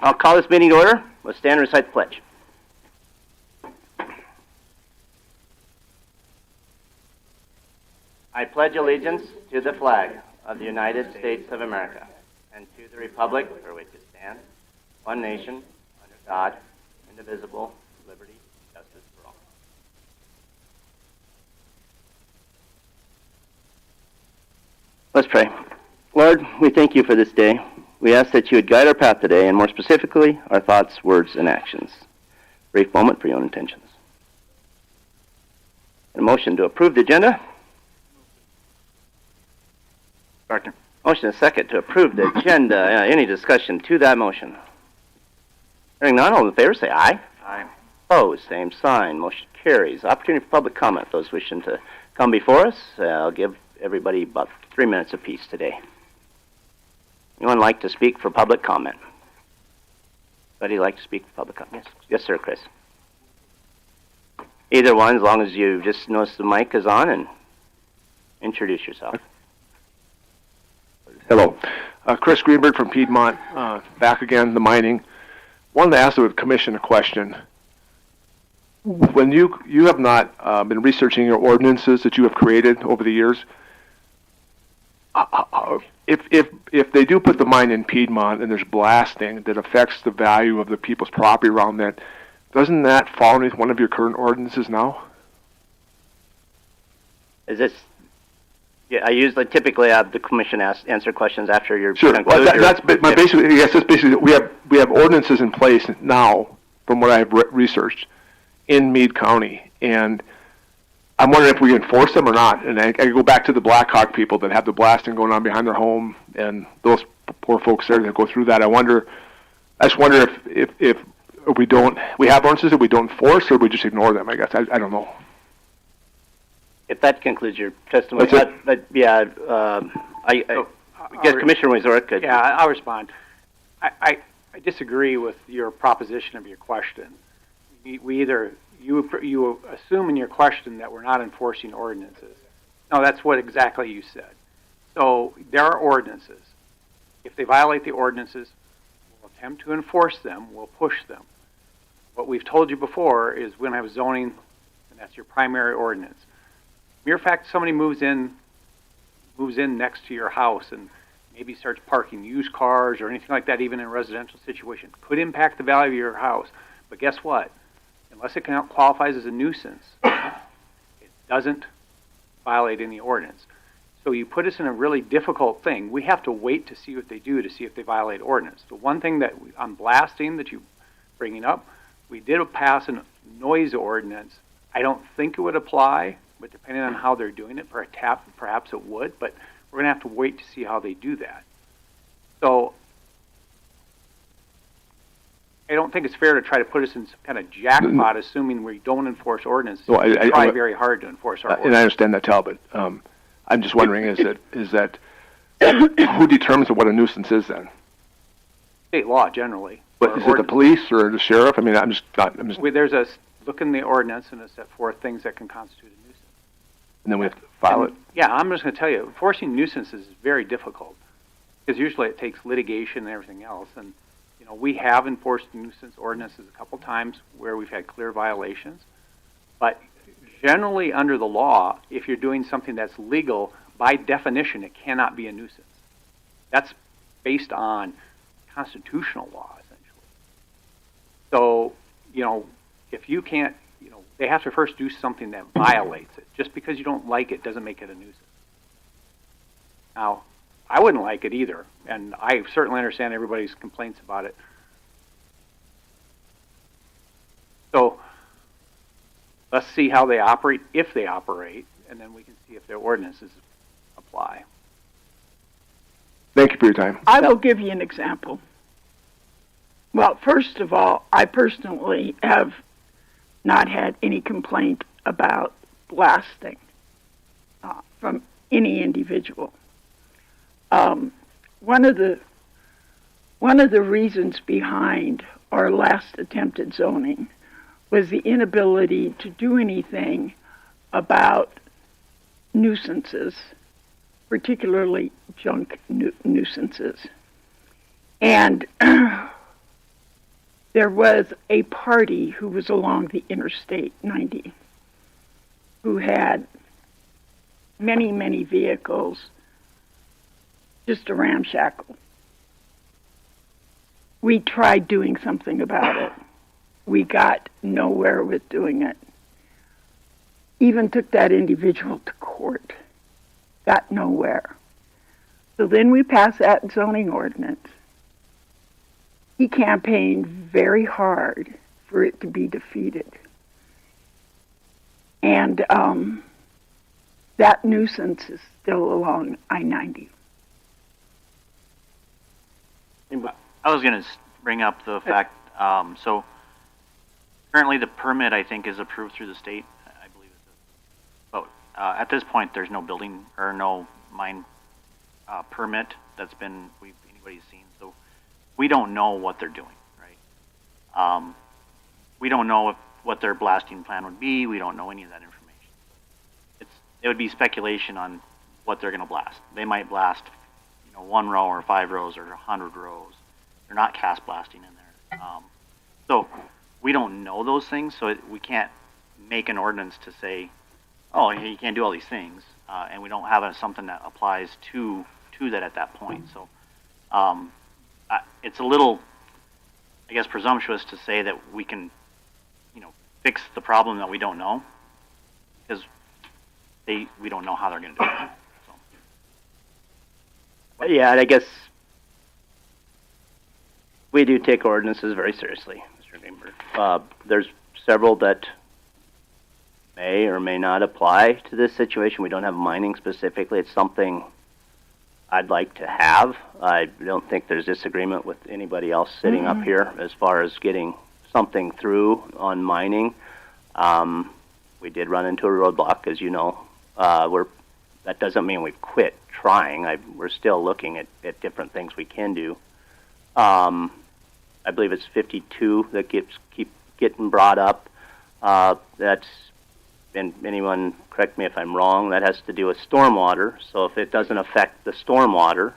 I'll call this meeting to order. We'll stand and recite the pledge. I pledge allegiance to the flag of the United States of America and to the republic for which it stands, one nation, under God, indivisible, with liberty and justice for all. Let's pray. Lord, we thank you for this day. We ask that you would guide our path today, and more specifically, our thoughts, words, and actions. Brief moment for your own intentions. A motion to approve the agenda. Second. Motion is second to approve the agenda. Any discussion to that motion? Hearing none, all in favor say aye. Aye. Opposed, same sign. Motion carries. Opportunity for public comment. Those wishing to come before us, I'll give everybody about 3 minutes apiece today. Anyone like to speak for public comment? Anybody like to speak for public comment? Yes, sir, Chris. Either one, as long as you just notice the mic is on and introduce yourself. Hello. Chris Greenberg from Piedmont, back again, the mining. Wanted to ask the commission a question. When you have not been researching your ordinances that you have created over the years, if they do put the mine in Piedmont and there's blasting that affects the value of the people's property around that, doesn't that fall underneath one of your current ordinances now? Is this? Yeah, I usually typically have the commission answer questions after your sure. Well, that's my basically. Yes, that's basically we have ordinances in place now, from what I've researched, in Meade County, and I'm wondering if we enforce them or not. And I go back to the Blackhawk people that have the blasting going on behind their home, and those poor folks there that go through that. I just wonder if we have ordinances that we don't enforce, or we just ignore them. I guess I don't know. If that concludes your testimony, I guess Commissioner Wazorek could. Yeah, I'll respond. I disagree with your proposition of your question. You assume in your question that we're not enforcing ordinances. No, that's what exactly you said. So there are ordinances. If they violate the ordinances, we'll attempt to enforce them. We'll push them. What we've told you before is we're going to have zoning, and that's your primary ordinance. Mere fact somebody moves in next to your house and maybe starts parking used cars or anything like that, even in a residential situation, could impact the value of your house. But guess what? Unless it qualifies as a nuisance, it doesn't violate any ordinance. So you put us in a really difficult thing. We have to wait to see what they do to see if they violate ordinance. The one thing that on blasting that you're bringing up, we did pass a noise ordinance. I don't think it would apply, but depending on how they're doing it, perhaps it would, but we're going to have to wait to see how they do that. So I don't think it's fair to try to put us in some kind of jackpot assuming we don't enforce ordinances. No, we try very hard to enforce our ordinance. And I understand that, Talbot. I'm just wondering, is that who determines what a nuisance is then? State law, generally. But is it the police or the sheriff? I mean, There's a look in the ordinance and it set forth things that can constitute a nuisance. And then we have to file it? Yeah, I'm just going to tell you, enforcing nuisances is very difficult because usually it takes litigation and everything else. And, we have enforced nuisance ordinances a couple times where we've had clear violations. But generally under the law, if you're doing something that's legal, by definition, it cannot be a nuisance. That's based on constitutional law, essentially. So, if you can't, they have to first do something that violates it. Just because you don't like it doesn't make it a nuisance. Now, I wouldn't like it either, and I certainly understand everybody's complaints about it. So, let's see how they operate, if they operate, and then we can see if their ordinances apply. Thank you for your time. I will give you an example. Well, first of all, I personally have not had any complaint about blasting from any individual. One of the reasons behind our last attempted zoning was the inability to do anything about nuisances, particularly junk nuisances. And there was a party who was along the Interstate 90 who had many, many vehicles, just a ramshackle. We tried doing something about it. We got nowhere with doing it. Even took that individual to court. Got nowhere. So then we passed that zoning ordinance. He campaigned very hard for it to be defeated. And that nuisance is still along I-90. I was going to bring up the fact, so currently the permit, I think, is approved through the state, I believe. But at this point, there's no building or no mine permit that's been anybody's seen. So we don't know what they're doing, right? We don't know what their blasting plan would be. We don't know any of that information. It would be speculation on what they're going to blast. They might blast, 1 row or 5 rows or 100 rows. They're not cast blasting in there. So we don't know those things, so we can't make an ordinance to say, oh, you can't do all these things, and we don't have something that applies to that at that point. So it's a little, I guess, presumptuous to say that we can, fix the problem that we don't know, because we don't know how they're going to do it. So. Yeah, and I guess we do take ordinances very seriously, Mr. Greenberg. There's several that may or may not apply to this situation. We don't have mining specifically. It's something I'd like to have. I don't think there's disagreement with anybody else sitting up here as far as getting something through on mining. We did run into a roadblock, as you know. That doesn't mean we've quit trying. We're still looking at different things we can do. I believe it's 52 that keep getting brought up. That's, and anyone correct me if I'm wrong, that has to do with stormwater. So if it doesn't affect the stormwater,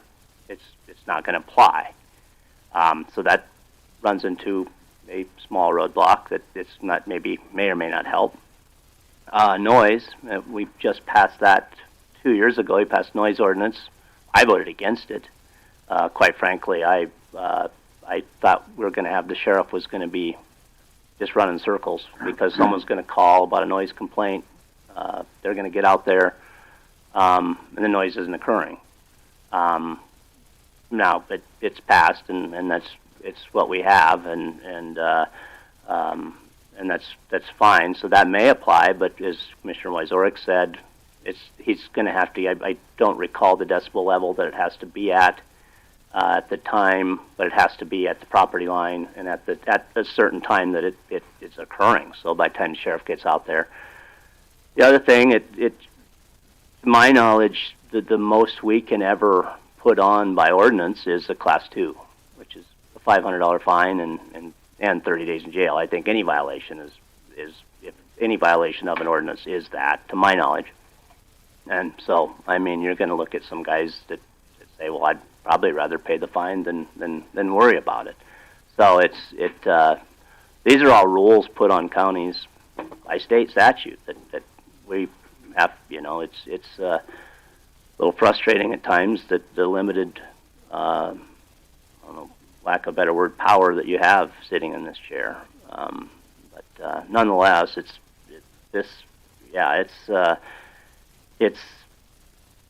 it's not going to apply. So that runs into a small roadblock that may or may not help. Noise, we just passed that 2 years ago. We passed noise ordinance. I voted against it. Quite frankly, I thought we were going to have the sheriff was going to be just running circles because someone's going to call about a noise complaint. They're going to get out there, and the noise isn't occurring. Now, but it's passed, and it's what we have, and that's fine. So that may apply, but as Commissioner Wyzorik said, he's going to have to. I don't recall the decibel level that it has to be at the time, but it has to be at the property line and at a certain time that it's occurring. So by the time the sheriff gets out there, the other thing, to my knowledge, the most we can ever put on by ordinance is a Class 2, which is a $500 fine and 30 days in jail. I think any violation is if any violation of an ordinance is that, to my knowledge. And so, I mean, you're going to look at some guys that say, well, I'd probably rather pay the fine than worry about it. So these are all rules put on counties by state statute that we have. It's a little frustrating at times that the limited, I don't know, lack of a better word, power that you have sitting in this chair. But nonetheless, it's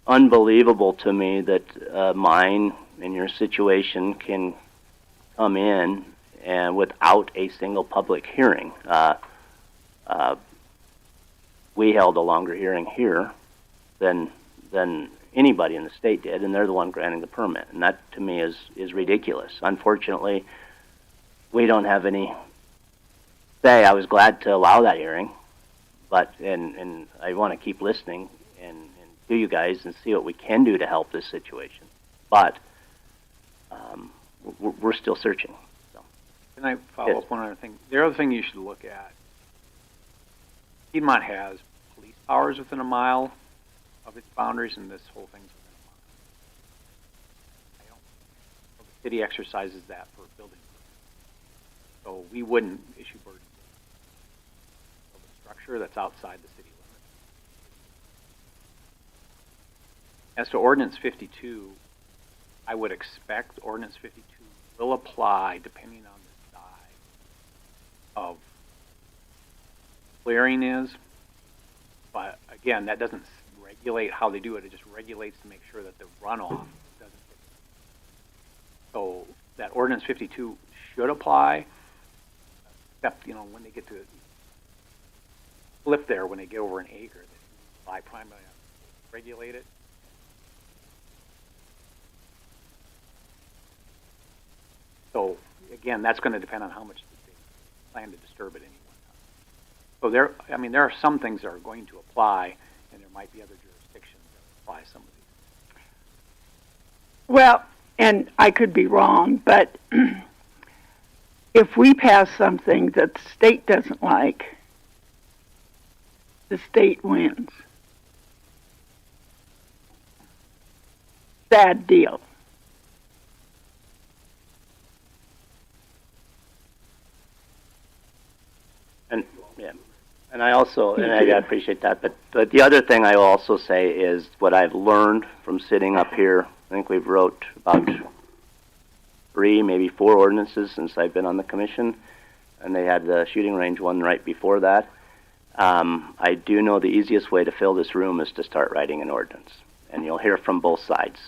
unbelievable to me that mine in your situation can come in and without a single public hearing. We held a longer hearing here than anybody in the state did, and they're the one granting the permit, and that to me is ridiculous. Unfortunately, we don't have any say. I was glad to allow that hearing, but and I want to keep listening and to you guys and see what we can do to help this situation. But we're still searching. So. Can I follow up one other thing? The other thing you should look at, Piedmont has police powers within a mile of its boundaries, and this whole thing's within a mile. The city exercises that for building. So we wouldn't issue burden of a structure that's outside the city limits. As to Ordinance 52, I would expect Ordinance 52 will apply depending on the size of clearing is, but again, that doesn't regulate how they do it. It just regulates to make sure that the runoff doesn't get. So that Ordinance 52 should apply, except, you know, when they get to flip there, when they get over an acre, they apply primarily regulate it. So again, that's going to depend on how much they plan to disturb at any one time. So there are some things that are going to apply, and there might be other jurisdictions that apply some of these. Well, and I could be wrong, but if we pass something that the state doesn't like, the state wins. Sad deal. And I also, and I appreciate that, but the other thing I will also say is what I've learned from sitting up here. I think we've wrote about 3, maybe 4 ordinances since I've been on the commission, and they had the shooting range one right before that. I do know the easiest way to fill this room is to start writing an ordinance, and you'll hear from both sides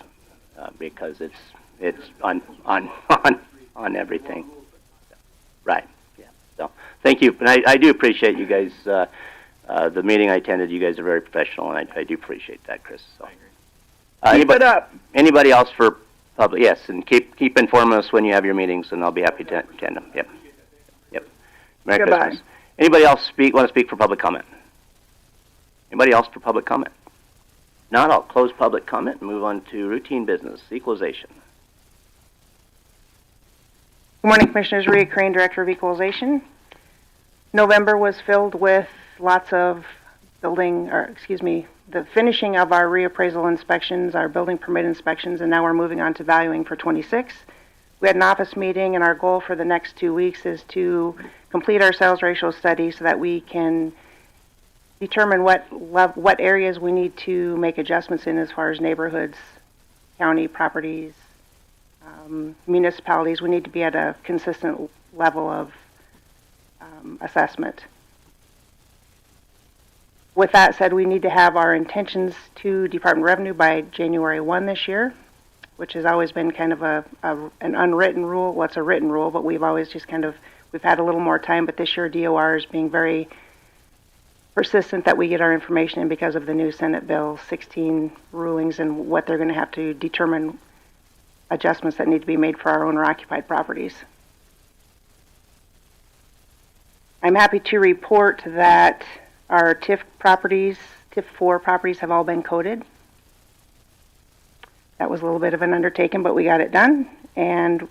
because it's on everything. Right. So, thank you, and I do appreciate you guys. The meeting I attended, you guys are very professional, and I do appreciate that, Chris. So, Keep it up. Anybody else for public? Yes, and keep informing us when you have your meetings, and I'll be happy to attend them. Yep. Merry Goodbye. Christmas. Anybody else want to speak for public comment? Anybody else for public comment? Not, I'll close public comment and move on to routine business, equalization. Good morning, Commissioners. Rhea Crane, Director of Equalization. November was filled with lots of the finishing of our reappraisal inspections, our building permit inspections, and now we're moving on to valuing for 26. We had an office meeting, and our goal for the next 2 weeks is to complete our sales ratio study so that we can determine what areas we need to make adjustments in as far as neighborhoods, county properties, municipalities. We need to be at a consistent level of assessment. With that said, we need to have our intentions to Department of Revenue by January 1 this year, which has always been kind of an unwritten rule. Well, it's a written rule, but we've always just we've had a little more time, but this year DOR is being very persistent that we get our information in because of the new Senate Bill 16 rulings and what they're going to have to determine adjustments that need to be made for our owner-occupied properties. I'm happy to report that our TIF 4 properties have all been coded. That was a little bit of an undertaking, but we got it done. And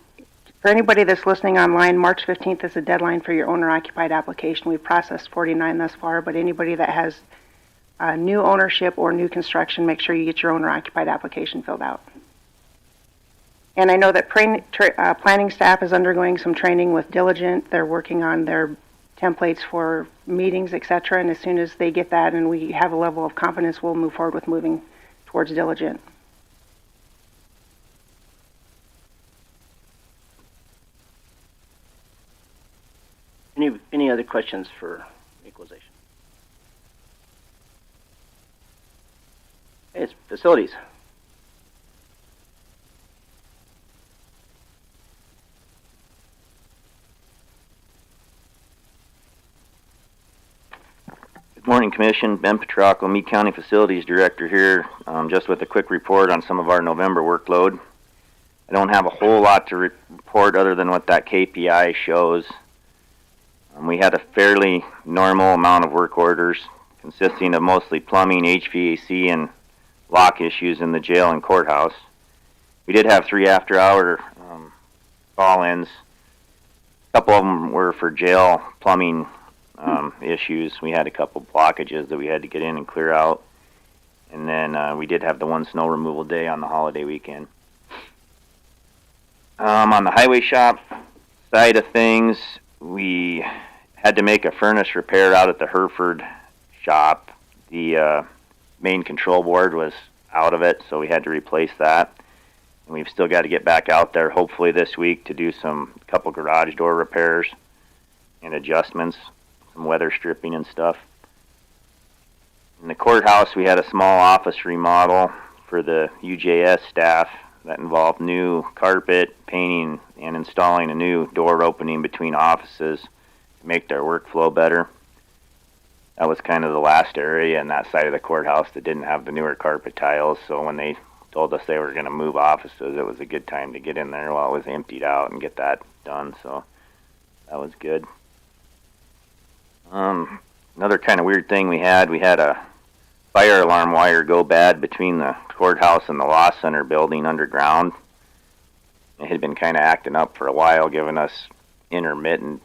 for anybody that's listening online, March 15th is the deadline for your owner-occupied application. We've processed 49 thus far, but anybody that has new ownership or new construction, make sure you get your owner-occupied application filled out. And I know that planning staff is undergoing some training with Diligent. They're working on their templates for meetings, etc. And as soon as they get that and we have a level of confidence, we'll move forward with moving towards Diligent. Any other questions for equalization? Hey, it's facilities. Good morning, Commission. Ben Petrocco, Meade County Facilities Director here, just with a quick report on some of our November workload. I don't have a whole lot to report other than what that KPI shows. We had a fairly normal amount of work orders consisting of mostly plumbing, HVAC, and lock issues in the jail and courthouse. We did have 3 after-hour call-ins. A couple of them were for jail plumbing issues. We had a couple blockages that we had to get in and clear out. And then we did have the one snow removal day on the holiday weekend. On the highway shop side of things, we had to make a furnace repair out at the Hereford shop. The main control board was out of it, so we had to replace that. And we've still got to get back out there, hopefully this week, to do couple garage door repairs and adjustments, some weather stripping and stuff. In the courthouse, we had a small office remodel for the UJS staff that involved new carpet, painting, and installing a new door opening between offices to make their workflow better. That was kind of the last area in that side of the courthouse that didn't have the newer carpet tiles, so when they told us they were going to move offices, it was a good time to get in there while it was emptied out and get that done, so that was good. Another kind of weird thing we had a fire alarm wire go bad between the courthouse and the law center building underground. It had been kind of acting up for a while, giving us intermittent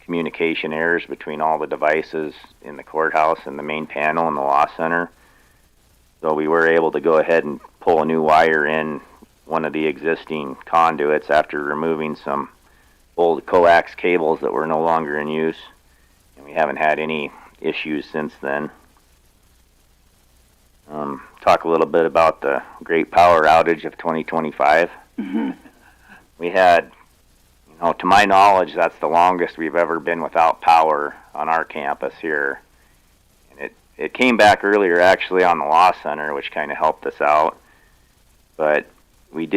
communication errors between all the devices in the courthouse and the main panel in the law center. So we were able to go ahead and pull a new wire in one of the existing conduits after removing some old coax cables that were no longer in use. And we haven't had any issues since then. Talk a little bit about the great power outage of 2025. Mm-hmm. We had, to my knowledge, that's the longest we've ever been without power on our campus here. And it came back earlier actually on the law center, which kind of helped us out. But we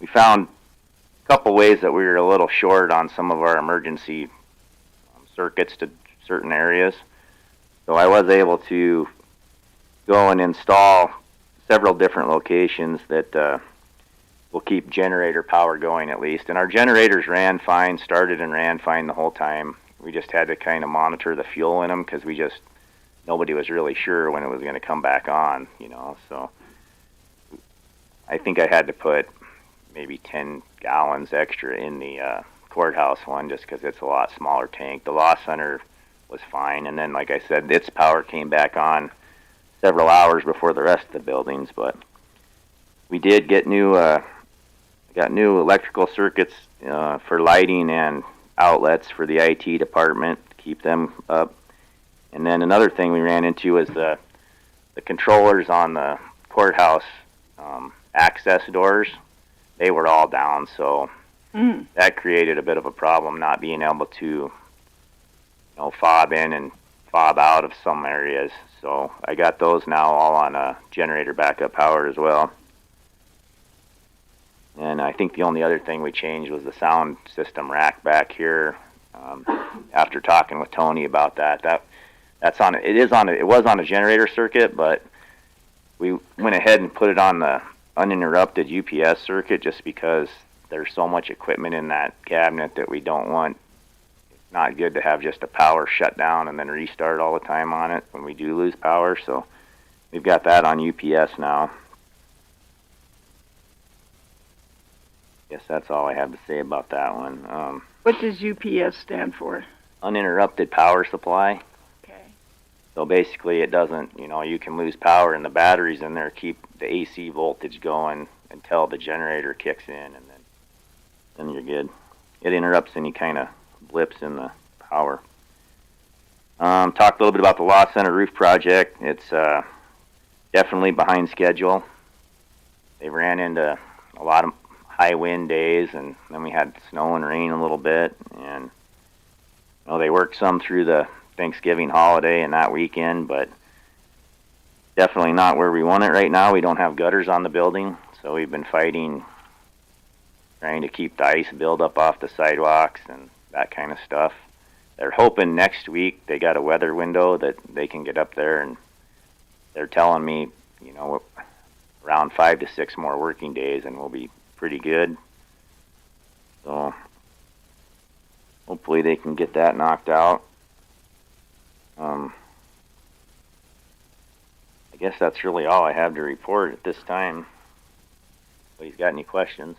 found a couple ways that we were a little short on some of our emergency circuits to certain areas. So I was able to go and install several different locations that will keep generator power going at least. And our generators started and ran fine the whole time. We just had to kind of monitor the fuel in them because nobody was really sure when it was going to come back on, So I think I had to put maybe 10 gallons extra in the courthouse one just because it's a lot smaller tank. The law center was fine, and then, like I said, its power came back on several hours before the rest of the buildings. But we did get new electrical circuits for lighting and outlets for the IT department to keep them up. And then another thing we ran into was the controllers on the courthouse access doors. They were all down, so that created a bit of a problem, not being able to fob in and fob out of some areas. So I got those now all on a generator backup power as well. And I think the only other thing we changed was the sound system rack back here. After talking with Tony about that, it was on a generator circuit, but we went ahead and put it on the uninterrupted UPS circuit just because there's so much equipment in that cabinet that we don't want. It's not good to have just a power shut down and then restart all the time on it when we do lose power. So we've got that on UPS now. Guess that's all I have to say about that one. What does UPS stand for? Uninterrupted power supply. Okay. So basically it doesn't, you can lose power and the batteries in there keep the AC voltage going until the generator kicks in, and then you're good. It interrupts any kind of blips in the power. Talked a little bit about the Law Center roof project. It's definitely behind schedule. They ran into a lot of high wind days, and then we had snow and rain a little bit, and they worked some through the Thanksgiving holiday and that weekend, but definitely not where we want it right now. We don't have gutters on the building, so we've been fighting, trying to keep the ice build up off the sidewalks and that kind of stuff. They're hoping next week they got a weather window that they can get up there, and they're telling me, around 5 to 6 more working days and we'll be pretty good. So hopefully they can get that knocked out. I guess that's really all I have to report at this time. Nobody's got any questions?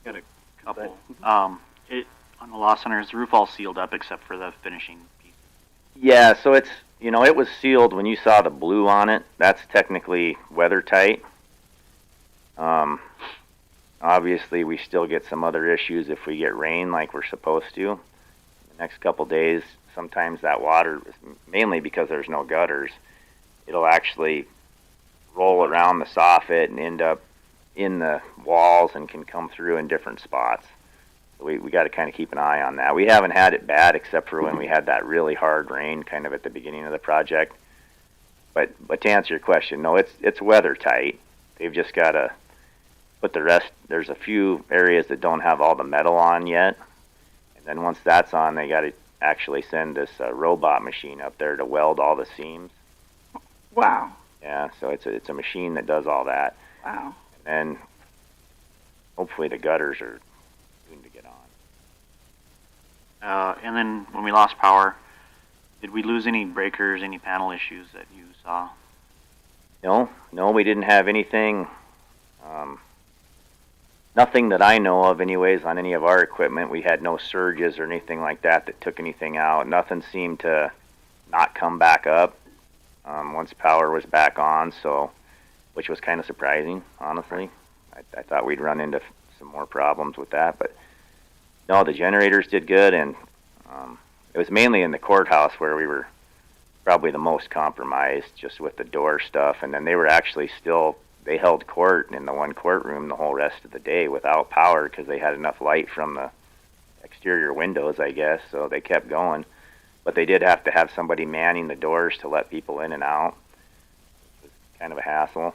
Got a couple. On the Law Center, is the roof all sealed up except for the finishing piece? Yeah, so it's, it was sealed when you saw the blue on it. That's technically weather tight. obviously we still get some other issues if we get rain like we're supposed to. The next couple days, sometimes that water, mainly because there's no gutters, it'll actually roll around the soffit and end up in the walls and can come through in different spots. So we got to kind of keep an eye on that. We haven't had it bad except for when we had that really hard rain kind of at the beginning of the project. But to answer your question, no, it's weather tight. They've just got to put the rest. There's a few areas that don't have all the metal on yet, and then once that's on, they got to actually send this robot machine up there to weld all the seams. Wow. Yeah, so it's a machine that does all that. Wow. And then hopefully the gutters are soon to get on. And then when we lost power, did we lose any breakers, any panel issues that you saw? No, we didn't have anything. Nothing that I know of anyways on any of our equipment. We had no surges or anything like that that took anything out. Nothing seemed to not come back up once power was back on, so which was kind of surprising, honestly. I thought we'd run into some more problems with that, but no, the generators did good, and it was mainly in the courthouse where we were probably the most compromised, just with the door stuff, and then they were actually they held court in the one courtroom the whole rest of the day without power because they had enough light from the exterior windows, I guess, so they kept going. But they did have to have somebody manning the doors to let people in and out. It was kind of a hassle.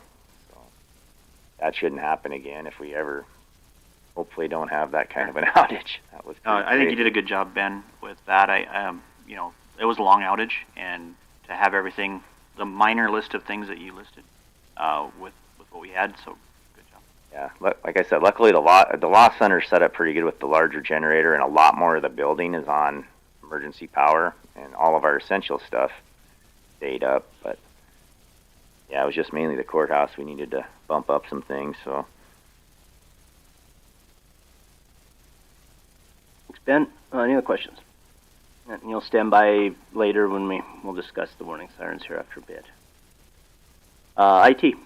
So that shouldn't happen again if we ever, hopefully, don't have that kind of an outage. That was. I think you did a good job, Ben, with that. It was a long outage, and to have everything, the minor list of things that you listed, with what we had. So good job. Yeah, like I said, luckily the law center set up pretty good with the larger generator, and a lot more of the building is on emergency power, and all of our essential stuff stayed up. But yeah, it was just mainly the courthouse. We needed to bump up some things. So Thanks, Ben. Any other questions? And you'll stand by later when we'll discuss the warning sirens here after a bit. IT.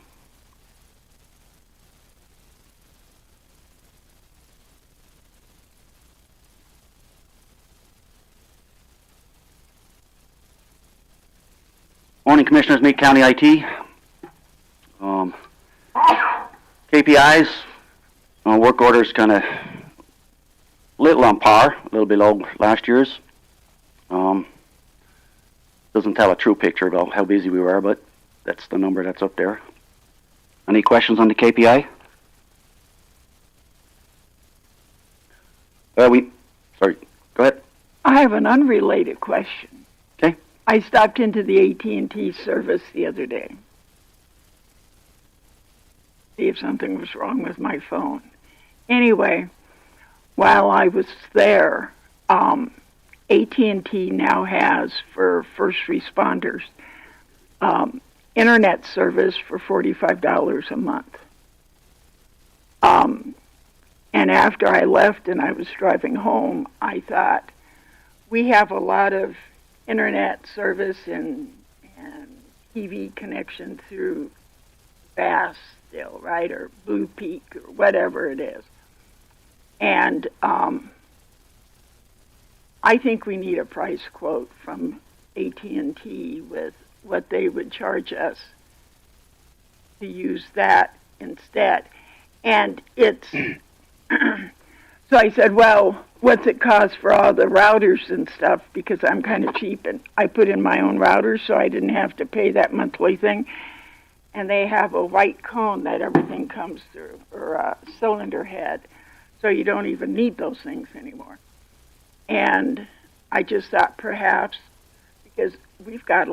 Morning, Commissioners, Meade County IT. KPIs, work orders kind of little on par, a little below last year's. Doesn't tell a true picture about how busy we were, but that's the number that's up there. Any questions on the KPI? Sorry, go ahead. I have an unrelated question. Okay. I stopped into the AT&T service the other day. See if something was wrong with my phone. Anyway, while I was there, AT&T now has, for first responders, internet service for $45 a month. And after I left and I was driving home, I thought, we have a lot of internet service and TV connection through Bass still, right, or Blue Peak, or whatever it is. And I think we need a price quote from AT&T with what they would charge us to use that instead. And it's, so I said, well, what's it cost for all the routers and stuff, because I'm kind of cheap, and I put in my own routers so I didn't have to pay that monthly thing. And they have a white cone that everything comes through, or a cylinder head, so you don't even need those things anymore. And I just thought perhaps, because we've got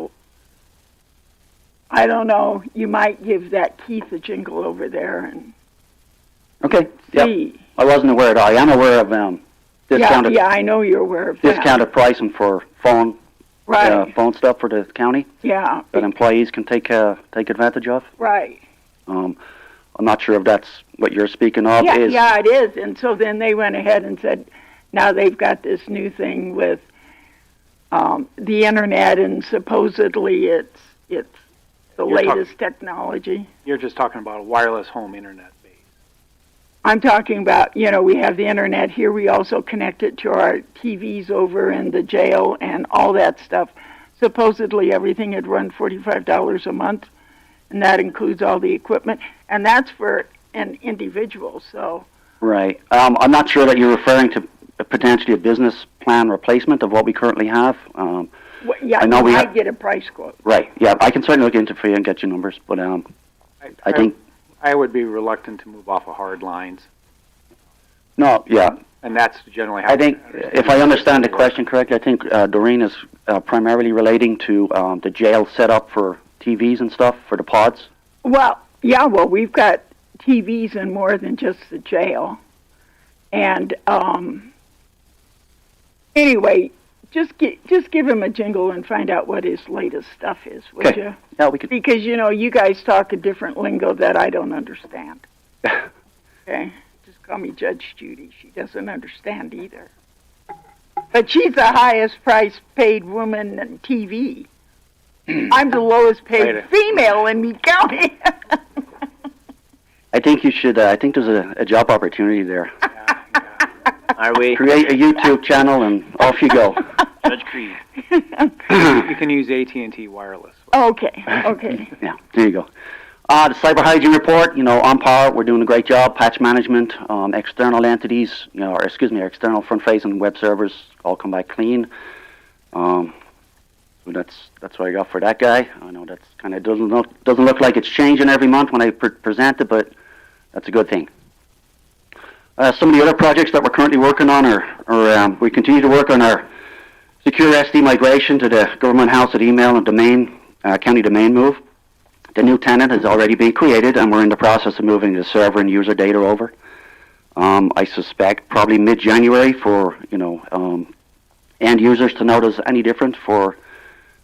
I don't know, you might give that Keith a jingle over there and Okay. see. Yep. I wasn't aware of it. I am aware of discounted. Yeah, I know you're aware of that. Discounted pricing for phone stuff for the county Yeah. that employees can take advantage of. Right. I'm not sure if that's what you're speaking of. Yeah, it is. And so then they went ahead and said, now they've got this new thing with the internet, and supposedly it's the latest technology. You're just talking about a wireless home internet base. I'm talking about, we have the internet here. We also connect it to our TVs over in the jail and all that stuff. Supposedly everything had run $45 a month, and that includes all the equipment. And that's for an individual, so. Right. I'm not sure that you're referring to potentially a business plan replacement of what we currently have. Yeah, I know we might get a price quote. Right. Yeah, I can certainly look into it for you and get you numbers, but I think... I would be reluctant to move off of hard lines. No, yeah. And that's generally how I think, if I understand the question correctly, I think Doreen is primarily relating to the jail setup for TVs and stuff, for the pods. Well, yeah, we've got TVs in more than just the jail. And anyway, just give him a jingle and find out what his latest stuff is, would you? Yeah, we could. Because, you guys talk a different lingo that I don't understand. Okay? Just call me Judge Judy. She doesn't understand either. But she's the highest price paid woman in TV. I'm the lowest paid female in Meade County. I think you should, I think there's a job opportunity there. Are we? Create a YouTube channel and off you go. Judge Creed. you can use AT&T wireless. Okay. Yeah, there you go. The cyber hygiene report, on par. We're doing a great job. Patch management, external entities, external front-facing web servers all come back clean. So that's what I got for that guy. I know that's kind of doesn't look like it's changing every month when I present it, but that's a good thing. Some of the other projects that we're currently working on are we continue to work on our secure SD migration to the government house at email and domain, county domain move. The new tenant has already been created, and we're in the process of moving the server and user data over. I suspect probably mid-January for end users to notice any different for,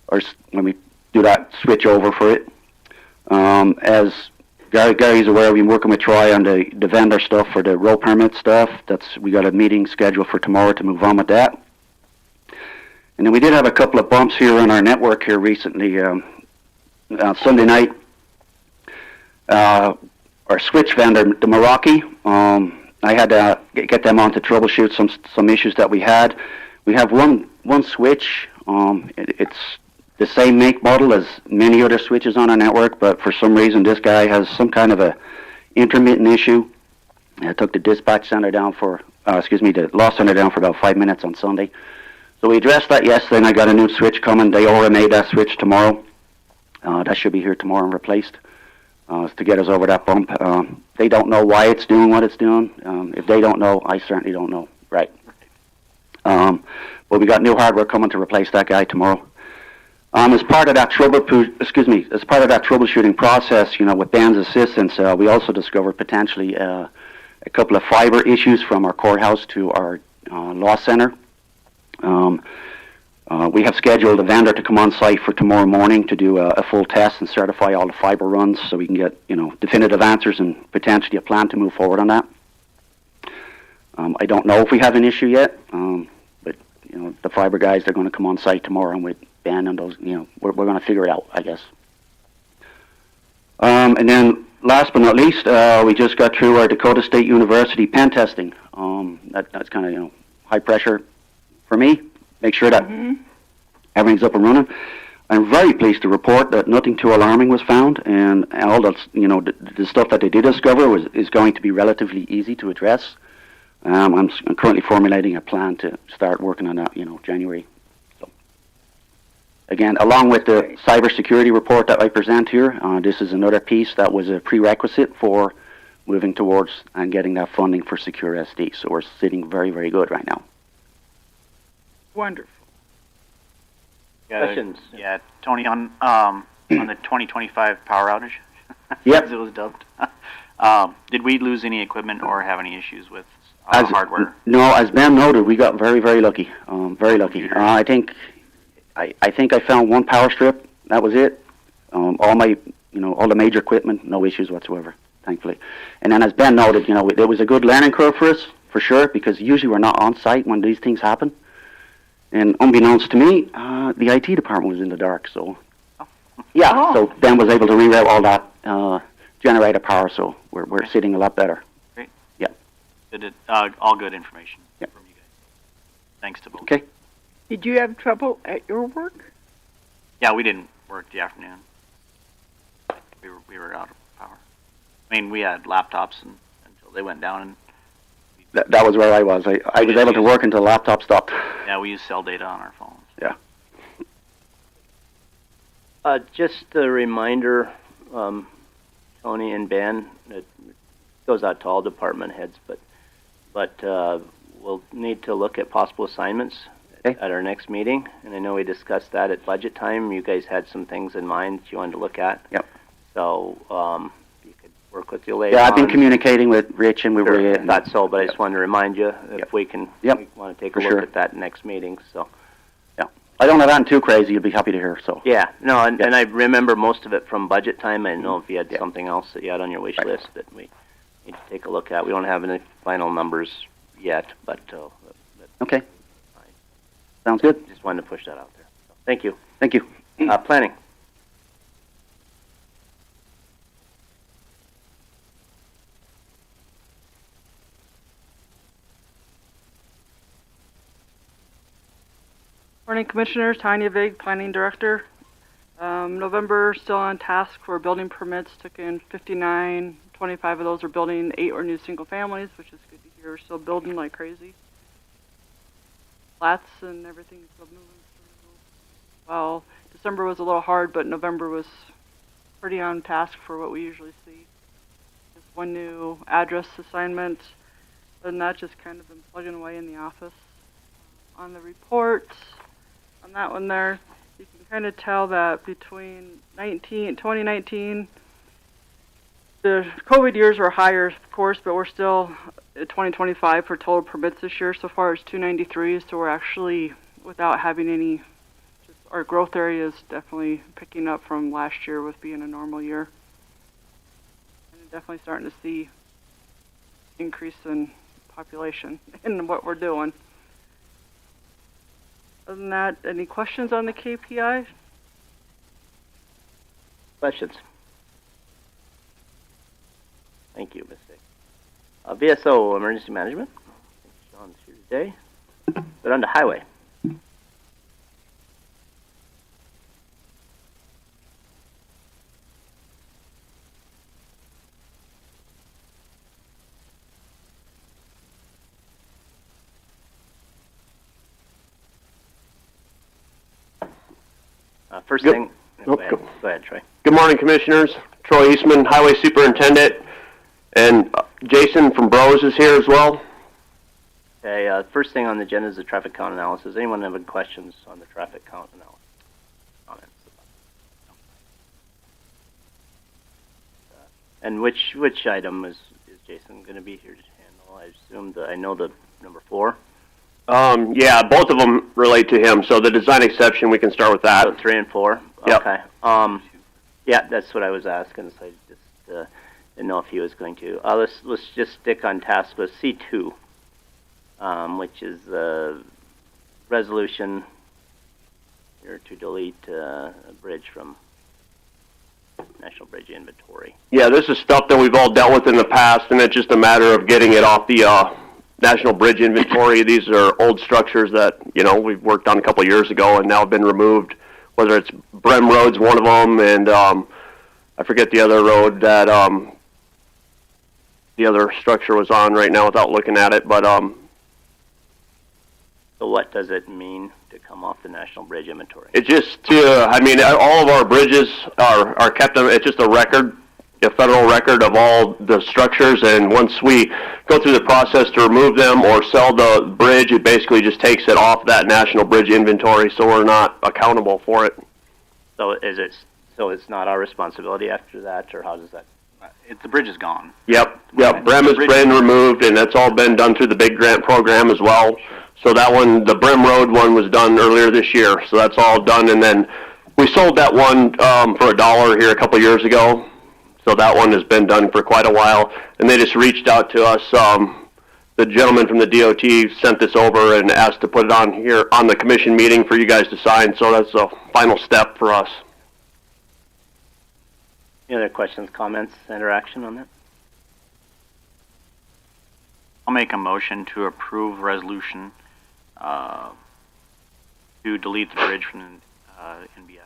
or when we do that switch over for it. As Gary's aware, we've been working with Troy on the vendor stuff for the road permit stuff. We got a meeting scheduled for tomorrow to move on with that. And then we did have a couple of bumps here on our network here recently. Sunday night, our switch vendor, the Meraki, I had to get them on to troubleshoot some issues that we had. We have one switch. It's the same make model as many other switches on our network, but for some reason this guy has some kind of a intermittent issue. I took the dispatch center down the loss center down for about 5 minutes on Sunday. So we addressed that yesterday, and I got a new switch coming. They already made that switch tomorrow. That should be here tomorrow and replaced to get us over that bump. They don't know why it's doing what it's doing. If they don't know, I certainly don't know. Right. But we got new hardware coming to replace that guy tomorrow. As part of that troubleshooting process, with Ben's assistance, we also discovered potentially a couple of fiber issues from our courthouse to our loss center. We have scheduled a vendor to come on site for tomorrow morning to do a full test and certify all the fiber runs so we can get, definitive answers and potentially a plan to move forward on that. I don't know if we have an issue yet, but, the fiber guys, they're going to come on site tomorrow and with Ben and those, we're going to figure it out, I guess. And then last but not least, we just got through our Dakota State University pen testing. That's kind of, high pressure for me. Make sure that everything's up and running. I'm very pleased to report that nothing too alarming was found, and all that, the stuff that they did discover is going to be relatively easy to address. I'm currently formulating a plan to start working on that, January. So, again, along with the cybersecurity report that I present here, this is another piece that was a prerequisite for moving towards and getting that funding for Secure SD. So we're sitting very, very good right now. Wonderful. Questions? Yeah, Tony, on the 2025 power outage, Yep. as it was dubbed, did we lose any equipment or have any issues with hardware? No, as Ben noted, we got very, very lucky. Very lucky. I think I found one power strip. That was it. All the major equipment, no issues whatsoever, thankfully. And then as Ben noted, there was a good learning curve for us, for sure, because usually we're not on site when these things happen. And unbeknownst to me, the IT department was in the dark, so so Ben was able to reroute all that generator power, so we're sitting a lot better. Great. Yeah. All good information Yep. from you guys. Thanks to both. Okay. Did you have trouble at your work? Yeah, we didn't work the afternoon. We were out of power. I mean, we had laptops until they went down, and That was where I was. I was able to work until the laptop stopped. yeah, we use cell data on our phones. Yeah. Just a reminder, Tony and Ben, it goes out to all department heads, but we'll need to look at possible assignments Okay. at our next meeting. And I know we discussed that at budget time. You guys had some things in mind that you wanted to look at. Yep. So you could work with your liaison. Yeah, I've been communicating with Rich and we Sure, were. I thought so, but I just wanted to remind you if Yep. we can. Yep. We want to take For a look sure. at that next meeting. So. I don't have that too crazy. You'll be happy to hear. So. Yeah, no, and I remember most of it from budget time. I know if you had Yeah. something else that you had on your wish Right. list that we need to take a look at. We don't have any final numbers yet, but Okay. Sounds good. just wanted to push that out there. So, thank you. Thank you. Planning. Morning, Commissioners. Tanya Vig, Planning Director. November, still on task for building permits. Took in 59. 25 of those are building 8 or new single families, which is good to hear. We're still building like crazy. Flats and everything is still moving through. Well, December was a little hard, but November was pretty on task for what we usually see. Just one new address assignment. Other than that, just kind of been plugging away in the office. On the report, on that one there, you can kind of tell that between 2019, the COVID years were higher, of course, but we're still at 2025 for total permits this year. So far as 293, so we're actually, without having any, just our growth area is definitely picking up from last year with being a normal year. And definitely starting to see increase in population in what we're doing. Other than that, any questions on the KPI? Questions? Thank you, Ms. Dick. VSO, Emergency Management. Sean's here today. But on to Highway. First Yep. thing, Nope, go ahead, Troy. Good morning, Commissioners. Troy Eastman, Highway Superintendent, and Jason from Bros is here as well. Okay, first thing on the agenda is the traffic count analysis. Anyone have any questions on the traffic count analysis? Comments? And which item is Jason going to be here to handle? I assume I know the number 4. Yeah, both of them relate to him, so the design exception, we can start with that. So 3 and 4. Yep. Okay. Yeah, that's what I was asking. So I just didn't know if he was going to. Let's just stick on task with C2, which is the resolution here to delete a bridge from National Bridge Inventory. Yeah, this is stuff that we've all dealt with in the past, and it's just a matter of getting it off the National Bridge Inventory. These are old structures that, we've worked on a couple of years ago and now have been removed, whether it's Brem Road's one of them, and I forget the other road that the other structure was on right now without looking at it, but So what does it mean to come off the National Bridge Inventory? it's just all of our bridges are kept on, it's just a record, a federal record of all the structures, and once we go through the process to remove them or sell the bridge, it basically just takes it off that National Bridge Inventory, so we're not accountable for it. So it's not our responsibility after that, or how does that? The bridge is gone. Yep. Brem has been removed, and that's all been done through the big grant program as well. So that one, the Brem Road one, was done earlier this year, so that's all done, and then we sold that one for $1 here a couple years ago. So that one has been done for quite a while, and they just reached out to us. The gentleman from the DOT sent this over and asked to put it on here on the commission meeting for you guys to sign, so that's the final step for us. Any other questions, comments, interaction on that? I'll make a motion to approve resolution to delete the bridge from NBI.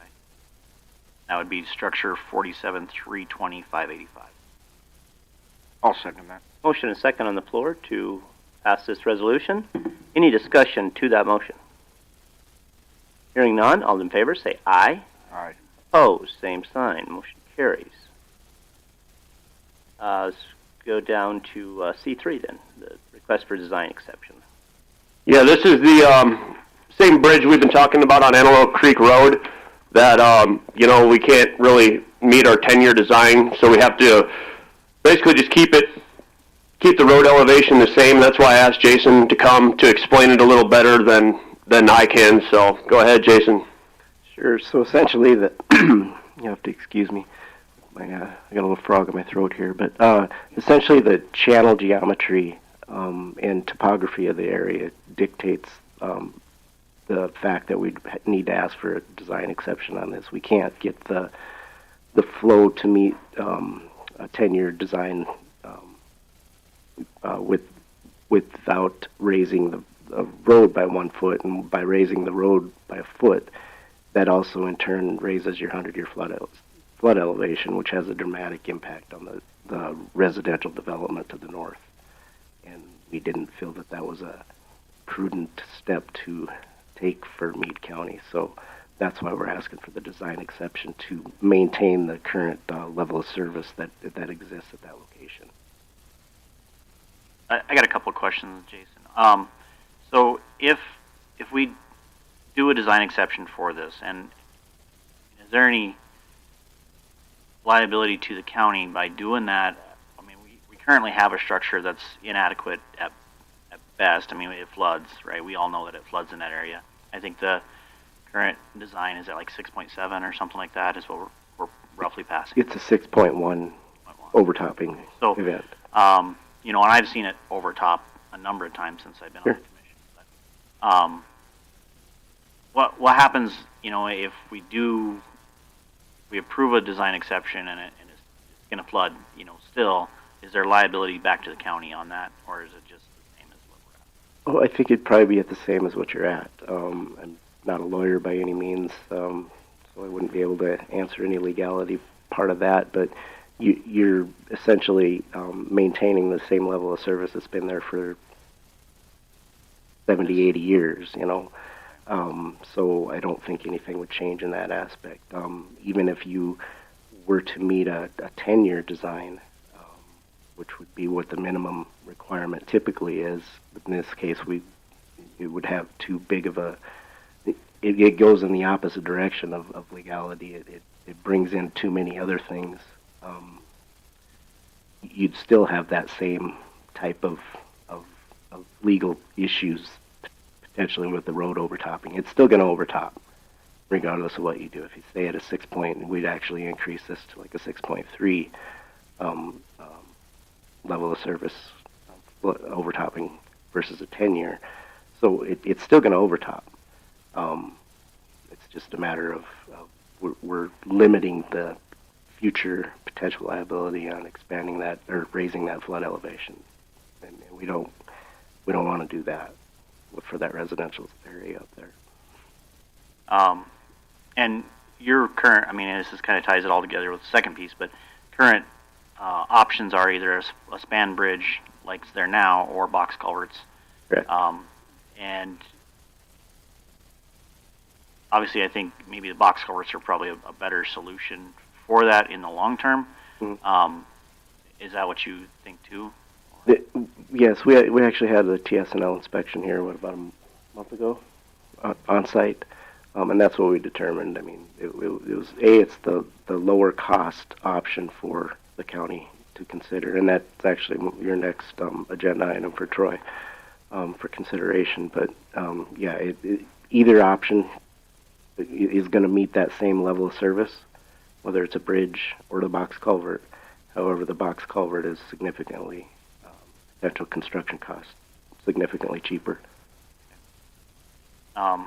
That would be structure 47-320-585. I'll second that. Motion and second on the floor to pass this resolution. Any discussion to that motion? Hearing none, all in favor say aye. Aye. Opposed, same sign. Motion carries. Let's go down to C3 then, the request for design exception. Yeah, this is the same bridge we've been talking about on Antelope Creek Road that, you know, we can't really meet our 10-year design, so we have to basically just keep the road elevation the same. That's why I asked Jason to come to explain it a little better than I can, so go ahead, Jason. Sure, so essentially you have to excuse me. I got a little frog in my throat here, but essentially the channel geometry and topography of the area dictates the fact that we need to ask for a design exception on this. We can't get the flow to meet a 10-year design without raising the road by 1 foot, and by raising the road by a foot, that also in turn raises your 100-year flood elevation, which has a dramatic impact on the residential development to the north. And we didn't feel that that was a prudent step to take for Meade County. So that's why we're asking for the design exception to maintain the current level of service that exists at that location. I got a couple of questions, Jason. So if we do a design exception for this, and is there any liability to the county by doing that? I mean, we currently have a structure that's inadequate at best. I mean, it floods, right? We all know that it floods in that area. I think the current design is at like 6.7 or something like that is what we're roughly passing. It's a 6.1 overtopping event. You know, and I've seen it overtop a number of times since I've been on the commission. But, what happens, you know, if we approve a design exception and it's going to flood, you know, still, is there liability back to the county on that, or is it just the same as what we're at? Oh, I think it'd probably be at the same as what you're at. I'm not a lawyer by any means, so I wouldn't be able to answer any legality part of that, but you're essentially maintaining the same level of service that's been there for 70, 80 years, you know. So I don't think anything would change in that aspect. Even if you were to meet a 10-year design, which would be what the minimum requirement typically is, in this case it would have too big of a, it goes in the opposite direction of legality. It brings in too many other things. You'd still have that same type of legal issues potentially with the road overtopping. It's still going to overtop regardless of what you do. If you stay at a 6 point, we'd actually increase this to like a 6.3 level of service overtopping versus a 10-year. So it's still going to overtop. It's just a matter of we're limiting the future potential liability on expanding that or raising that flood elevation, and we don't want to do that for that residential area up there. And your current, I mean, this kind of ties it all together with the second piece, but current options are either a span bridge like it's there now or box culverts. Correct. And obviously I think maybe the box culverts are probably a better solution for that in the long term. Mm-hmm. Is that what you think too? Yes, we actually had the TSNL inspection here, about a month ago, on site, and that's what we determined. I mean, it was it's the lower cost option for the county to consider, and that's actually your next agenda item for Troy for consideration. But yeah, either option is going to meet that same level of service, whether it's a bridge or the box culvert. However, the box culvert is significantly potential construction costs significantly cheaper. Yeah,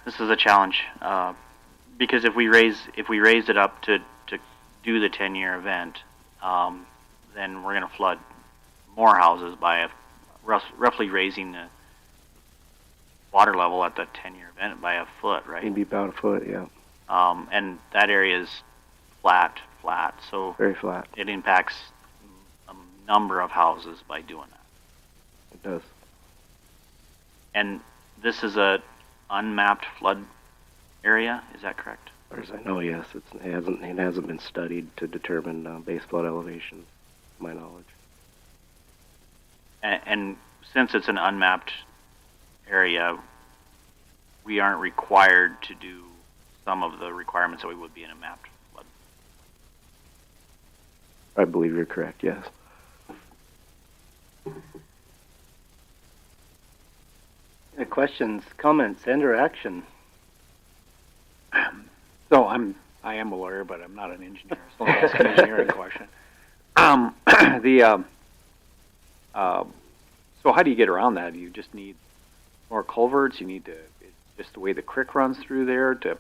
this is a challenge because if we raised it up to do the 10-year event, then we're going to flood more houses by roughly raising the water level at the 10-year event by a foot, right? Maybe about a foot, yeah. And that area is flat, so Very flat. it impacts a number of houses by doing that. It does. And this is a unmapped flood area, is that correct? As far as I know, yes. It hasn't been studied to determine base flood elevation, to my knowledge. And since it's an unmapped area, we aren't required to do some of the requirements that we would be in a mapped flood. I believe you're correct, yes. Any questions, comments, and/or action? So I am a lawyer, but I'm not an engineer. So I'll ask an engineering question. So how do you get around that? Do you just need more culverts? You need to, it's just the way the creek runs through there to,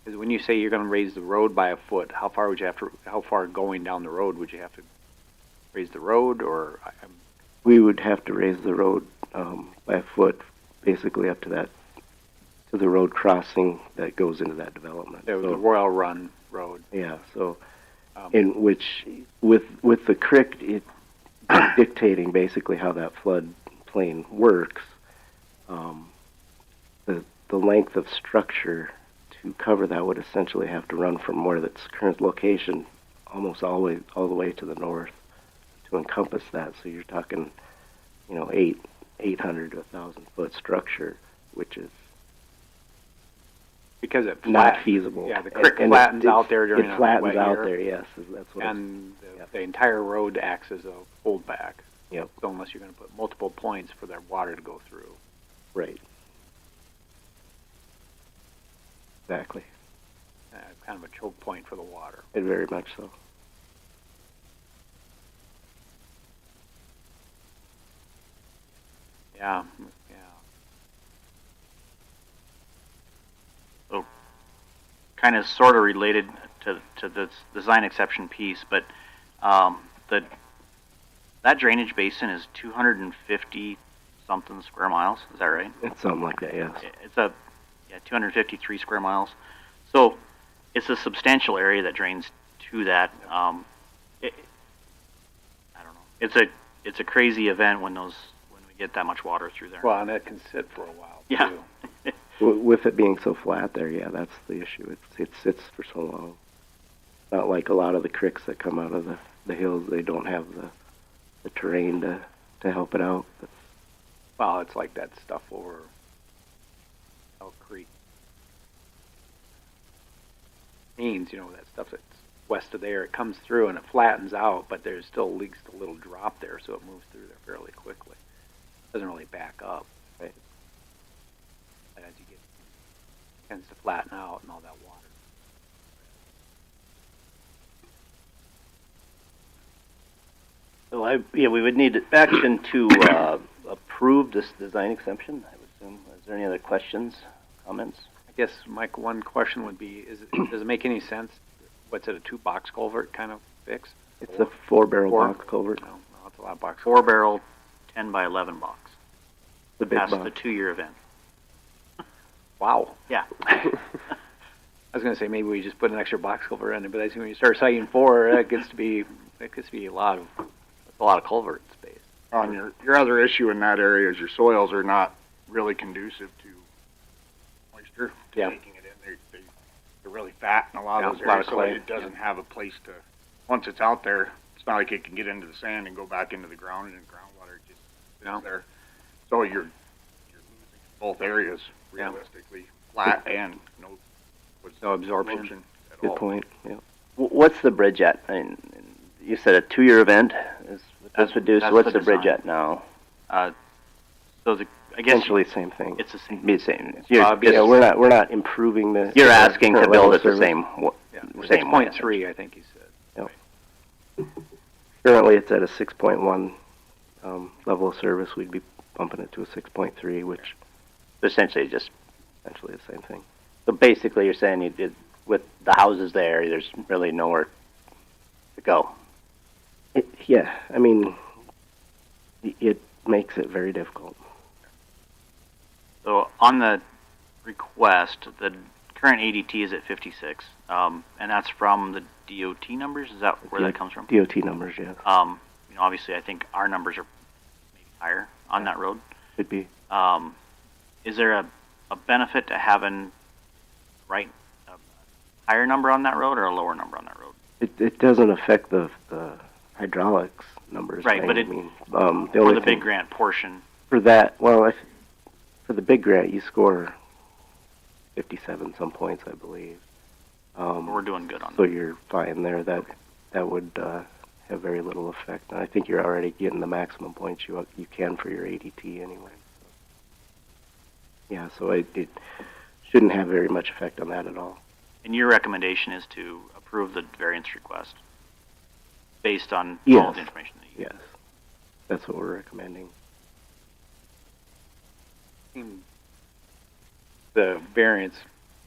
because when you say you're going to raise the road by a foot, how far going down the road would you have to raise the road, or? We would have to raise the road by a foot, basically up to the road crossing that goes into that development. The Royal Run Road. Yeah, so in which with the creek dictating basically how that flood plain works, the length of structure to cover that would essentially have to run from where its current location almost all the way to the north to encompass that. So you're talking, 800 to 1,000 foot structure, which is because it's not feasible. Yeah, the creek flattens out there during it flattens a out wet there. year. Yes, that's what. And the entire road acts as a holdback. Yep. So unless you're going to put multiple points for that water to go through. Right. Exactly. Kind of a choke point for the water. It very much so. Yeah. So, kind of sort of related to the design exception piece, but that drainage basin is 250 something square miles. Is that right? It's something like that. Yes. It's 253 square miles. So it's a substantial area that drains to that. I don't know. It's a crazy event when we get that much water through there. Well, and it can sit for a while. Yeah. Too. With it being so flat there, yeah, that's the issue. It sits for so long. Not like a lot of the creeks that come out of the hills. They don't have the terrain to help it out. Well, it's like that stuff over Elk Creek. Means, that stuff that's west of there, it comes through and it flattens out, but there's still leaks a little drop there, so it moves through there fairly quickly. It doesn't really back up. Right? But as you get, it tends to flatten out and all that water. So we would need action to approve this design exemption, I would assume. Is there any other questions, comments? I guess, Mike, one question would be, does it make any sense? What's it, a 2-box culvert kind of fix? It's a 4-barrel box culvert. No, it's a lot of box. 4-barrel, 10 by 11 box. The big Past box. the 2-year event. Wow. Yeah. I was going to say maybe we just put an extra box culvert in it, but I think when you start citing 4, that gets to be a lot of culvert space. Your other issue in that area is your soils are not really conducive to moisture, to taking it in. They're really fat in a lot of those areas, so it doesn't have a place to, once it's out there, it's not like it can get into the sand and go back into the ground, and groundwater just sits there. So you're losing both areas, realistically, flat and no absorption at all. Good point, yeah. What's the bridge at? You said a 2-year event is what this would do, so what's the bridge at now? I guess essentially same thing. It's the same. Be the same. We're not improving the. You're asking to build it the same. 6.3, I think you said. Yep. Currently, it's at a 6.1 level of service. We'd be bumping it to a 6.3, which essentially just essentially the same thing. So basically, you're saying you did with the houses there. There's really nowhere to go. Yeah, I mean, it makes it very difficult. So on the request, the current ADT is at 56, and that's from the DOT numbers. Is that where that comes from? DOT numbers, yes. You know, obviously, I think our numbers are maybe higher on that road. Could be. Is there a benefit to having a higher number on that road or a lower number on that road? It doesn't affect the hydraulics numbers. Right, but the big grant portion. For that, well, for the big grant, you score 57 some points, I believe. We're doing good on so that. So you're fine there. That would have very little effect. And I think you're already getting the maximum points you can for your ADT anyway. Yeah, so it shouldn't have very much effect on that at all. And your recommendation is to approve the variance request based on yes. all of the information that you Yes, that's what we're recommending. The variance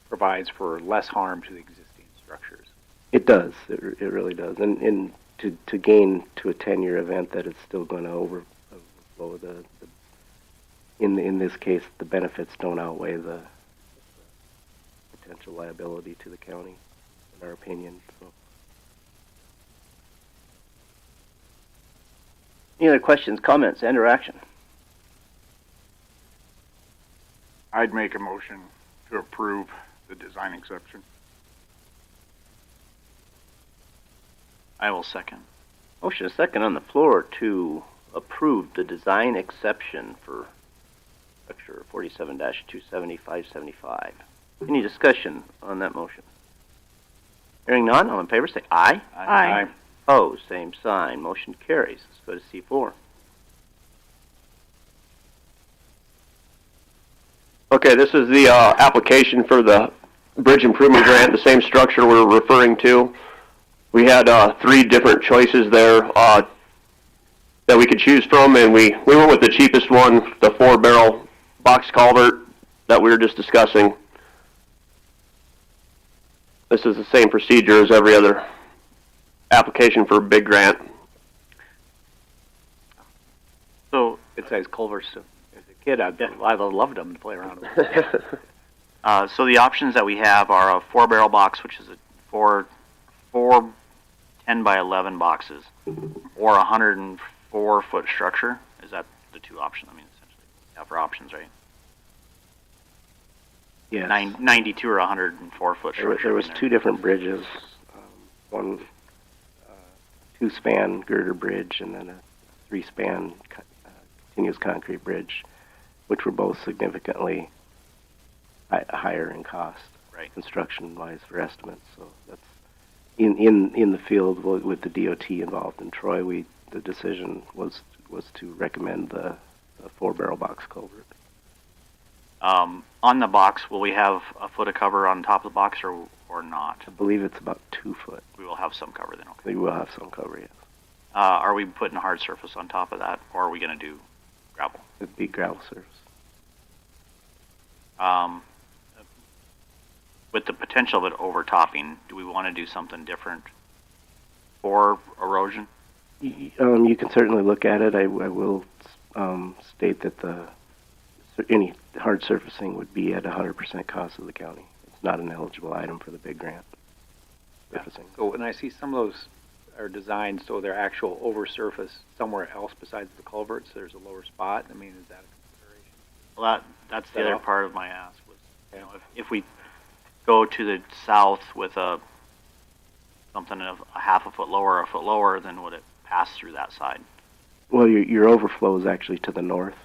provides for less harm to the existing structures. It does. It really does. And to gain to a 10-year event that it's still going to overflow in this case, the benefits don't outweigh the potential liability to the county, in our opinion. So. Any other questions, comments, interaction? I'd make a motion to approve the design exception. I will second. Motion is second on the floor to approve the design exception for structure 47-270-575. Any discussion on that motion? Hearing none, all in favor say aye. Aye. Opposed, same sign. Motion carries. Let's go to C4. Okay, this is the application for the bridge improvement grant, the same structure we're referring to. We had 3 different choices there that we could choose from, and we went with the cheapest one, the 4-barrel box culvert that we were just discussing. This is the same procedure as every other application for a big grant. So it says culverts. As a kid, I loved them to play around with. So the options that we have are a 4-barrel box, which is four 10 by 11 boxes, or a 104-foot structure. Is that the 2 options? I mean, essentially, you have for options, right? Yes. 92 or 104-foot structure. There was 2 different bridges, one 2-span girder bridge and then a 3-span continuous concrete bridge, which were both significantly higher in cost, right, construction-wise for estimates. So that's in the field with the DOT involved in Troy. The decision was to recommend the 4-barrel box culvert. On the box, will we have a foot of cover on top of the box or not? I believe it's about 2 foot. We will have some cover then, okay. We will have some cover, yes. Are we putting hard surface on top of that, or are we going to do gravel? It'd be gravel surface. With the potential of it overtopping, do we want to do something different for erosion? You can certainly look at it. I will state that any hard surfacing would be at 100% cost of the county. It's not an eligible item for the big grant. Surfacing. So when I see some of those are designed so they're actual over surface somewhere else besides the culverts, there's a lower spot. I mean, is that a consideration? Well, that's the other part of my ask was, you know, if we go to the south with something of a half a foot lower or a foot lower, then would it pass through that side? Well, your overflow is actually to the north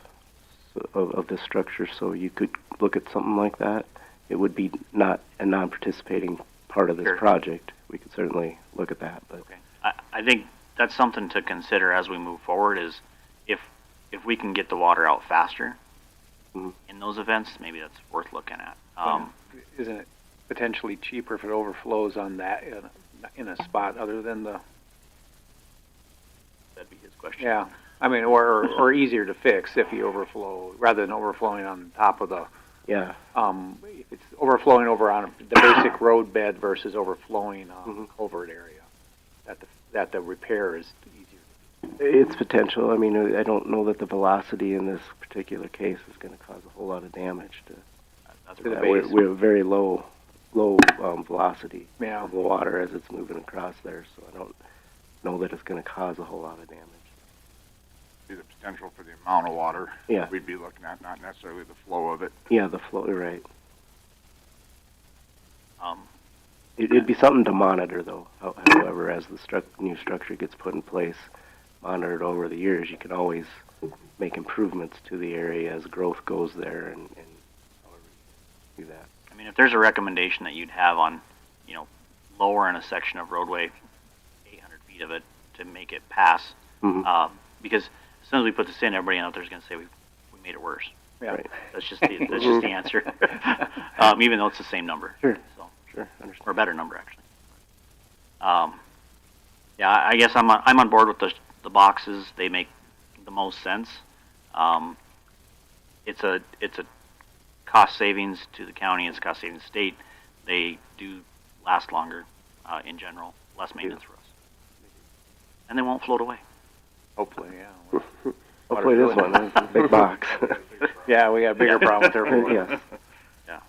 of this structure, so you could look at something like that. It would be not a non-participating part of this project. We could certainly look at that. But okay. I think that's something to consider as we move forward is if we can get the water out faster in those events, maybe that's worth looking at. Isn't it potentially cheaper if it overflows on that in a spot other than the... That'd be his question. Yeah. I mean, or easier to fix if you overflow, rather than overflowing on top of the... Yeah. If it's overflowing over on the basic road bed versus overflowing on the culvert area, that the repair is easier. It's potential. I mean, I don't know that the velocity in this particular case is going to cause a whole lot of damage to. We have very low velocity of the water as it's moving across there, so I don't know that it's going to cause a whole lot of damage. Be the potential for the amount of water we'd be looking at, not necessarily the flow of it. Yeah, the flow. Right. It'd be something to monitor, though. However, as the new structure gets put in place, monitored over the years, you can always make improvements to the area as growth goes there, and do that. I mean, if there's a recommendation that you'd have on, lowering a section of roadway, 800 feet of it, to make it pass, because as soon as we put this in, everybody out there's going to say we made it worse. Yeah. Right. That's just the answer. Even though it's the same number. Sure. So, sure. Understand. or a better number actually. I guess I'm on board with the boxes. They make the most sense. It's a cost savings to the county. It's cost savings to the state. They do last longer in general. Less maintenance for us, and they won't float away. Hopefully, yeah. Hopefully this one is a big box. Yeah, we got a bigger problem there. Yes. Yeah.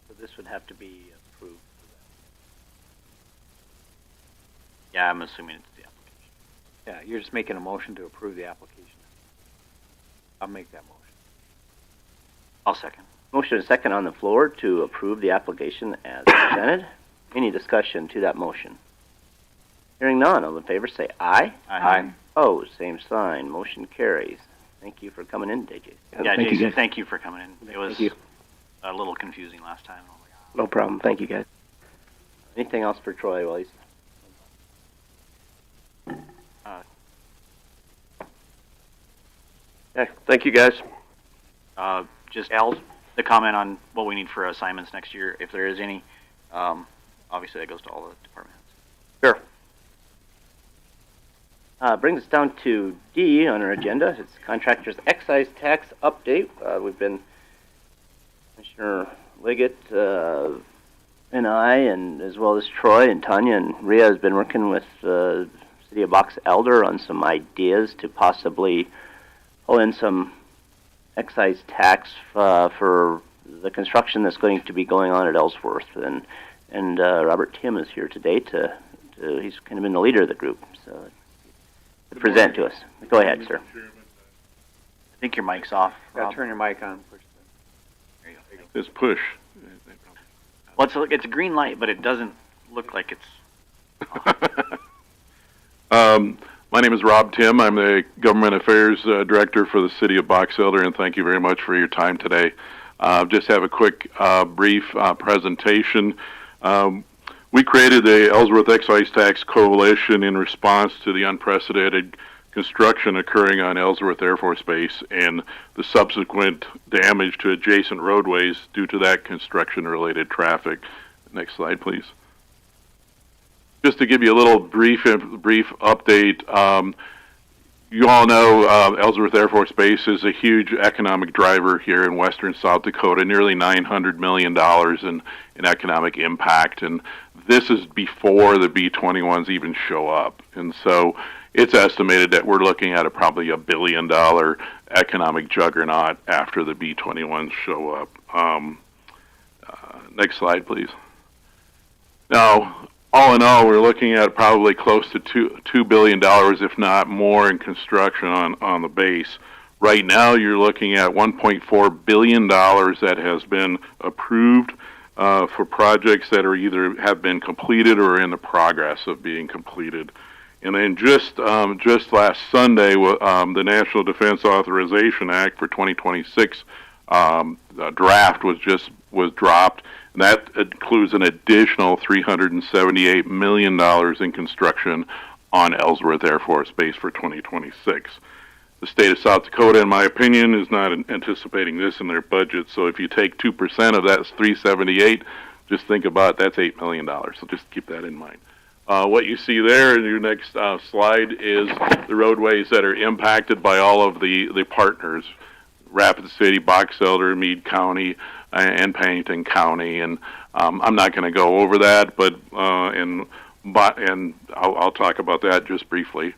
So this would have to be approved. Yeah, I'm assuming it's the application. Yeah, you're just making a motion to approve the application. I'll make that motion. I'll second. Motion and second on the floor to approve the application as presented. Any discussion to that motion? Hearing none, all in favor say aye. Aye. Opposed, same sign. Motion carries. Thank you for coming in, JJ. Yeah, thank Jason, you, thank you for coming in. It was you. a little confusing last time. No problem. Thank you, guys. Anything else for Troy while he's... Okay, thank you guys. Just the comment on what we need for assignments next year, if there is any. Obviously, that goes to all the department heads. Sure. Brings us down to D on our agenda. It's contractor's excise tax update. We've been, Commissioner Liggett and I, and as well as Troy and Tanya and Rhea, has been working with the City of Box Elder on some ideas to possibly pull in some excise tax for the construction that's going to be going on at Ellsworth. And Robert Tim is here today he's kind of been the leader of the group, so to present to us. Go ahead, sir. I think your mic's off. Yeah, turn your mic on. Push There you go. It's push. Well, it's a green light, but it doesn't look like it's My name is Rob Tim. I'm the Government Affairs Director for the City of Box Elder, and thank you very much for your time today. Just have a quick, brief presentation. We created the Ellsworth Excise Tax Coalition in response to the unprecedented construction occurring on Ellsworth Air Force Base and the subsequent damage to adjacent roadways due to that construction-related traffic. Next slide, please. Just to give you a little brief update, you all know Ellsworth Air Force Base is a huge economic driver here in western South Dakota, nearly $900 million in economic impact, and this is before the B-21s even show up. And so it's estimated that we're looking at probably $1 billion economic juggernaut after the B-21s show up. Next slide, please. Now, all in all, we're looking at probably close to $2 billion, if not more, in construction on the base. Right now, you're looking at $1.4 billion that has been approved for projects that are either have been completed or in the progress of being completed. And then just last Sunday, the National Defense Authorization Act for 2026 draft was dropped. And that includes an additional $378 million in construction on Ellsworth Air Force Base for 2026. The state of South Dakota, in my opinion, is not anticipating this in their budget. So if you take 2% of that, it's $378. Just think about that's $8 million. So just keep that in mind. What you see there in your next slide is the roadways that are impacted by all of the partners: Rapid City, Box Elder, Meade County, and Pennington County. And I'm not going to go over that, but and and I'll talk about that just briefly.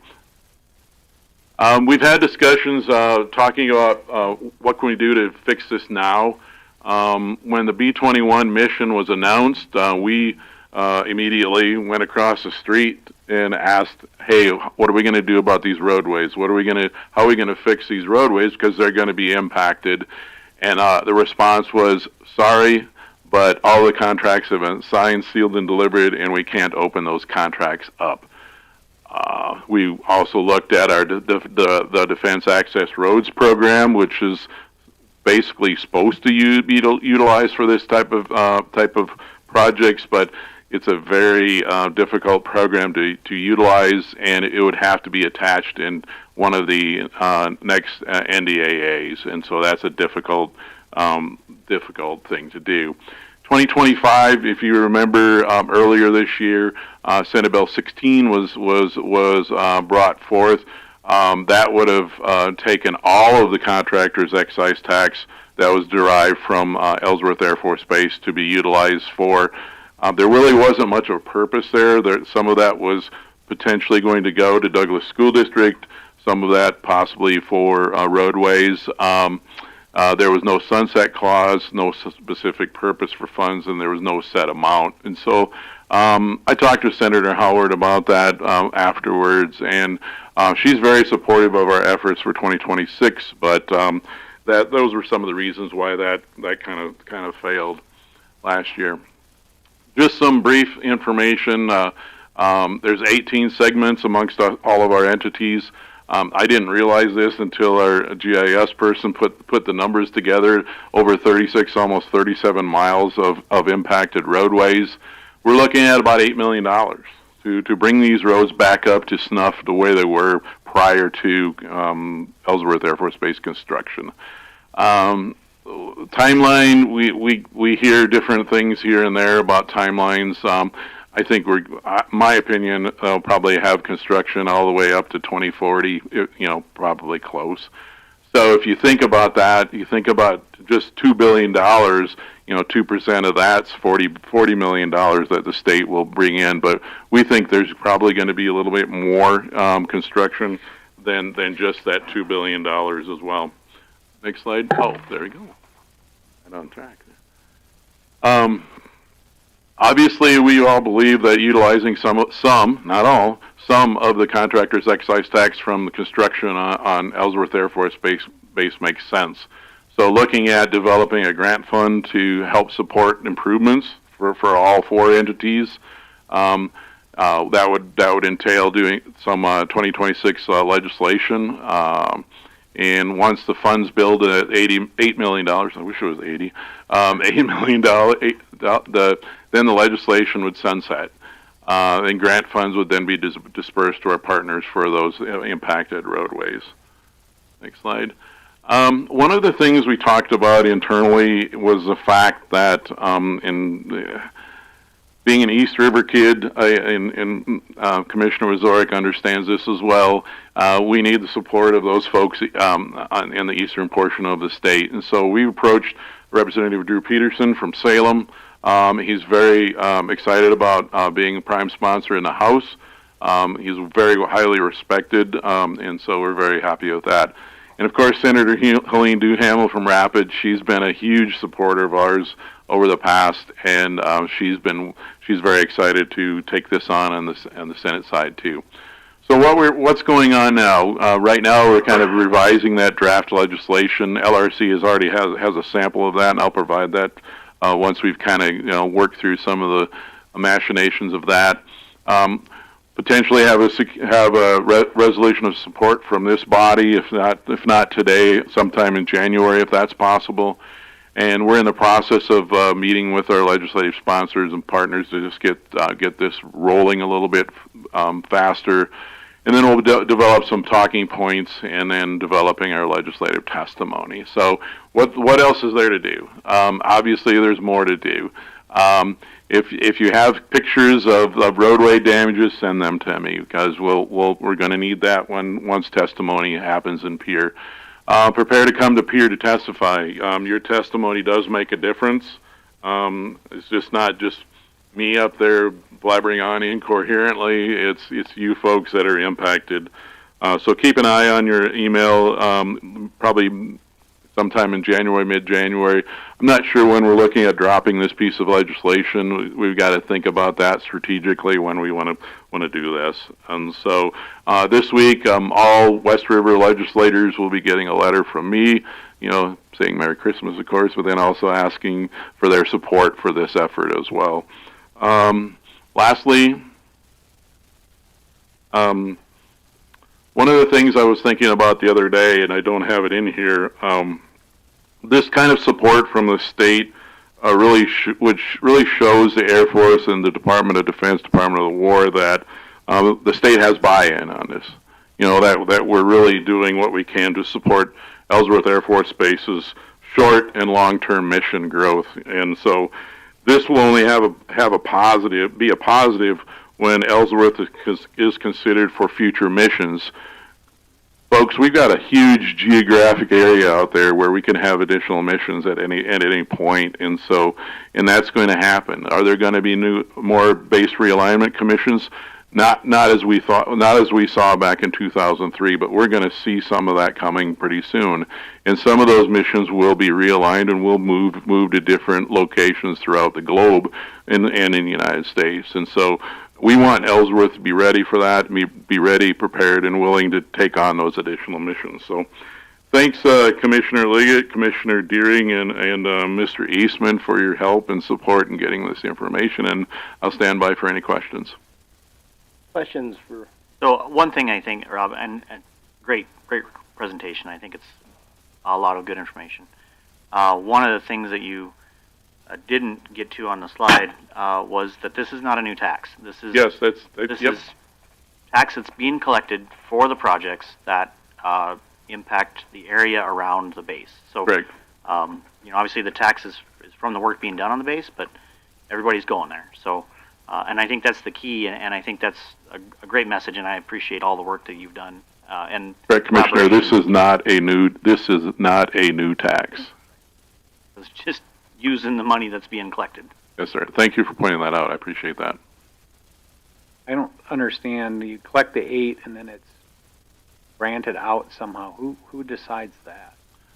We've had discussions talking about what can we do to fix this now. When the B-21 mission was announced, we immediately went across the street and asked, hey, what are we going to do about these roadways? How are we going to fix these roadways, because they're going to be impacted? And the response was, sorry, but all the contracts have been signed, sealed, and delivered, and we can't open those contracts up. We also looked at the Defense Access Roads program, which is basically supposed to be utilized for this type of projects, but it's a very difficult program to utilize, and it would have to be attached in one of the next NDAAs, and so that's a difficult thing to do. 2025, if you remember, earlier this year, Senate Bill 16 was brought forth. That would have taken all of the contractors' excise tax that was derived from Ellsworth Air Force Base to be utilized for. There really wasn't much of a purpose there. Some of that was potentially going to go to Douglas School District, some of that possibly for roadways. There was no sunset clause, no specific purpose for funds, and there was no set amount. And so I talked to Senator Howard about that afterwards, and she's very supportive of our efforts for 2026, but those were some of the reasons why that kind of failed last year. Just some brief information. There's 18 segments amongst all of our entities. I didn't realize this until our GIS person put the numbers together. Over 36, almost 37 miles of impacted roadways. We're looking at about $8 million to bring these roads back up to snuff the way they were prior to Ellsworth Air Force Base construction. Timeline, we hear different things here and there about timelines. I think my opinion, they'll probably have construction all the way up to 2040, probably close. So if you think about that, you think about just $2 billion, 2% of that's $40 million that the state will bring in. But we think there's probably going to be a little bit more construction than just that $2 billion as well. Next slide. Oh, there we go. Right on track there. Obviously, we all believe that utilizing some, not all, some of the contractor's excise tax from the construction on Ellsworth Air Force Base makes sense. So looking at developing a grant fund to help support improvements for all four entities, that would entail doing some 2026 legislation. And once the funds build at $8 million, I wish it was 80, $8 million, then the legislation would sunset. And grant funds would then be dispersed to our partners for those impacted roadways. Next slide. One of the things we talked about internally was the fact that being an East River kid, and Commissioner Wazorek understands this as well, we need the support of those folks in the eastern portion of the state. And so we approached Representative Drew Peterson from Salem. He's very excited about being a prime sponsor in the House. He's very highly respected, and so we're very happy with that. And of course, Senator Helene Duhamel from Rapid, she's been a huge supporter of ours over the past, and she's very excited to take this on the Senate side too. So what's going on now? Right now, we're kind of revising that draft legislation. LRC already has a sample of that, and I'll provide that once we've kind of worked through some of the machinations of that. Potentially have a resolution of support from this body, if not today, sometime in January, if that's possible. And we're in the process of meeting with our legislative sponsors and partners to just get this rolling a little bit faster. And then we'll develop some talking points, and then developing our legislative testimony. So what else is there to do? Obviously, there's more to do. If you have pictures of roadway damages, send them to me, because we're going to need that once testimony happens in Pier. Prepare to come to Pier to testify. Your testimony does make a difference. It's just not just me up there blabbering on incoherently. It's you folks that are impacted. So keep an eye on your email, probably sometime in January, mid-January. I'm not sure when we're looking at dropping this piece of legislation. We've got to think about that strategically when we want to do this. And so this week, all West River legislators will be getting a letter from me, saying Merry Christmas, of course, but then also asking for their support for this effort as well. Lastly, one of the things I was thinking about the other day, and I don't have it in here, this kind of support from the state which really shows the Air Force and the Department of Defense, Department of the War, that the state has buy-in on this. That we're really doing what we can to support Ellsworth Air Force Base's short and long-term mission growth. And so this will only be a positive when Ellsworth is considered for future missions. Folks, we've got a huge geographic area out there where we can have additional missions at any point, and that's going to happen. Are there going to be more base realignment commissions? Not as we saw back in 2003, but we're going to see some of that coming pretty soon. And some of those missions will be realigned and will move to different locations throughout the globe and in the United States. And so we want Ellsworth to be ready for that, be ready, prepared, and willing to take on those additional missions. So thanks, Commissioner Liggett, Commissioner Deering, and Mr. Eastman for your help and support in getting this information, and I'll stand by for any questions. Questions for... So one thing I think, Rob, and great presentation. I think it's a lot of good information. One of the things that you didn't get to on the slide was that this is not a new tax. This is tax that's being collected for the projects that impact the area around the base. So, obviously the tax is from the work being done on the base, but everybody's going there. So, and I think that's the key, and I think that's a great message, and I appreciate all the work that you've done. And Commissioner, this is not a new tax. It's just using the money that's being collected. Yes, sir. Thank you for pointing that out. I appreciate that. I don't understand. You collect the 8 and then it's granted out somehow. Who decides that?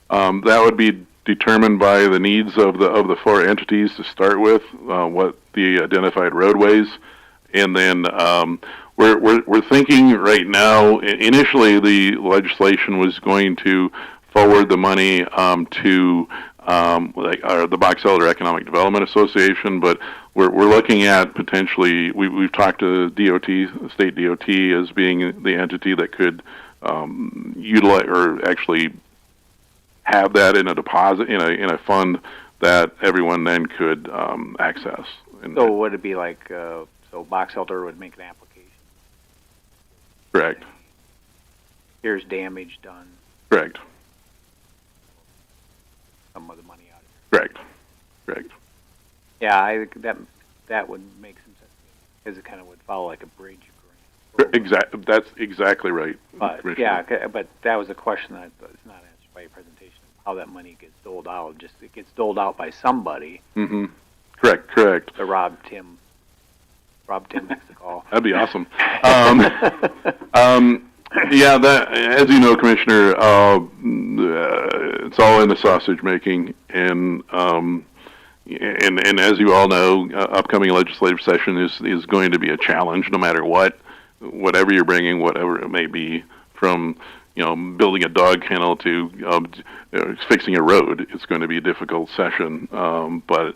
That would be determined by the needs of the 4 entities to start with, what the identified roadways, and then we're thinking right now. Initially, the legislation was going to forward the money to the Box Elder Economic Development Association, but we're looking at potentially, we've talked to DOT, state DOT, as being the entity that could utilize or actually have that in a deposit in a fund that everyone then could access. And so would it be like so Box Elder would make an application? Correct. Here's damage done. Correct. Some of the money out of it. Correct. Yeah, I think that would make some sense because it kind of would follow like a bridge grant. Exactly. That's exactly right. But but that was a question that was not answered by your presentation. How that money gets doled out? Just it gets doled out by somebody. Mm-hmm. Correct. The Rob Tim makes the call. That'd be awesome. Yeah, that, as you know, Commissioner, it's all in the sausage making, and as you all know, upcoming legislative session is going to be a challenge, no matter whatever you're bringing, whatever it may be, from building a dog kennel to fixing a road. It's going to be a difficult session, but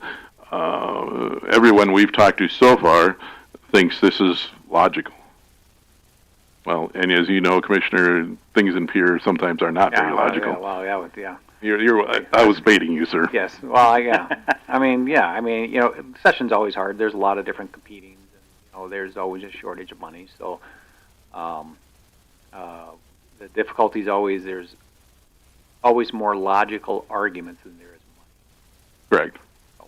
everyone we've talked to so far thinks this is logical. Well, and as you know, Commissioner, things in Pierre sometimes are not very logical. I was baiting you, sir. Yes. Well, yeah. I mean, session's always hard. There's a lot of different competing. There's always a shortage of money. So, the difficulty is always there's always more logical arguments than there is money. Correct. So,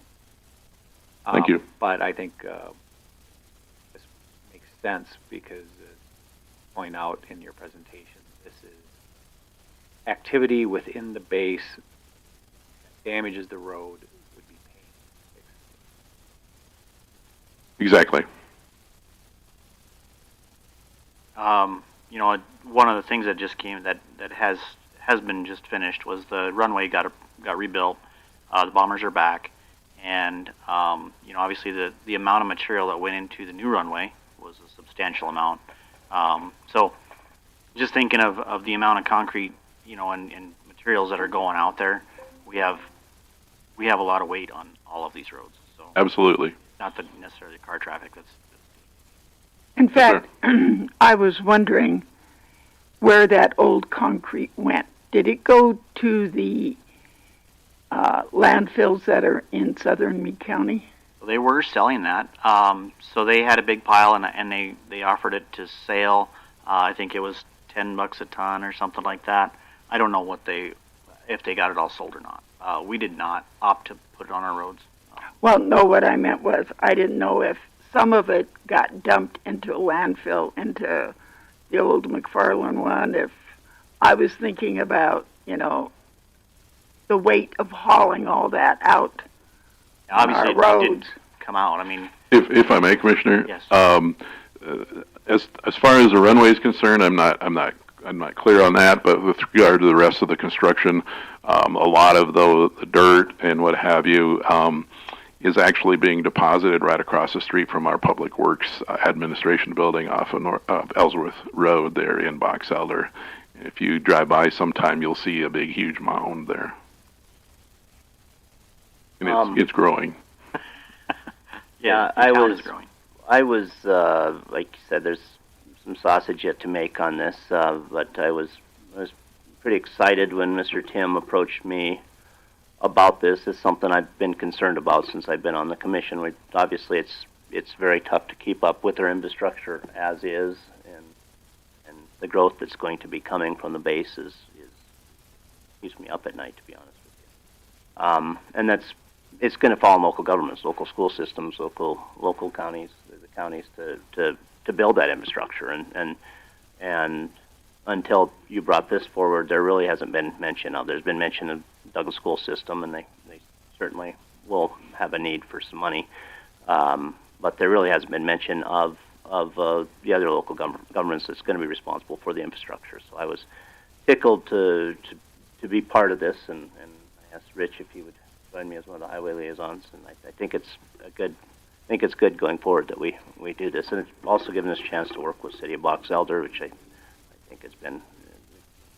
thank you. But I think this makes sense because. Point out in your presentation, this is activity within the base that damages the road would be paid. Exactly. You know, one of the things that just came that has been just finished was the runway got rebuilt. The bombers are back, and you know, obviously the amount of material that went into the new runway was a substantial amount. So, just thinking of the amount of concrete, you know, and materials that are going out there, we have a lot of weight on all of these roads. So absolutely, not necessarily the car traffic. In fact, I was wondering where that old concrete went. Did it go to the landfills that are in southern Meade County? They were selling that. So they had a big pile, and they offered it to sale. I think it was $10 a ton or something like that. I don't know if they got it all sold or not. We did not opt to put it on our roads. Well, no, what I meant was I didn't know if some of it got dumped into a landfill, into the old McFarland one. If I was thinking about, you know, the weight of hauling all that out on obviously our roads. It didn't come out. I mean, if I may, Commissioner. Yes. As far as the runway is concerned, I'm not clear on that. But with regard to the rest of the construction, a lot of the dirt and what have you is actually being deposited right across the street from our Public Works Administration building off of Ellsworth Road there in Box Elder. If you drive by sometime, you'll see a big, huge mound there. And it's growing. Yeah, I was like you said, there's some sausage yet to make on this, but I was pretty excited when Mr. Tim approached me about this. It's something I've been concerned about since I've been on the commission. Obviously, it's very tough to keep up with our infrastructure as is, and the growth that's going to be coming from the base keeps me up at night, to be honest with you. And it's going to fall on local governments, local school systems, local counties, the counties to build that infrastructure. And until you brought this forward, there really hasn't been mention of. There's been mention of Douglas school system, and they certainly will have a need for some money. But there really hasn't been mention of the other local governments that's going to be responsible for the infrastructure. So I was tickled to be part of this, and I asked Rich if he would join me as one of the highway liaisons, and I think it's good going forward that we do this, and it's also given us a chance to work with City of Box Elder, which I think has been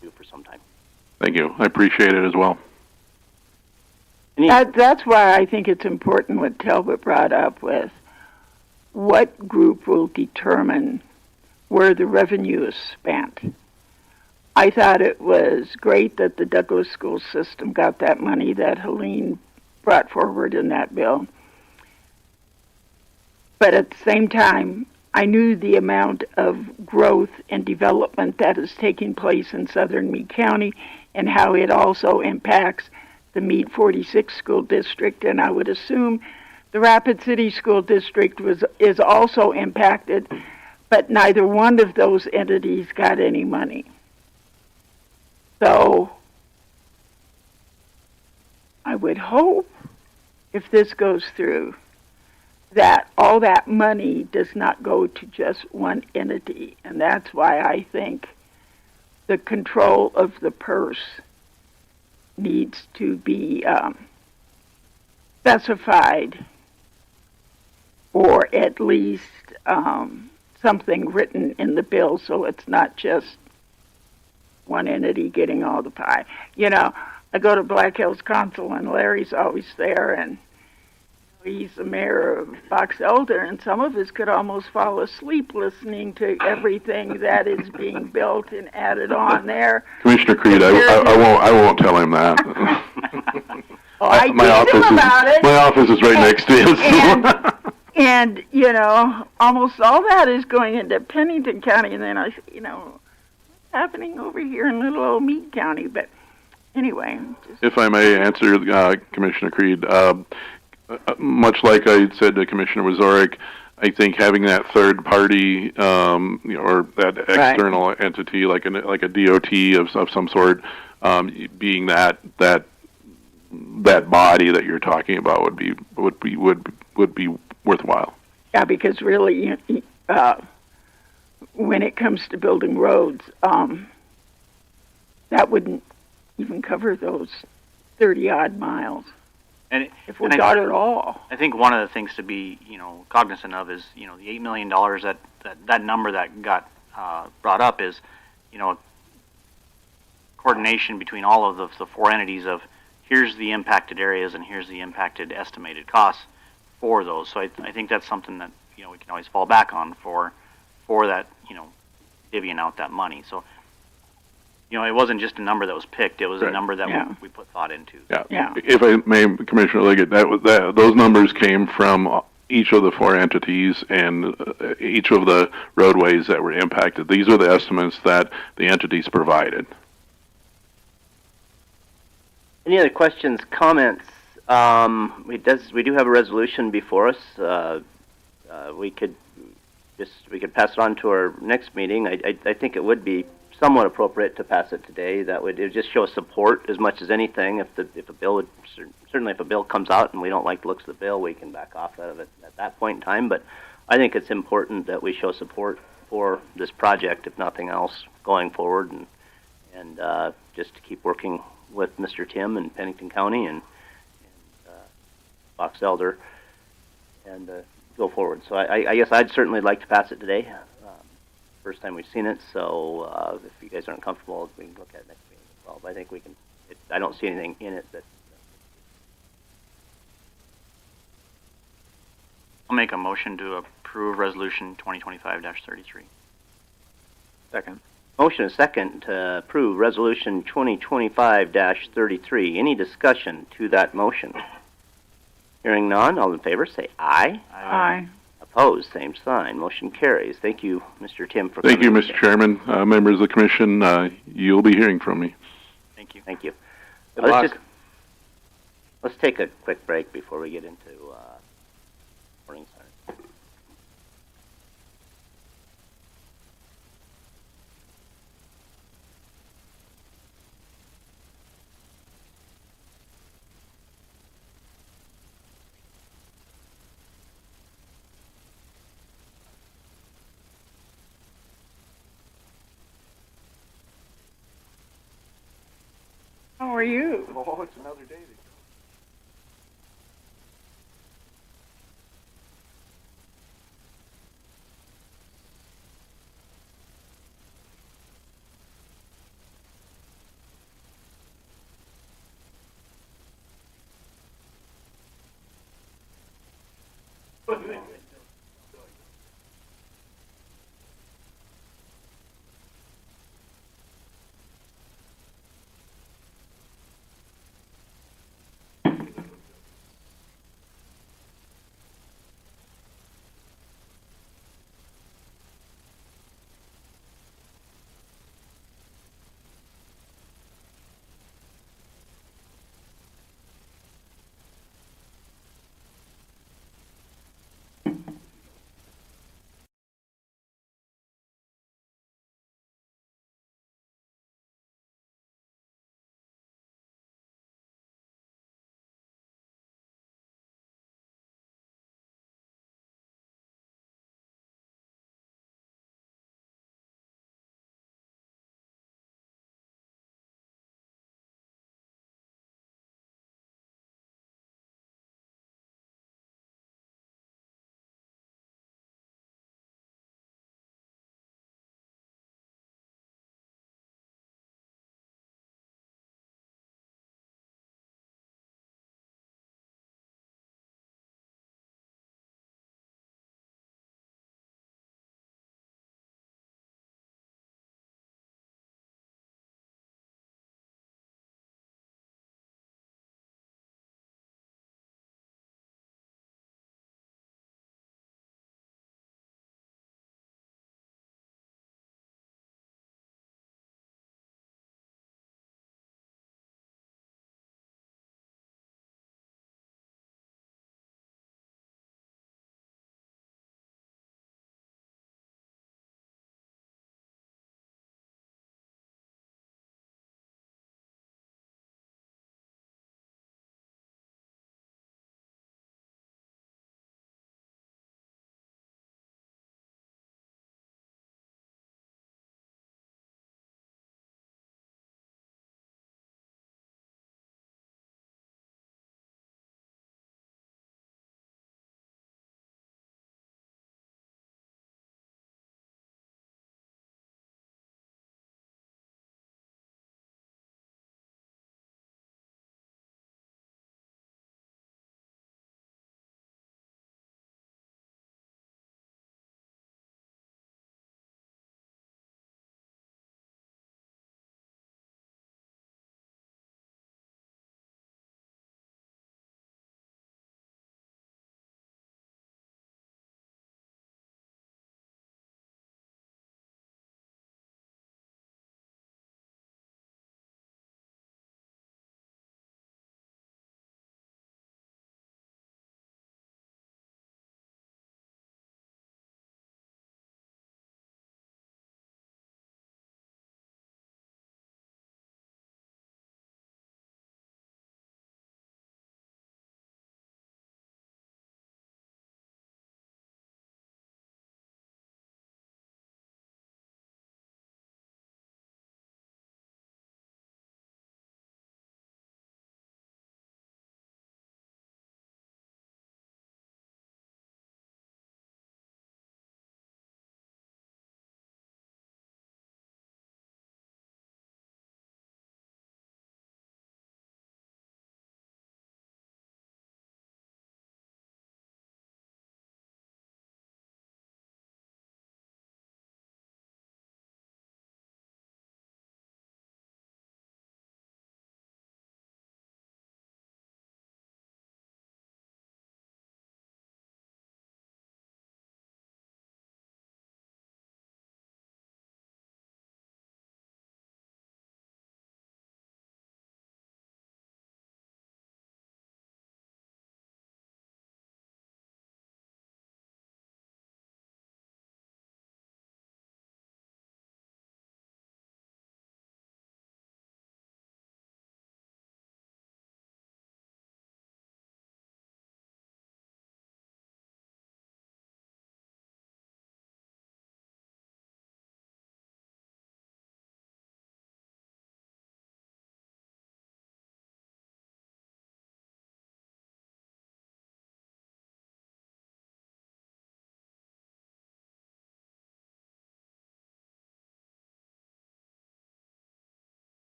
due for some time. Thank you. I appreciate it as well. That's why I think it's important what Talbot brought up with what group will determine where the revenue is spent. I thought it was great that the Douglas school system got that money that Helene brought forward in that bill. But at the same time, I knew the amount of growth and development that is taking place in southern Meade County and how it also impacts the Meade 46 school district, and I would assume the Rapid City school district is also impacted, but neither one of those entities got any money. So I would hope, if this goes through, that all that money does not go to just one entity, and that's why I think the control of the purse needs to be specified, or at least something written in the bill so it's not just one entity getting all the pie. You know, I go to Black Hills Council and Larry's always there, and he's the mayor of Box Elder, and some of us could almost fall asleep listening to everything that is being built and added on there. Commissioner Creed, I won't tell him that. I teased him about it. My office is right next to his. And, you know, almost all that is going into Pennington County, and then what's happening over here in little old Meade County? But anyway. If I may answer, Commissioner Creed, much like I said to Commissioner Wazorek, I think having that third party, or that external entity, like a DOT of some sort, being that body that you're talking about would be worthwhile. Yeah, because really, when it comes to building roads, that wouldn't even cover those 30-odd miles. And if we got it all. I think one of the things to be, cognizant of is, the $8 million that number that got brought up is, coordination between all of the four entities of here's the impacted areas and here's the impacted estimated costs for those. So I think that's something that, we can always fall back on for that, divvying out that money. So, it wasn't just a number that was picked; it was a number that we put thought into. Yeah. If I may, Commissioner Liggett, those numbers came from each of the four entities and each of the roadways that were impacted. These are the estimates that the entities provided. Any other questions, comments? We do have a resolution before us. We could pass it on to our next meeting. I think it would be somewhat appropriate to pass it today. It would just show support as much as anything. If a bill certainly if a bill comes out and we don't like the looks of the bill, we can back off out of it at that point in time. But I think it's important that we show support for this project, if nothing else, going forward, and just to keep working with Mr. Tim and Pennington County and Box Elder and go forward. So I guess I'd certainly like to pass it today. First time we've seen it, so if you guys aren't comfortable, we can look at it next meeting as well. But I think we can. I don't see anything in it that. I'll make a motion to approve Resolution 2025-33. Second. Motion is second to approve Resolution 2025-33. Any discussion to that motion? Hearing none, all in favor say aye. Aye. Opposed, same sign. Motion carries. Thank you, Mr. Tim, for coming. Thank you, Mr. Chairman. Members of the Commission, you'll be hearing from me. Thank you. Thank you. Good luck. Let's take a quick break before we get into morning sign. How are you? Oh, it's another day.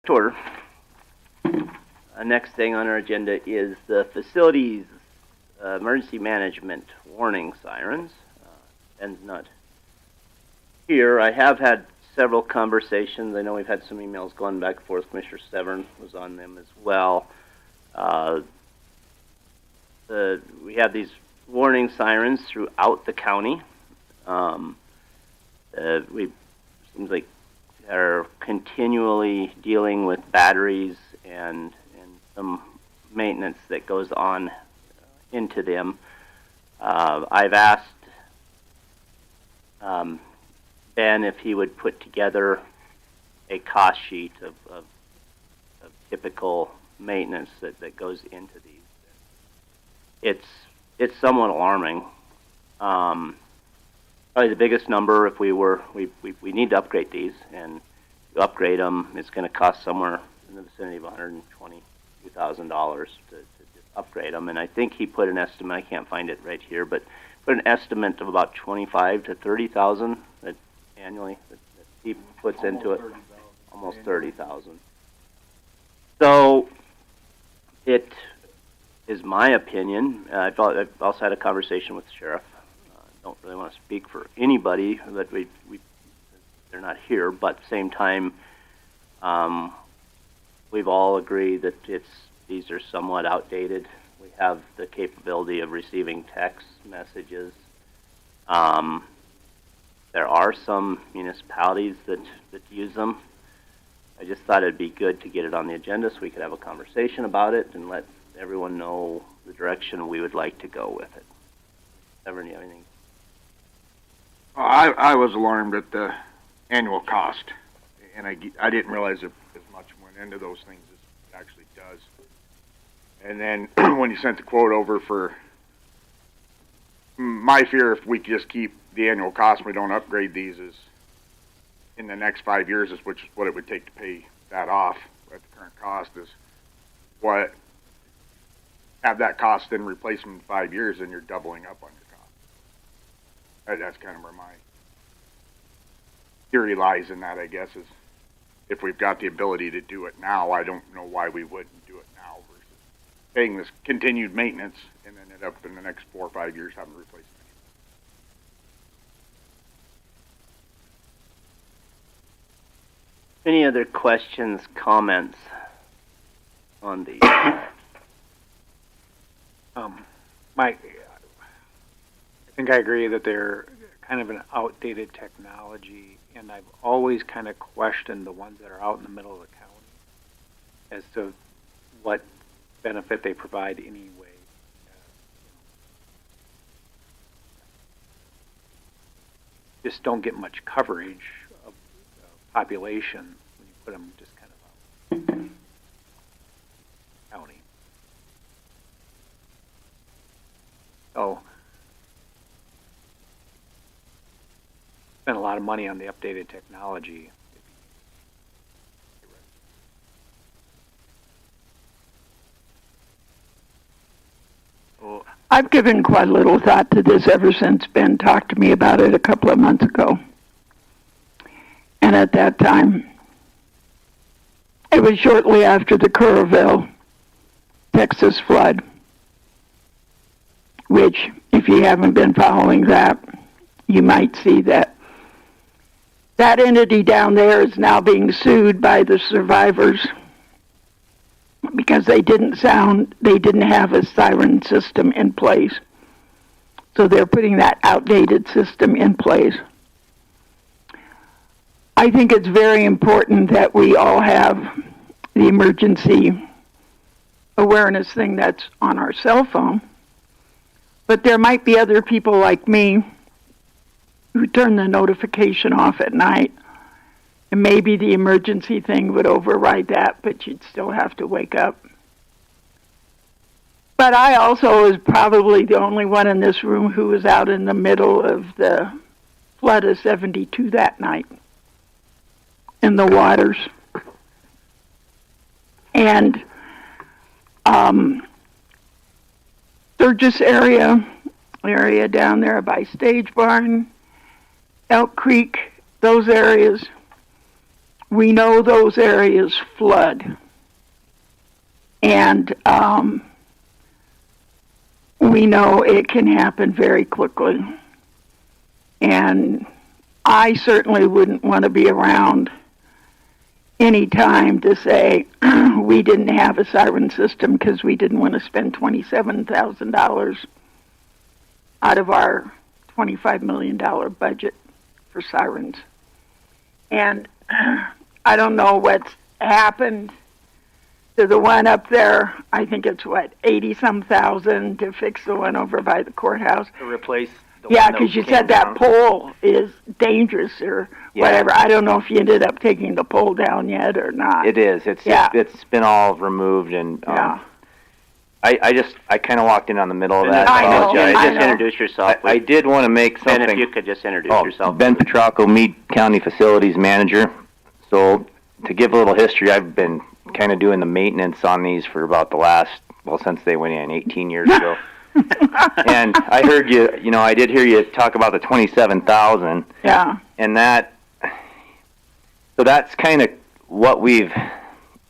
Order. Next thing on our agenda is the facilities emergency management warning sirens. Ben's not here. I have had several conversations. I know we've had some emails going back and forth. Commissioner Severn was on them as well. We have these warning sirens throughout the county. Seems like are continually dealing with batteries and some maintenance that goes on into them. I've asked Ben if he would put together a cost sheet of typical maintenance that goes into these. It's somewhat alarming. Probably the biggest number, if we need to upgrade these, and to upgrade them, it's going to cost somewhere in the vicinity of $122,000 to just upgrade them. And I think he put an estimate. I can't find it right here, but put an estimate of about $25,000 to $30,000 annually that he puts into it. Almost $30,000. So it is my opinion. I've also had a conversation with the sheriff. Don't really want to speak for anybody, but they're not here. But at the same time, we've all agreed that these are somewhat outdated. We have the capability of receiving text messages. There are some municipalities that use them. I just thought it'd be good to get it on the agenda so we could have a conversation about it and let everyone know the direction we would like to go with it. Ever anything? I was alarmed at the annual cost, and I didn't realize as much went into those things as it actually does. And then when you sent the quote over for my fear, if we just keep the annual cost, we don't upgrade these, is in the next 5 years, which is what it would take to pay that off at the current cost, is what have that cost then replace them in 5 years, and you're doubling up on your cost. That's kind of where my theory lies in that, I guess, is if we've got the ability to do it now, I don't know why we wouldn't do it now versus paying this continued maintenance and then end up in the next 4 or 5 years having to replace it. Any other questions, comments on these? Mike, I think I agree that they're kind of an outdated technology, and I've always kind of questioned the ones that are out in the middle of the county as to what benefit they provide anyway. Just don't get much coverage of population when you put them just kind of out. County. So, spent a lot of money on the updated technology. I've given quite a little thought to this ever since Ben talked to me about it a couple of months ago. And at that time, it was shortly after the Kerrville, Texas flood, which, if you haven't been following that, you might see that that entity down there is now being sued by the survivors because they didn't have a siren system in place. So they're putting that outdated system in place. I think it's very important that we all have the emergency awareness thing that's on our cell phone. But there might be other people like me who turn the notification off at night. And maybe the emergency thing would override that, but you'd still have to wake up. But I also was probably the only one in this room who was out in the middle of the flood of 72 that night in the waters. And Sturgis area down there by Stage Barn, Elk Creek, those areas we know those areas flood. And we know it can happen very quickly. And I certainly wouldn't want to be around any time to say we didn't have a siren system because we didn't want to spend $27,000 out of our $25 million budget for sirens. And I don't know what's happened to the one up there. I think it's 80-some thousand to fix the one over by the courthouse. To replace the Yeah, one that because you came said that down. pole is dangerous or whatever. I don't know if you ended up taking the pole down yet or not. It is. It's been all removed, and I kind of walked in on the middle of that. I know. Apologize. I Just know. introduce yourself. I did want to make something. Ben, if you could just introduce yourself. Ben Petrocco, Meade County Facilities Manager. So, to give a little history, I've been kind of doing the maintenance on these for about the last, since they went in 18 years ago. And I heard I did hear you talk about the 27,000. Yeah. And so that's kind of what we've,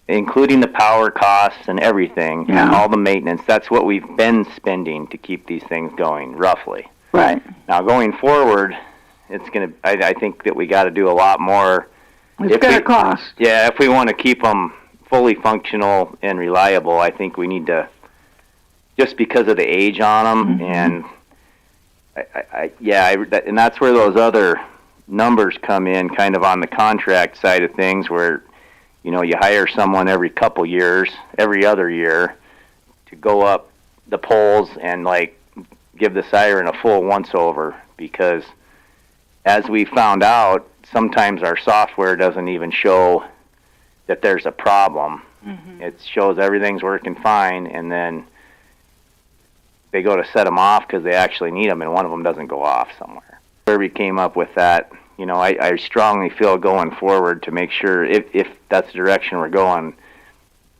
including the power costs and everything, all the maintenance, that's what we've been spending to keep these things going, roughly. Right. Now, going forward, it's going to, I think that we got to do a lot more. It's going to cost. Yeah, if we want to keep them fully functional and reliable, I think we need to, just because of the age on them, and and that's where those other numbers come in, kind of on the contract side of things, where you hire someone every couple years, every other year, to go up the poles and give the siren a full once over, because as we found out, sometimes our software doesn't even show that there's a problem. It shows everything's working fine, and then they go to set them off because they actually need them, and one of them doesn't go off somewhere. Where we came up with that, I strongly feel going forward to make sure, if that's the direction we're going,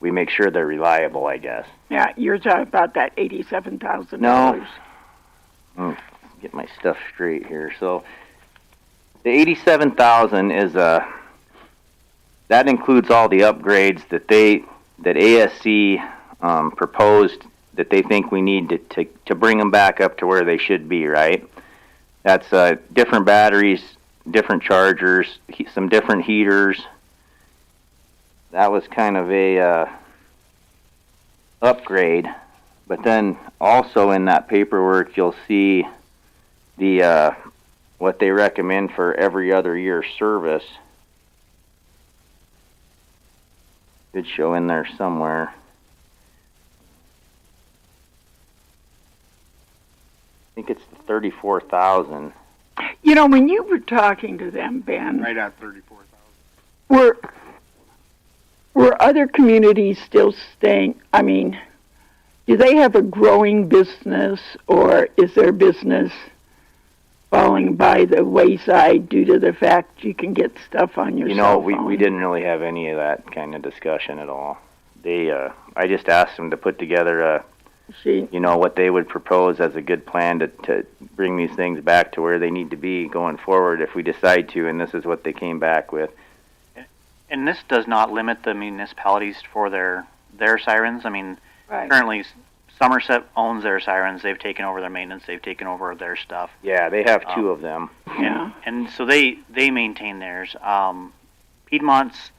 we make sure they're reliable, I guess. Yeah, you're talking about that $87,000. No. Get my stuff straight here. So the $87,000 is that includes all the upgrades that ASC proposed that they think we need to bring them back up to where they should be, right? That's different batteries, different chargers, some different heaters. That was kind of a upgrade. But then also in that paperwork, you'll see the what they recommend for every other year service. Did show in there somewhere. I think it's the 34,000. When you were talking to them, Ben, right at 34,000. Were other communities still staying? I mean, do they have a growing business, or is their business falling by the wayside due to the fact you can get stuff on your cell phone? We didn't really have any of that kind of discussion at all. I just asked them to put together what they would propose as a good plan to bring these things back to where they need to be going forward if we decide to, and this is what they came back with. And this does not limit the municipalities for their sirens. I mean, currently Somerset owns their sirens. They've taken over their maintenance. They've taken over their stuff. Yeah, they have two of them. And so they maintain theirs. Piedmont's,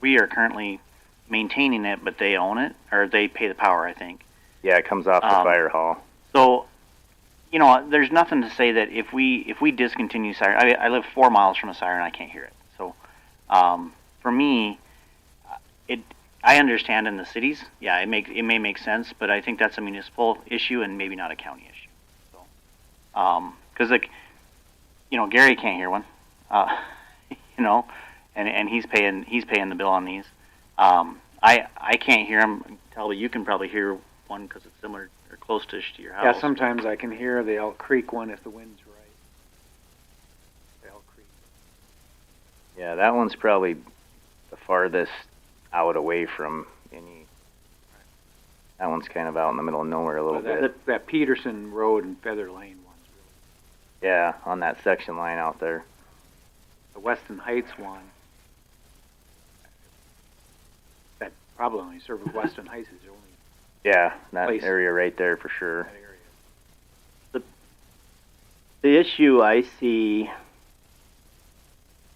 we are currently maintaining it, but they own it, or they pay the power, I think. Yeah, it comes off the fire hall. So, there's nothing to say that if we discontinue siren, I live 4 miles from a siren, I can't hear it. So, for me, I understand in the cities, it may make sense, but I think that's a municipal issue and maybe not a county issue. So, because Gary can't hear one, and he's paying the bill on these. I can't hear him. But you can probably hear one because it's similar or close-ish to your house. Yeah, sometimes I can hear the Elk Creek one if the wind's right. Elk Creek. Yeah, that one's probably the farthest out away from any. That one's kind of out in the middle of nowhere a little bit. That Peterson Road and Feather Lane one's really. Yeah, on that section line out there. The Weston Heights one. problem. When you serve with Weston Heights is the only Yeah, that place. area right there for sure. that area. The issue I see,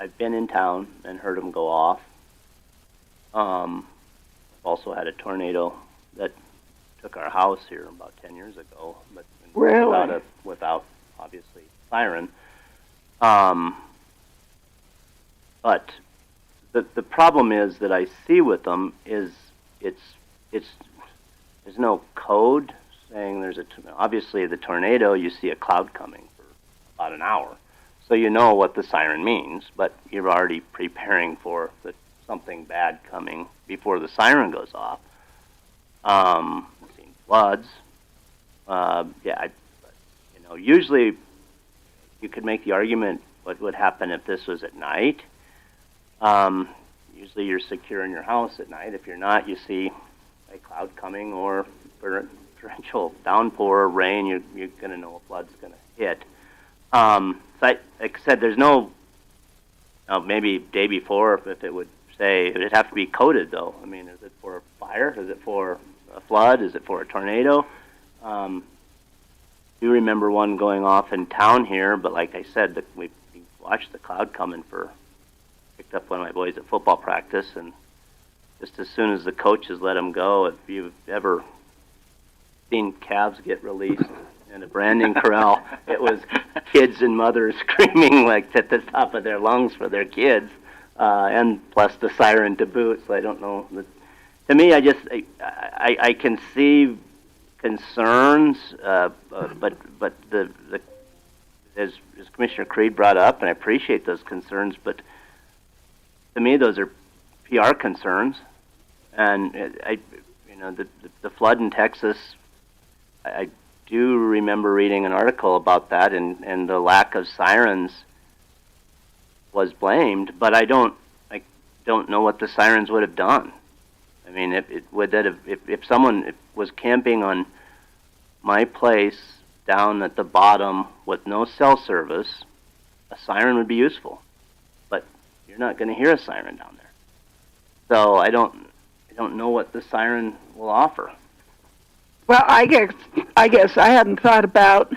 I've been in town and heard them go off. I've also had a tornado that took our house here about 10 years ago, but Really? without obviously siren. But the problem is that I see with them is there's no code saying there's obviously the tornado, you see a cloud coming for about an hour, so you know what the siren means, but you're already preparing for something bad coming before the siren goes off. I've seen floods. Usually you could make the argument what would happen if this was at night. Usually you're secure in your house at night. If you're not, you see a cloud coming or torrential downpour or rain, you're going to know a flood's going to hit. So like I said, there's no, maybe day before, if it would say, it'd have to be coded though. I mean, is it for a fire? Is it for a flood? Is it for a tornado? I do remember one going off in town here, but like I said, we watched the cloud coming picked up one of my boys at football practice, and just as soon as the coaches let them go, if you've ever seen calves get released in a branding corral, it was kids and mothers screaming like at the top of their lungs for their kids, and plus the siren to boot. So I don't know. To me, I can see concerns, but as Commissioner Creed brought up, and I appreciate those concerns, but to me those are PR concerns, and the flood in Texas, I do remember reading an article about that, and the lack of sirens was blamed, but I don't know what the sirens would have done. I mean, if someone was camping on my place down at the bottom with no cell service, a siren would be useful, but you're not going to hear a siren down there. So I don't know what the siren will offer. Well, I guess I hadn't thought about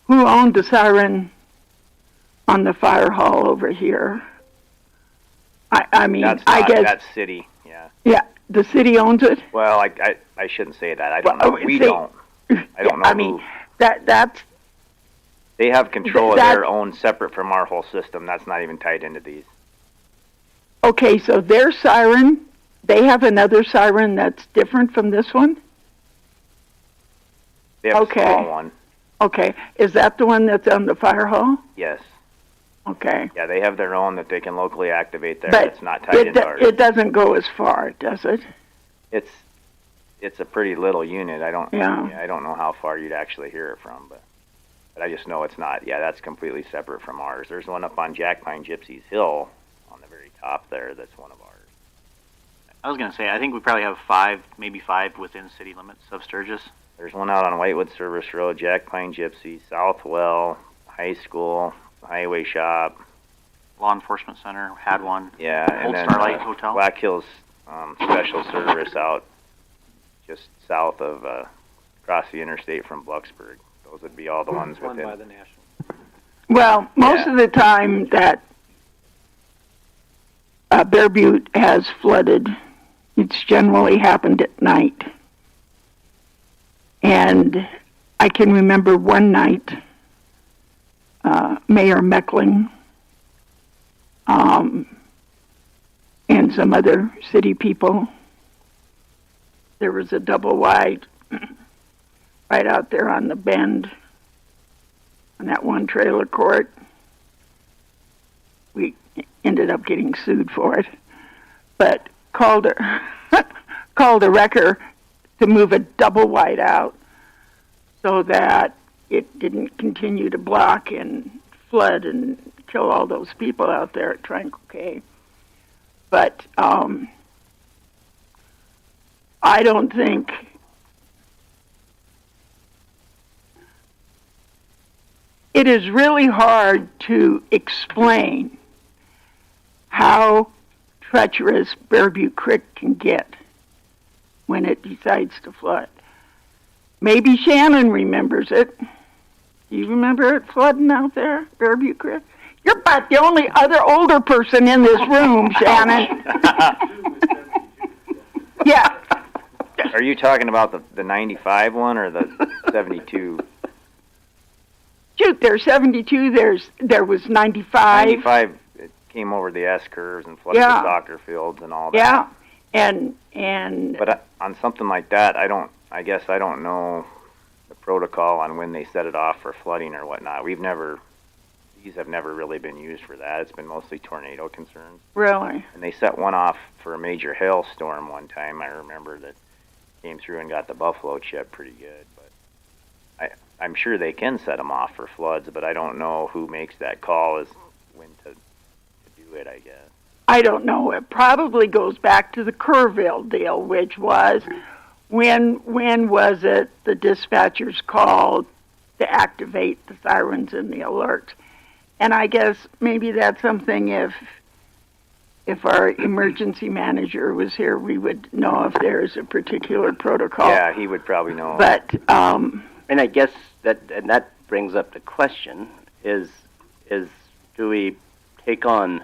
who owned the siren on the fire hall over here. I mean, I guess that's city. Yeah. Yeah, the city owns it. Well, I shouldn't say that. I don't know. We don't. I don't know. I mean, that's. They have control of their own, separate from our whole system. That's not even tied into these. Okay, so their siren, they have another siren that's different from this one? They have a small one. Okay, is that the one that's on the fire hall? Yes. Okay. Yeah, they have their own that they can locally activate there. But it's not tied into ours. It doesn't go as far, does it? It's a pretty little unit. I don't know how far you'd actually hear it from, but I just know it's not. Yeah, that's completely separate from ours. There's one up on Jack Pine Gypsy's Hill on the very top there. That's one of ours. I was going to say, I think we probably have 5, maybe 5 within city limits of Sturgis. There's one out on Whitewood Service Road, Jack Pine Gypsy, Southwell, High School, Highway Shop. Law Enforcement Center had one. Yeah, Old and then Starlight Hotel. Black Hills Special Service out just south of across the interstate from Blucksburg. Those would be all the ones One within. by the national. Well, most of the time that Bear Butte has flooded, it's generally happened at night. And I can remember one night, Mayor Meckling and some other city people, there was a double wide right out there on the bend on that one trailer court. We ended up getting sued for it, but called a wrecker to move a double wide out so that it didn't continue to block and flood and kill all those people out there at Triangle K. But I don't think it is really hard to explain how treacherous Bear Butte Creek can get. when it decides to flood. Maybe Shannon remembers it. Do you remember it flooding out there, Fairview Creek? You're about the only other older person in this room, Shannon. Yeah. Are you talking about the 95 one or the 72? Shoot, there's 72, there was 95. 95, it came over the S curves and flooded the soccer fields and all that. Yeah, and But on something like that, I guess I don't know the protocol on when they set it off for flooding or whatnot. These have never really been used for that. It's been mostly tornado concerns. Really? And they set one off for a major hailstorm one time. I remember that came through and got the buffalo chip pretty good. But I'm sure they can set them off for floods, but I don't know who makes that call as when to do it, I guess. I don't know. It probably goes back to the Kerrville deal, which was when was it the dispatchers called to activate the sirens and the alert? And I guess maybe that's something if our emergency manager was here, we would know if there's a particular protocol. Yeah, he would probably know. But and I guess that brings up the question: is do we take on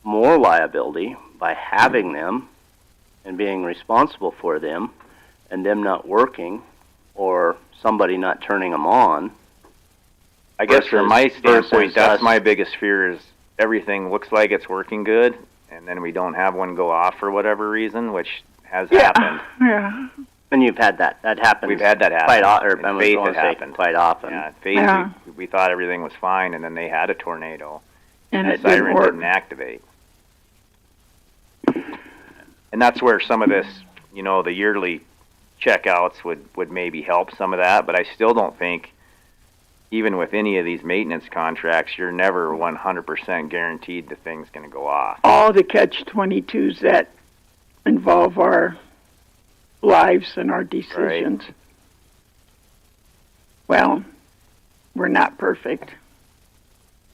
more liability by having them and being responsible for them, and them not working, or somebody not turning them on? I guess from my standpoint, that's my biggest fear is everything looks like it's working good, and then we don't have one go off for whatever reason, which has happened. Yeah. And you've had that happen. We've had that happen. Quite often. In Faith it happened quite often. Yeah, Faith, we thought everything was fine, and then they had a tornado, and the siren didn't activate. And that's where some of this, the yearly checkouts would maybe help some of that, but I still don't think, even with any of these maintenance contracts, you're never 100% guaranteed the thing's going to go off. All the catch-22s that involve our lives and our decisions. Right. Well, we're not perfect.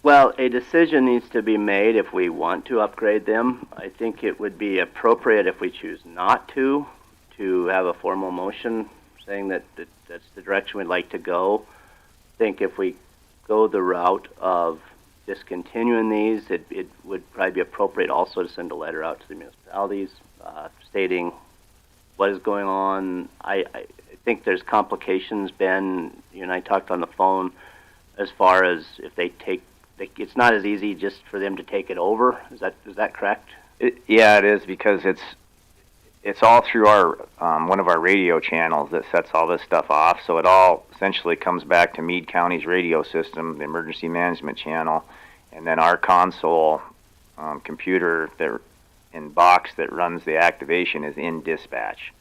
Well, a decision needs to be made if we want to upgrade them. I think it would be appropriate if we choose not to have a formal motion saying that that's the direction we'd like to go. I think if we go the route of discontinuing these, it would probably be appropriate also to send a letter out to the municipalities stating what is going on. I think there's complications, Ben. You and I talked on the phone as far as if they take, it's not as easy just for them to take it over. Is that correct? Yeah, it is, because it's all through our one of our radio channels that sets all this stuff off. So it all essentially comes back to Meade County's radio system, the emergency management channel, and then our console computer in box that runs the activation is in dispatch.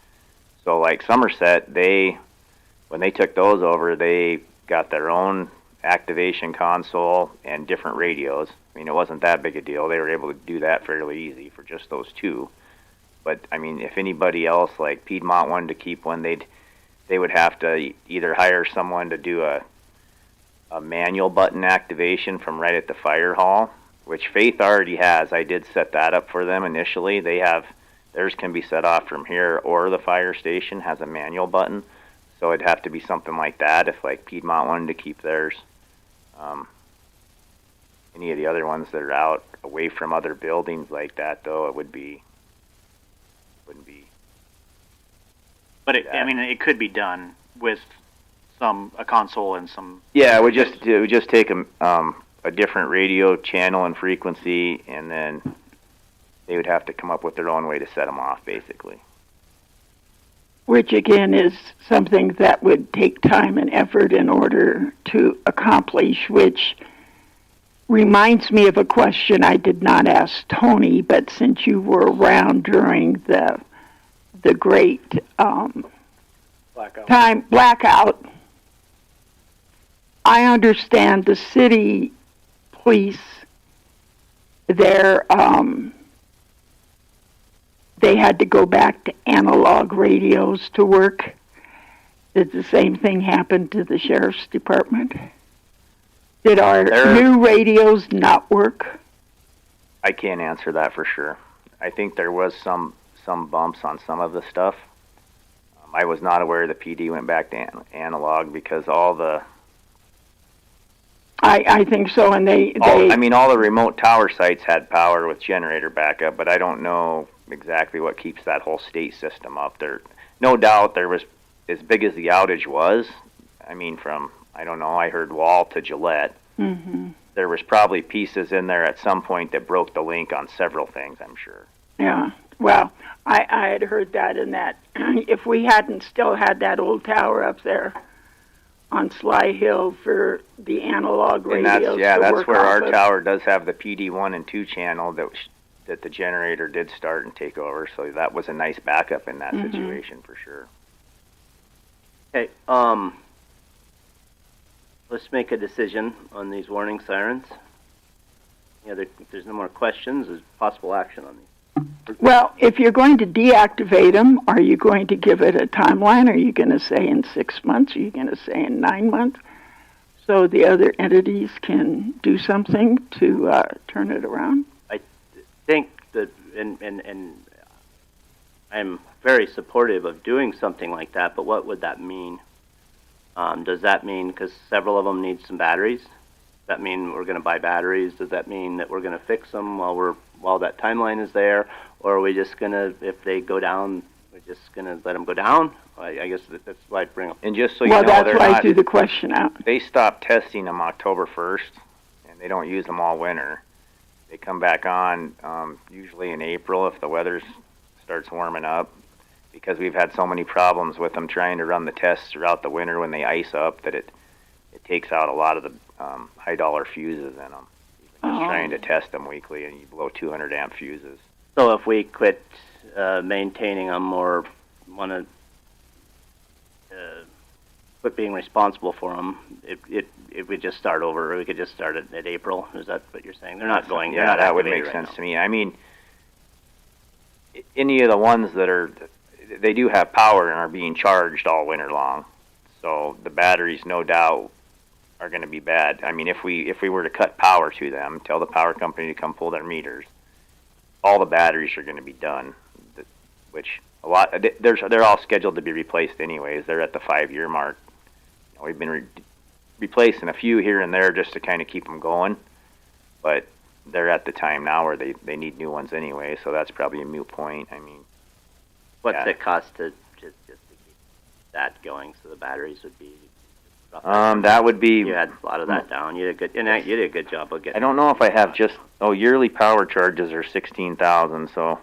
So like Somerset, when they took those over, they got their own activation console and different radios. I mean, it wasn't that big a deal. They were able to do that fairly easy for just those two. But I mean, if anybody else, like Piedmont wanted to keep one, they would have to either hire someone to do a manual button activation from right at the fire hall, which Faith already has. I did set that up for them initially. Theirs can be set off from here, or the fire station has a manual button. So it'd have to be something like that if like Piedmont wanted to keep theirs. Any of the other ones that are out away from other buildings like that, though, it wouldn't be. But it could be done with a console and some. Yeah, it would just take a different radio channel and frequency, and then they would have to come up with their own way to set them off, basically. Which again is something that would take time and effort in order to accomplish, which reminds me of a question I did not ask Tony, but since you were around during the great blackout, I understand the city police, they had to go back to analog radios to work. Did the same thing happen to the sheriff's department? Did our new radios not work? I can't answer that for sure. I think there was some bumps on some of the stuff, I was not aware the PD went back to analog because all the I think so, and all the remote tower sites had power with generator backup, but I don't know exactly what keeps that whole state system up. There, no doubt, there was, as big as the outage was. I mean, from I don't know, I heard Wall to Gillette. Mm-hmm. There was probably pieces in there at some point that broke the link on several things. I'm sure. Yeah. Well, I had heard that, and that if we hadn't still had that old tower up there on Sly Hill for the analog radios. And that's where our tower does have the PD 1 and 2 channel that the generator did start and take over. So that was a nice backup in that situation for sure. Okay, let's make a decision on these warning sirens. If there's no more questions, there's possible action on these. Well, if you're going to deactivate them, are you going to give it a timeline? Are you going to say in 6 months? Are you going to say in 9 months? So the other entities can do something to turn it around? I think that, and I'm very supportive of doing something like that, but what would that mean? Does that mean, because several of them need some batteries, does that mean we're going to buy batteries? Does that mean that we're going to fix them while that timeline is there? Or are we just going to, if they go down, we're just going to let them go down? I guess that's why I bring up. And just so you know, that's why I threw the question out. They stopped testing them October 1st, and they don't use them all winter. They come back on usually in April if the weather starts warming up, because we've had so many problems with them trying to run the tests throughout the winter when they ice up that it takes out a lot of the high dollar fuses in them. Just trying to test them weekly, and you blow 200 amp fuses. So if we quit maintaining them or want to quit being responsible for them, it would just start over. Or we could just start it at April. Is that what you're saying? They're not going. Yeah, that would make sense to me. I mean, any of the ones they do have power and are being charged all winter long. So the batteries, no doubt, are going to be bad. I mean, if we were to cut power to them, tell the power company to come pull their meters, all the batteries are going to be done. Which they're all scheduled to be replaced anyways. They're at the 5-year mark. We've been replacing a few here and there just to kind of keep them going, but they're at the time now where they need new ones anyway. So that's probably a moot point. I mean, what's it cost to just to keep that going? So the batteries would be. That would be. You had a lot of that down. You did a good job of getting. I don't know if I have yearly power charges are $16,000. So.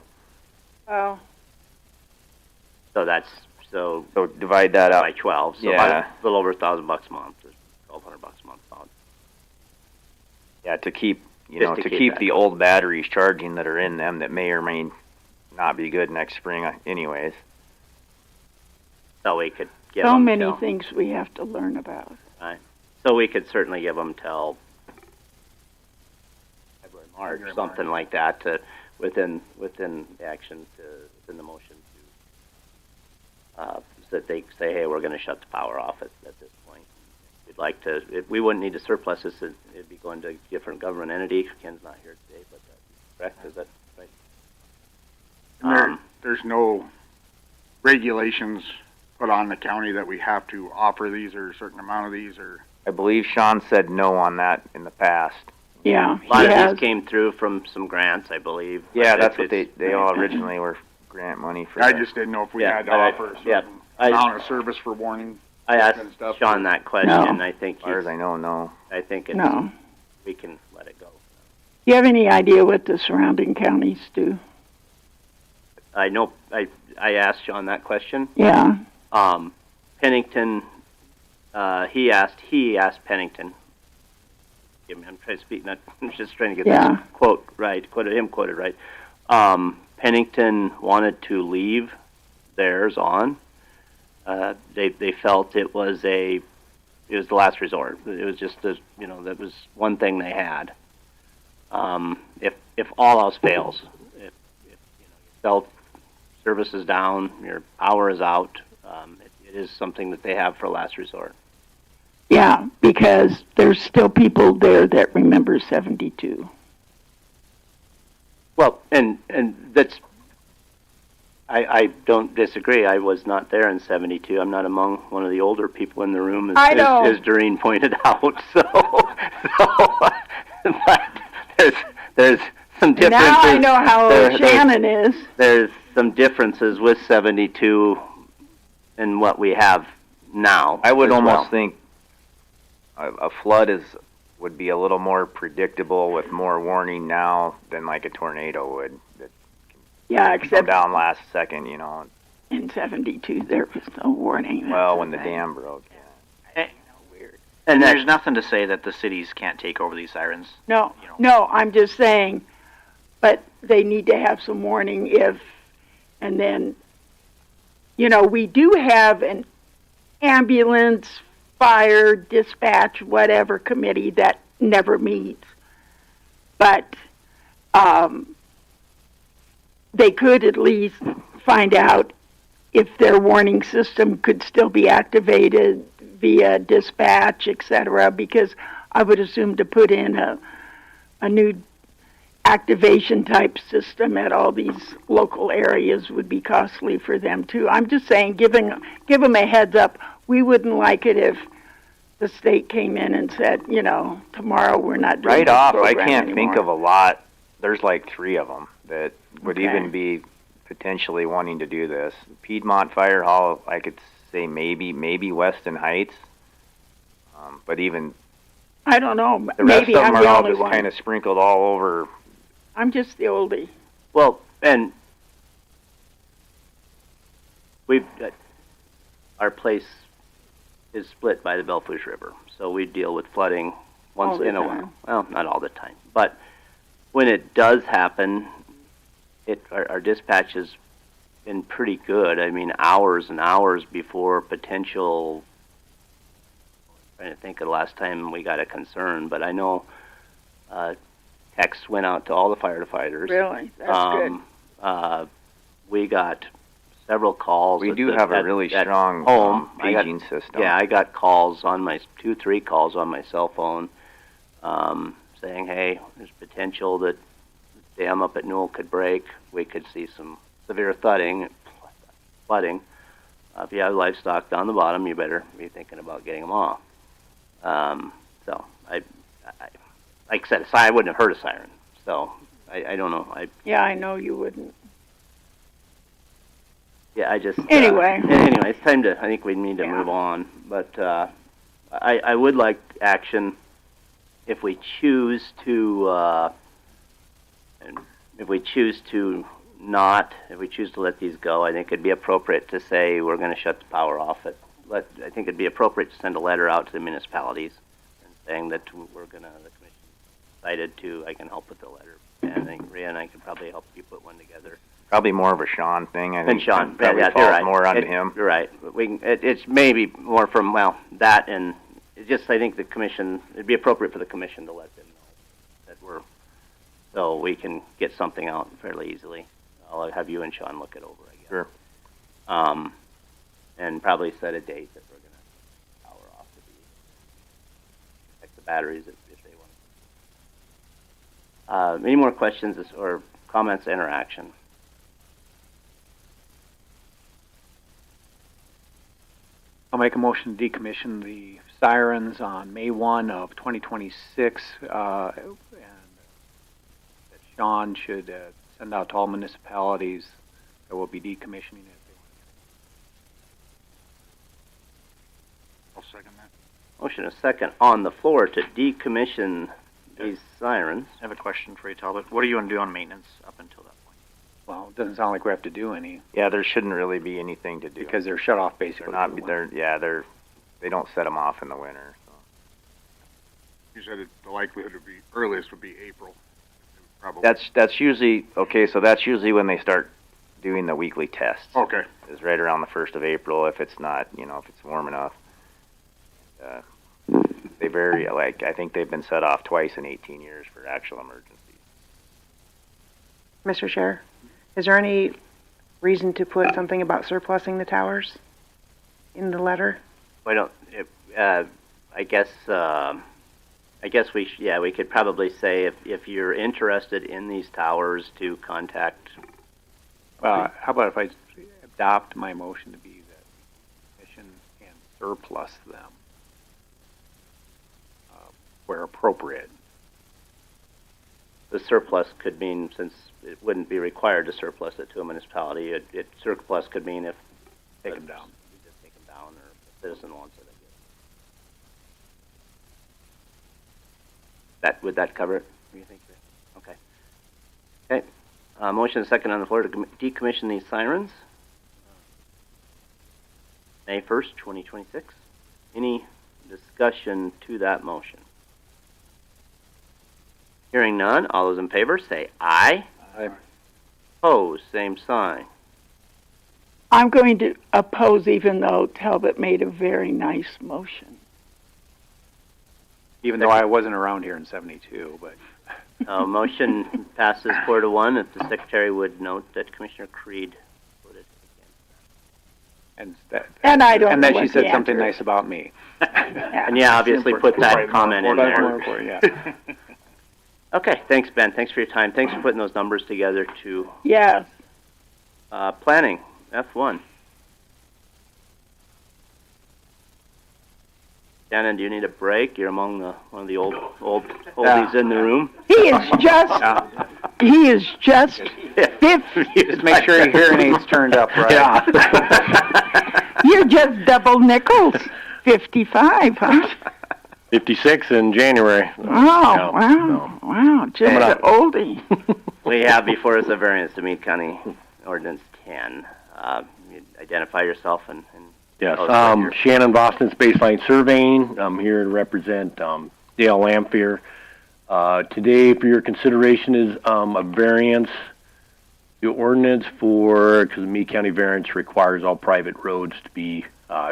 Oh. So that's so divide that up by 12. So yeah, a little over $1,000 a month, $1,200 a month. Yeah, to keep keep the old batteries charging that are in them that may or may not be good next spring, anyways. So we could give so them many things we have to learn about. Right. So we could certainly give them till February, March, something like that, to within the action, within the motion, so that they say, hey, we're going to shut the power off at this point. We'd like to. We wouldn't need to surplus this. It'd be going to a different government entity. Ken's not here today, but that's correct. Is that right? And there's no regulations put on the county that we have to offer these or a certain amount of these, or I believe Sean said no on that in the past. Yeah, a lot of these came through from some grants, I believe. Yeah, that's what they all originally were grant money for. I just didn't know if we had to offer a certain amount of service for warning. I asked Sean that question. No. I think, as far as I know, no. I think we can let it go. Do you have any idea what the surrounding counties do? I know. I asked Sean that question. Yeah. Pennington. He asked Pennington. I'm trying to speak. I'm just trying to get this quote right. Quoted right. Pennington wanted to leave theirs on. They felt it was the last resort. It was just that was one thing they had. If all else fails, if cell service is down, your power is out, it is something that they have for last resort. Yeah, because there's still people there that remember 72. Well, and that's. I don't disagree. I was not there in '72. I'm not among one of the older people in the room, as Doreen pointed out. So but there's some differences. Now I know how old Shannon is. There's some differences with '72 and what we have now. I would almost think a flood would be a little more predictable with more warning now than like a tornado would. Yeah, except down last second, you know. In '72, there was no warning. Well, when the dam broke. Yeah. Weird. And there's nothing to say that the cities can't take over these sirens. No, no, I'm just saying, but they need to have some warning and then, we do have an ambulance, fire, dispatch, whatever committee that never meets. But, they could at least find out if their warning system could still be activated via dispatch, etc., because I would assume to put in a new activation type system at all these local areas would be costly for them too. I'm just saying, give them a heads up. We wouldn't like it if the state came in and said, tomorrow we're not doing right this off. program I can't anymore. think of a lot. There's like 3 of them that would Okay. even be potentially wanting to do this. Piedmont Fire Hall, I could say maybe Weston Heights, but even I don't know. the rest Maybe of them I'm are the all only just one. kind of sprinkled all over. I'm just the oldie. Well, and our place is split by the Belfouche River, so we deal with flooding once All the in a time. while. Well, not all the time, but when it does happen, our dispatch has been pretty good. I mean, hours and hours before potential. I'm trying to think of the last time we got a concern, but I know texts went out to all the firefighters. Really? That's good. We got several calls. We do have a really strong home paging system. Yeah, I got calls on my 2-3 calls on my cell phone, saying, "Hey, there's potential that the dam up at Newell could break. We could see some severe flooding. If you have livestock down the bottom, you better be thinking about getting them off." So I like I said, I wouldn't have heard a siren. So I don't know. Yeah, I know you wouldn't. Yeah, I just Anyway. Anyway, it's time to. I think we need to move on. But I would like action if we choose to. And if we choose to let these go, I think it'd be appropriate to say we're going to shut the power off. I think it'd be appropriate to send a letter out to the municipalities and saying that we're going to. The commission decided to. I can help with the letter, and I think Rhea and I can probably help you put one together. Probably more of a Sean thing. I think Sean, probably you're falls right. more onto him. You're right. We can, it's maybe more from that, and it's just I think the commission. It'd be appropriate for the commission to let them know that we're, so we can get something out fairly easily. I'll have you and Sean look it over, I guess. Sure. And probably set a date that we're going to power off to check the batteries if they want. Any more questions or comments, interaction? I'll make a motion to decommission the sirens on May 1 of 2026, and that Sean should send out to all municipalities that will be decommissioning it. I'll second that. Motion a second on the floor to decommission these sirens. I have a question for you, Talbot. What are you going to do on maintenance up until that point? Well, it doesn't sound like we have to do any Yeah, there shouldn't really be anything to do. because they're shut off basically. They don't set them off in the winter. So. You said the likelihood would be earliest would be April. Probably. That's usually okay. So that's usually when they start doing the weekly tests. Okay. Is right around the 1st of April if it's not, if it's warm enough. They vary. Like I think they've been set off twice in 18 years for actual emergencies. Mr. Chair, is there any reason to put something about surplusing the towers in the letter? I don't. I guess we could probably say if you're interested in these towers to contact How about if I adopt my motion to be that the commission can surplus them where appropriate? The surplus could mean, since it wouldn't be required to surplus it to a municipality, it surplus could mean if Take them down. You just take them down, or if the citizen wants it. Would that cover it? What do you think? Okay. Okay. Motion and second on the floor to decommission these sirens. May 1st, 2026. Any discussion to that motion? Hearing none, all those in favor say aye. Aye. Opposed, same sign. I'm going to oppose, even though Talbot made a very nice motion. Even though I wasn't around here in 72, but. Motion passes 4-1. If the secretary would note that Commissioner Creed voted against. And I don't and know then she what said the something answer nice about me. And yeah, obviously put that comment in there. Yeah. Okay, thanks, Ben. Thanks for your time. Thanks for putting those numbers together too. Yes. Planning, F1. Shannon, do you need a break? You're among one of the oldies in the room. He is just 50. Just make sure your hearing aids turned up, right? Yeah. You're just double nickels. 55, huh? 56 in January. Oh, wow, just an oldie. We have before us a variance to Meade County Ordinance 10. You identify yourself and yes, Shannon, Boston's Baseline Surveying. I'm here to represent Dale Lamphere. Today, for your consideration, is a variance. The ordinance because the Meade County variance requires all private roads to be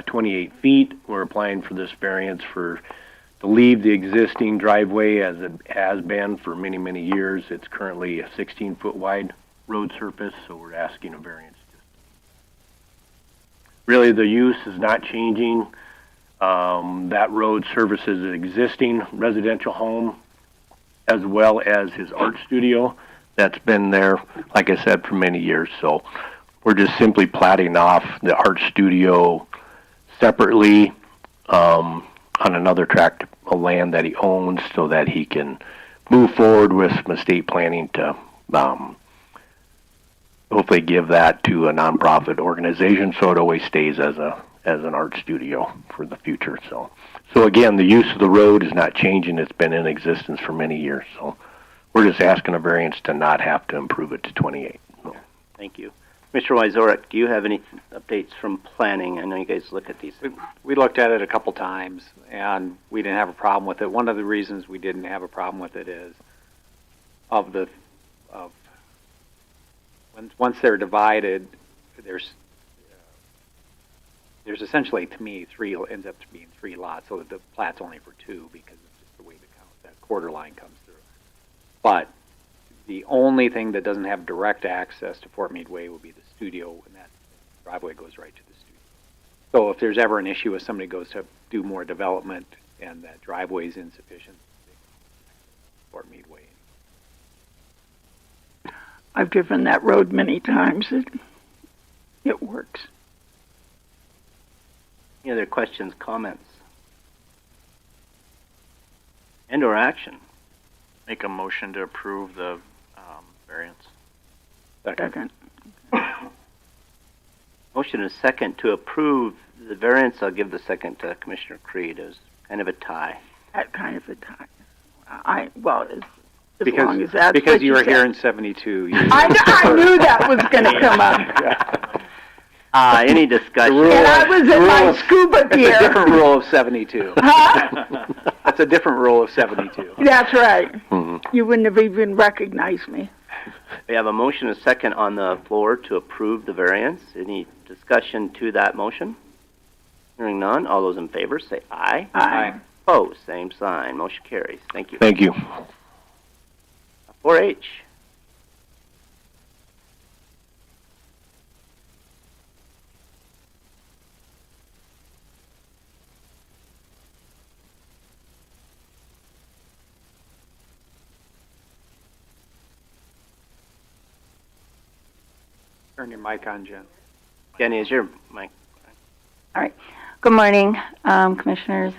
28 feet. We're applying for this variance to leave the existing driveway as it has been for many, many years. It's currently a 16-foot wide road surface, so we're asking a variance. Really, the use is not changing. That road services an existing residential home as well as his art studio that's been there, like I said, for many years. So we're just simply platting off the art studio separately on another tract of land that he owns so that he can move forward with some estate planning to hopefully give that to a nonprofit organization so it always stays as an art studio for the future. So again, the use of the road is not changing. It's been in existence for many years. So we're just asking a variance to not have to improve it to 28. So. Thank you. Mr. Wyzorek, do you have any updates from planning? I know you guys look at these. We looked at it a couple times, and we didn't have a problem with it. One of the reasons we didn't have a problem with it is once they're divided, there's essentially, to me, ends up being 3 lots, so that the plat's only for 2 because it's just the way that quarter line comes through. But the only thing that doesn't have direct access to Fort Meade Way will be the studio, and that driveway goes right to the studio. So if there's ever an issue if somebody goes to do more development and that driveway is insufficient, Fort Meade Way. I've driven that road many times. It works. Any other questions, comments, and/or action? Make a motion to approve the variance. Second. Motion is second to approve the variance. I'll give the second to Commissioner Creed. It was kind of a tie. Kind of a tie. As Because, long as that's because what you were said. here in 72. I knew that was going to come up. Any discussion? And I was in my scuba gear. It's a different rule of 72. Huh? That's a different rule of 72. That's right. Mm-hmm. You wouldn't have even recognized me. We have a motion and a second on the floor to approve the variance. Any discussion to that motion? Hearing none, all those in favor say aye. Aye. Opposed, same sign. Motion carries. Thank you. Thank you. 4-H. Turn your mic on, Jen. Jenny, is your mic? All right. Good morning, Commissioners.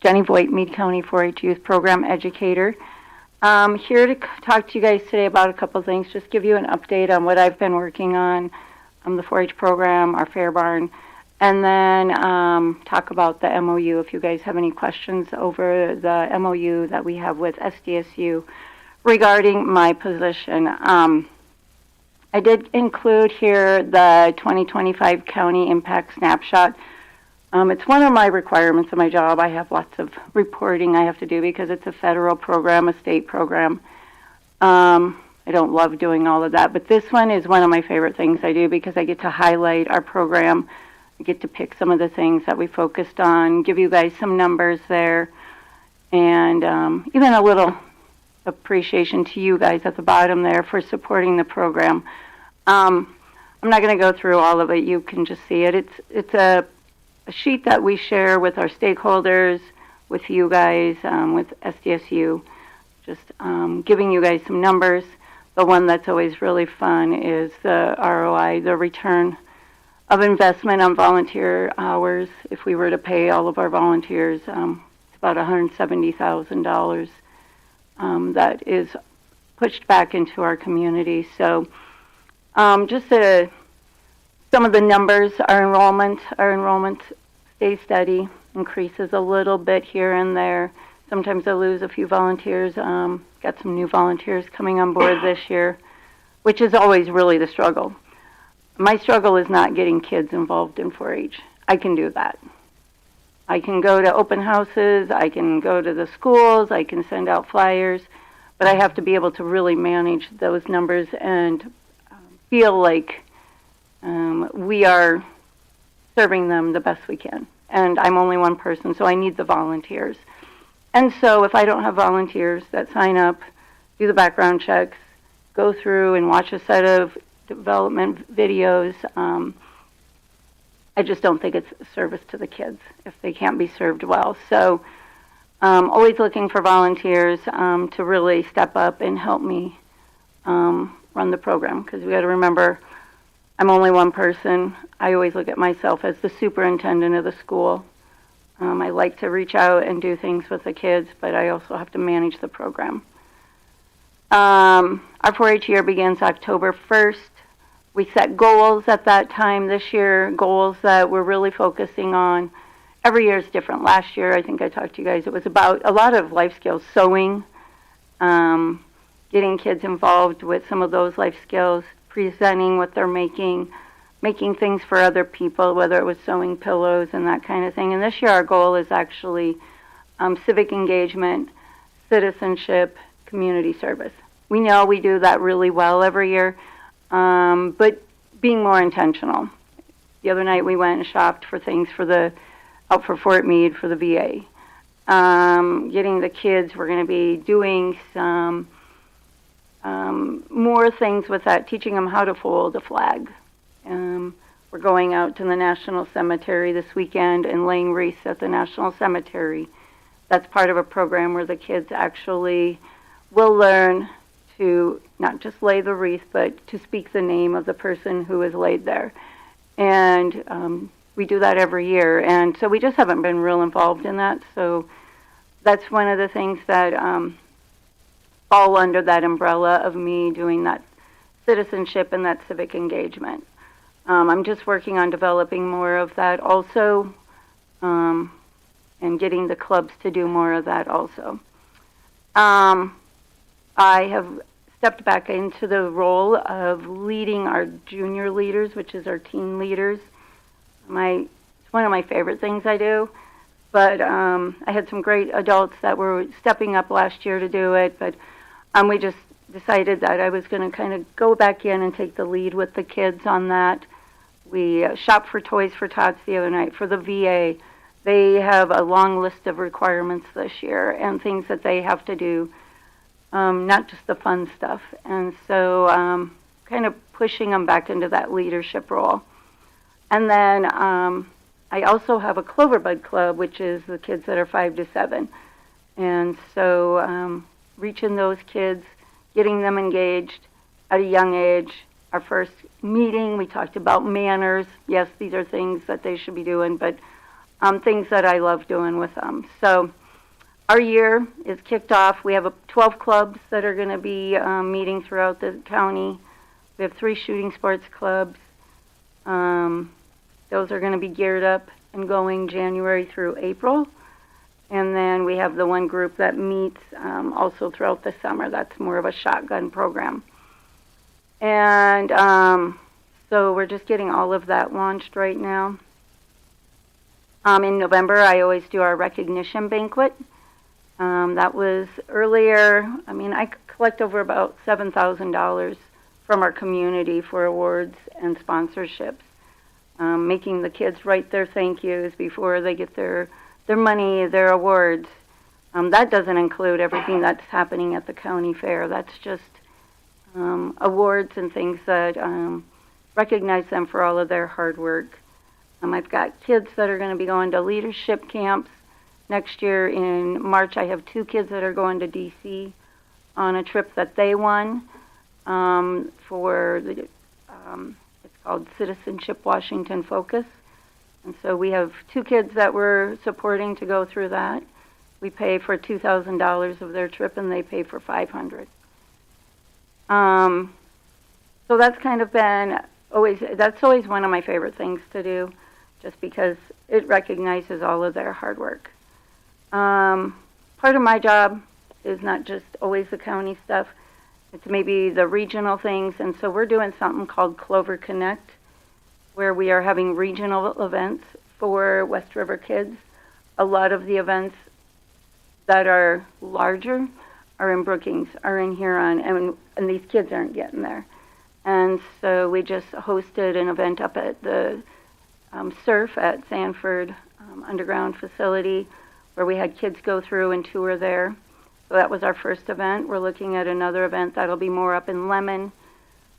Jenny Voigt, Meade County 4-H Youth Program Educator. Here to talk to you guys today about a couple things, just give you an update on what I've been working on, the 4-H program, our fair barn, and then talk about the MOU if you guys have any questions over the MOU that we have with SDSU regarding my position. I did include here the 2025 County Impact Snapshot. It's one of my requirements of my job. I have lots of reporting I have to do because it's a federal program, a state program. I don't love doing all of that, but this one is one of my favorite things I do because I get to highlight our program. I get to pick some of the things that we focused on, give you guys some numbers there, and even a little appreciation to you guys at the bottom there for supporting the program. I'm not going to go through all of it. You can just see it. It's a sheet that we share with our stakeholders, with you guys, with SDSU, just giving you guys some numbers. The one that's always really fun is the ROI, the return of investment on volunteer hours. If we were to pay all of our volunteers, it's about $170,000 that is pushed back into our community. So just some of the numbers, our enrollment stays steady, increases a little bit here and there. Sometimes I lose a few volunteers. Got some new volunteers coming on board this year, which is always really the struggle. My struggle is not getting kids involved in 4-H. I can do that. I can go to open houses, I can go to the schools, I can send out flyers, but I have to be able to really manage those numbers and feel like we are serving them the best we can. And I'm only one person, so I need the volunteers. And so if I don't have volunteers that sign up, do the background checks, go through and watch a set of development videos, I just don't think it's a service to the kids if they can't be served well. So always looking for volunteers to really step up and help me run the program, because we got to remember I'm only one person. I always look at myself as the superintendent of the school. I like to reach out and do things with the kids, but I also have to manage the program. Our 4-H year begins October 1st. We set goals at that time this year, goals that we're really focusing on. Every year is different. Last year, I think I talked to you guys, it was about a lot of life skills, sewing, getting kids involved with some of those life skills, presenting what they're making things for other people, whether it was sewing pillows and that kind of thing. And this year our goal is actually civic engagement, citizenship, community service. We know we do that really well every year, but being more intentional. The other night we went and shopped for things for out for Fort Meade for the VA. Getting the kids, we're going to be doing some more things with that, teaching them how to fold a flag. We're going out to the National Cemetery this weekend and laying wreaths at the National Cemetery. That's part of a program where the kids actually will learn to not just lay the wreath, but to speak the name of the person who is laid there. And we do that every year. And so we just haven't been real involved in that. So that's one of the things that fall under that umbrella of me doing that citizenship and that civic engagement. I'm just working on developing more of that also, and getting the clubs to do more of that also. I have stepped back into the role of leading our junior leaders, which is our teen leaders. It's one of my favorite things I do, but I had some great adults that were stepping up last year to do it, but we just decided that I was going to kind of go back in and take the lead with the kids on that. We shopped for Toys for Tots the other night for the VA. They have a long list of requirements this year and things that they have to do, not just the fun stuff. And so kind of pushing them back into that leadership role. And then I also have a Cloverbud Club, which is the kids that are 5 to 7. And so reaching those kids, getting them engaged at a young age, our first meeting, we talked about manners. Yes, these are things that they should be doing, but things that I love doing with them. So our year is kicked off. We have 12 clubs that are going to be meeting throughout the county. We have 3 shooting sports clubs. Those are going to be geared up and going January through April. And then we have the one group that meets also throughout the summer. That's more of a shotgun program. And so we're just getting all of that launched right now. In November, I always do our recognition banquet. That was earlier. I mean, I collect over about $7,000 from our community for awards and sponsorships, making the kids write their thank yous before they get their money, their awards. That doesn't include everything that's happening at the county fair. That's just awards and things that recognize them for all of their hard work. I've got kids that are going to be going to leadership camps. Next year in March, I have 2 kids that are going to D.C. on a trip that they won for the, it's called Citizenship Washington Focus. And so we have 2 kids that we're supporting to go through that. We pay for $2,000 of their trip, and they pay for $500. So that's kind of been that's always one of my favorite things to do, just because it recognizes all of their hard work. Part of my job is not just always the county stuff. It's maybe the regional things, and so we're doing something called Clover Connect, where we are having regional events for West River kids. A lot of the events that are larger are in Brookings, are in Huron, and these kids aren't getting there. And so we just hosted an event up at the surf at Sanford Underground Facility, where we had kids go through and tour there. So that was our first event. We're looking at another event that'll be more up in Lemon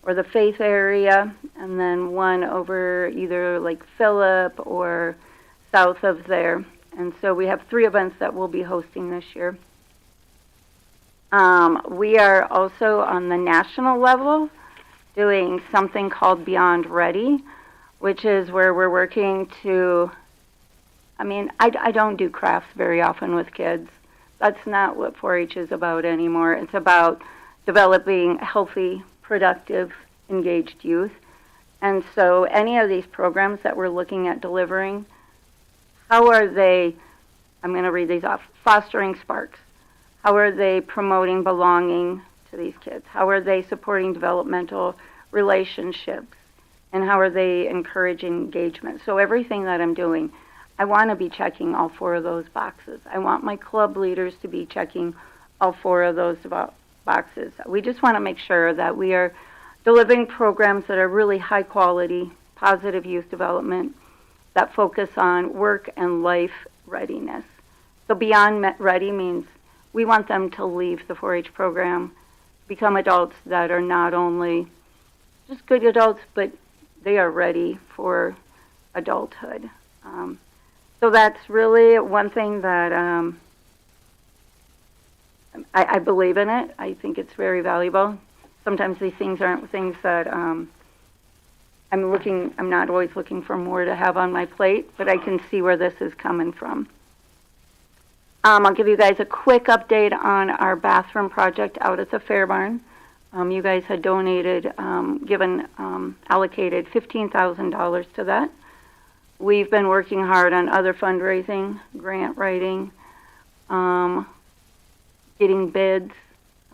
or the Faith area, and then one over either Lake Phillip or south of there. And so we have 3 events that we'll be hosting this year. We are also on the national level doing something called Beyond Ready, which is where we're working to, I don't do crafts very often with kids. That's not what 4-H is about anymore. It's about developing healthy, productive, engaged youth. And so any of these programs that we're looking at delivering, how are they, I'm going to read these off, fostering sparks? How are they promoting belonging to these kids? How are they supporting developmental relationships? And how are they encouraging engagement? So everything that I'm doing, I want to be checking all 4 of those boxes. I want my club leaders to be checking all 4 of those boxes. We just want to make sure that we are delivering programs that are really high quality, positive youth development, that focus on work and life readiness. So Beyond Ready means we want them to leave the 4-H program, become adults that are not only just good adults, but they are ready for adulthood. So that's really one thing that I believe in it. I think it's very valuable. Sometimes these things aren't things that I'm not always looking for more to have on my plate, but I can see where this is coming from. I'll give you guys a quick update on our bathroom project out at the Fair Barn. You guys had donated, allocated $15,000 to that. We've been working hard on other fundraising, grant writing, getting bids.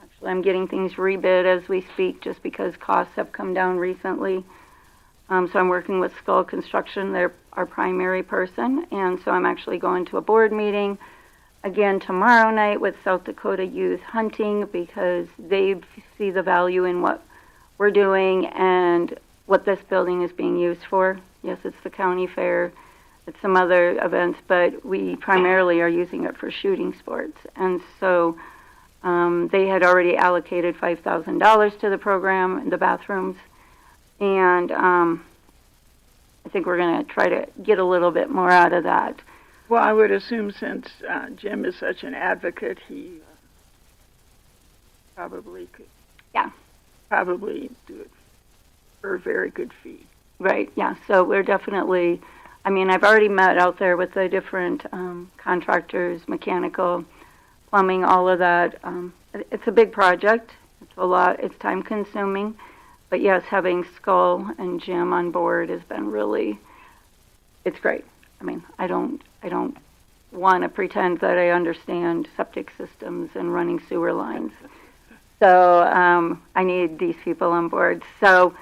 Actually, I'm getting things rebid as we speak just because costs have come down recently. So I'm working with Skull Construction. They're our primary person. And so I'm actually going to a board meeting again tomorrow night with South Dakota Youth Hunting because they see the value in what we're doing and what this building is being used for. Yes, it's the county fair, it's some other events, but we primarily are using it for shooting sports. And so they had already allocated $5,000 to the program, the bathrooms, and I think we're going to try to get a little bit more out of that. Well, I would assume since Jim is such an advocate, he probably could. Yeah. Probably do it for a very good fee. Right, yeah, so we're definitely, I mean, I've already met out there with the different contractors, mechanical, plumbing, all of that. It's a big project. It's a lot. It's time consuming. But yes, having Skull and Jim on board has been really, it's great. I mean, I don't want to pretend that I understand septic systems and running sewer lines. So I need these people on board. So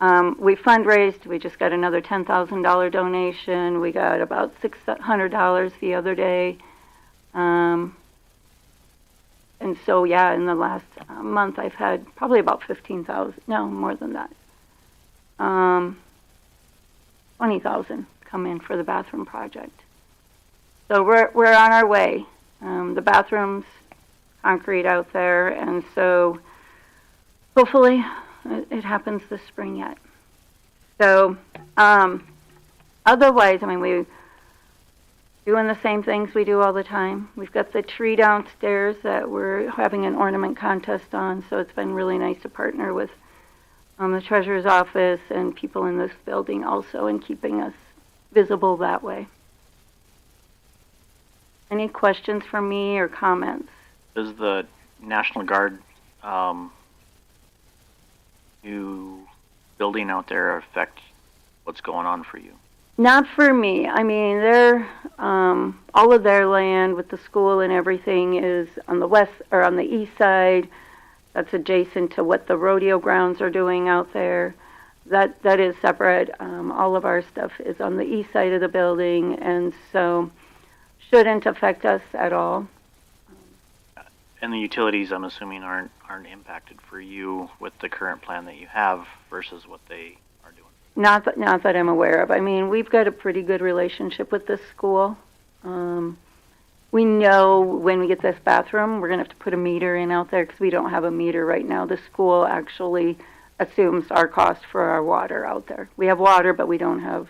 we fundraised. We just got another $10,000 donation. We got about $600 the other day. And so, yeah, in the last month, I've had probably about 15,000. No, more than that. 20,000 come in for the bathroom project. So we're on our way. The bathrooms, concrete out there, and so hopefully it happens this spring yet. So otherwise, I mean, we doing the same things we do all the time. We've got the tree downstairs that we're having an ornament contest on, so it's been really nice to partner with the treasurer's office and people in this building also in keeping us visible that way. Any questions from me or comments? Does the National Guard new building out there affect what's going on for you? Not for me. I mean, they're all of their land with the school and everything is on the west or on the east side. That's adjacent to what the rodeo grounds are doing out there. That is separate. All of our stuff is on the east side of the building, and so shouldn't affect us at all. And the utilities, I'm assuming, aren't impacted for you with the current plan that you have versus what they are doing. Not that I'm aware of. I mean, we've got a pretty good relationship with this school. We know when we get this bathroom, we're going to have to put a meter in out there because we don't have a meter right now. The school actually assumes our cost for our water out there. We have water, but we don't have,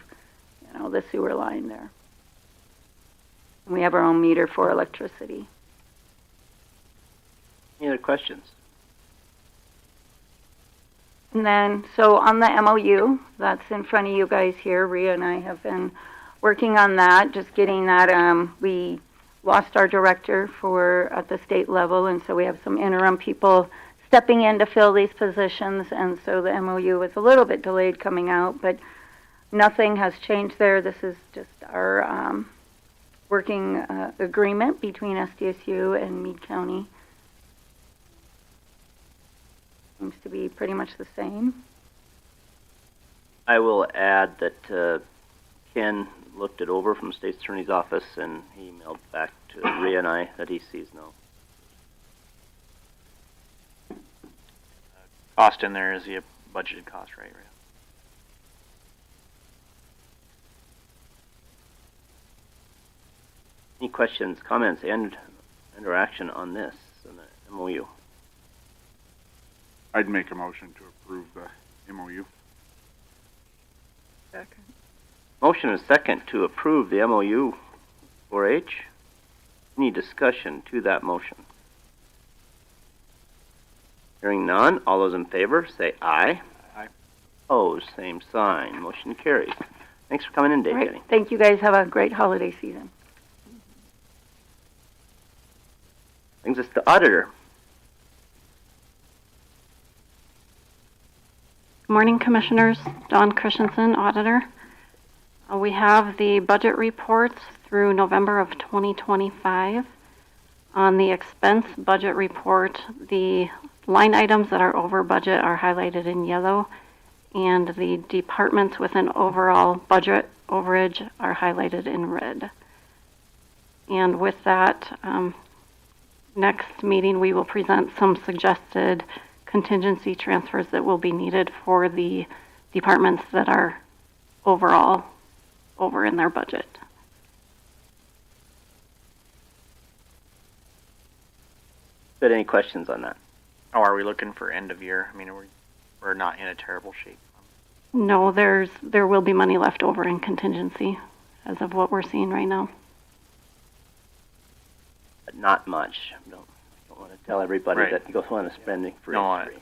the sewer line there. And we have our own meter for electricity. Any other questions? And then, so on the MOU, that's in front of you guys here. Rhea and I have been working on that, just getting that. We lost our director at the state level, and so we have some interim people stepping in to fill these positions, and so the MOU was a little bit delayed coming out, but nothing has changed there. This is just our working agreement between SDSU and Meade County. Seems to be pretty much the same. I will add that Ken looked it over from State's Attorney's Office, and he emailed back to Rhea and I that he sees no. Cost in there is the budgeted cost, right? Any questions, comments, and interaction on this, on the MOU? I'd make a motion to approve the MOU. Second. Motion and second to approve the MOU 4H. Any discussion to that motion? Hearing none, all those in favor say aye. Aye. Opposed, same sign. Motion carries. Thanks for coming in, Dave. All right. Thank you guys. Have a great holiday season. Brings us to auditor. Good morning, Commissioners. Dawn Christensen, Auditor. We have the budget reports through November of 2025. On the expense budget report, the line items that are over budget are highlighted in yellow, and the departments with an overall budget overage are highlighted in red. And with that, next meeting we will present some suggested contingency transfers that will be needed for the departments that are overall over in their budget. Got any questions on that? Oh, are we looking for end of year? I mean, we're not in a terrible shape. No, there will be money left over in contingency as of what we're seeing right now. But not much. Don't want to tell everybody Right. that you go on a spending free. No, right.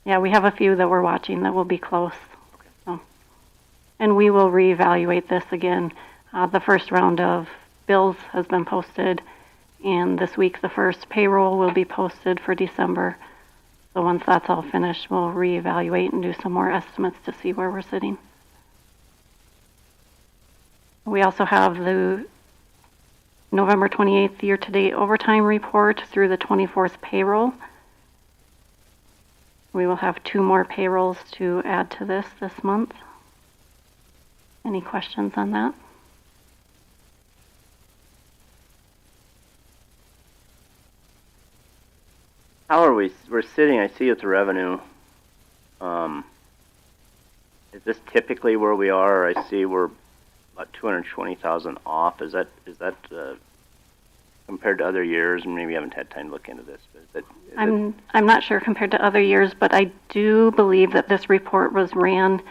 Yeah, we have a few that we're watching that will be close. So, and we will reevaluate this again. The first round of bills has been posted, and this week the first payroll will be posted for December. So once that's all finished, we'll reevaluate and do some more estimates to see where we're sitting. We also have the November 28th year-to-date overtime report through the 24th payroll. We will have 2 more payrolls to add to this month. Any questions on that? How are we're sitting, I see, at the revenue. Is this typically where we are? I see we're about 220,000 off. Is that compared to other years? And maybe you haven't had time to look into this. But I'm not sure compared to other years, but I do believe that this report was ran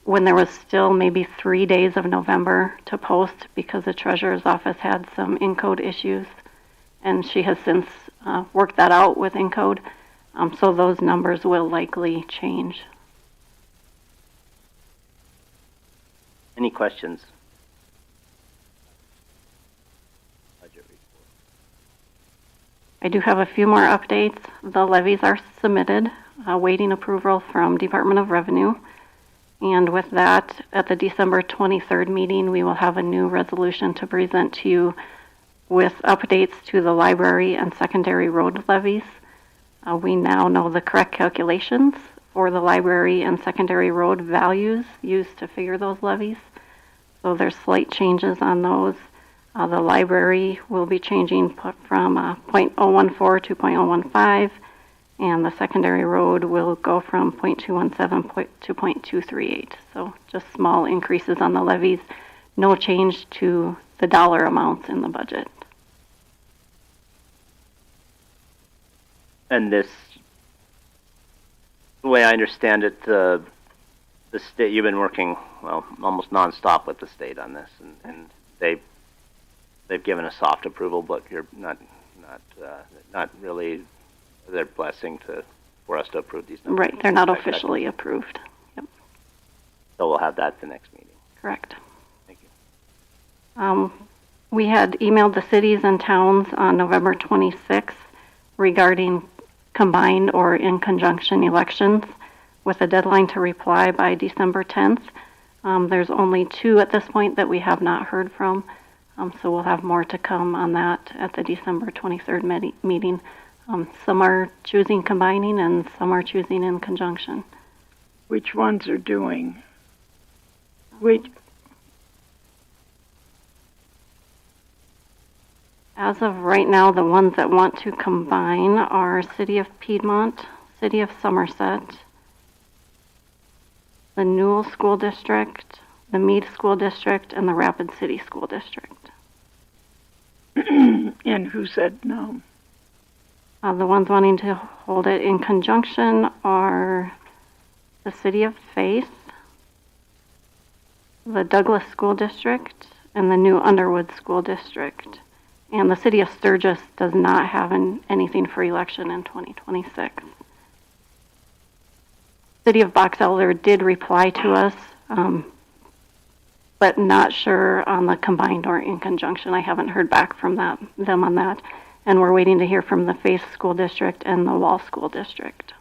when there was still maybe 3 days of November to post, because the treasurer's office had some encode issues, and she has since worked that out with encode. So those numbers will likely change. Any questions? Budget report. I do have a few more updates. The levies are submitted, awaiting approval from Department of Revenue. And with that, at the December 23rd meeting, we will have a new resolution to present to you with updates to the library and secondary road levies. We now know the correct calculations for the library and secondary road values used to figure those levies. So there's slight changes on those. The library will be changing from 0.014 to 0.015, and the secondary road will go from 0.217 to 0.238. So just small increases on the levies, no change to the dollar amounts in the budget. And this, the way I understand it, the state, you've been working, well, almost nonstop with the state on this, and they've given a soft approval, but you're not really their blessing for us to approve these numbers. Right, they're not officially approved. Yep. So we'll have that at the next meeting. Correct. Thank you. We had emailed the cities and towns on November 26th regarding combined or in conjunction elections, with a deadline to reply by December 10th. There's only 2 at this point that we have not heard from, so we'll have more to come on that at the December 23rd meeting. Some are choosing combining and some are choosing in conjunction. Which ones are doing? Which? As of right now, the ones that want to combine are City of Piedmont, City of Somerset, the Newell School District, the Meade School District, and the Rapid City School District. And who said no? The ones wanting to hold it in conjunction are the City of Faith, the Douglas School District, and the New Underwood School District. And the City of Sturgis does not have anything for election in 2026. City of Box Elder did reply to us, but not sure on the combined or in conjunction. I haven't heard back from them on that. And we're waiting to hear from the Faith School District and the Wall School District.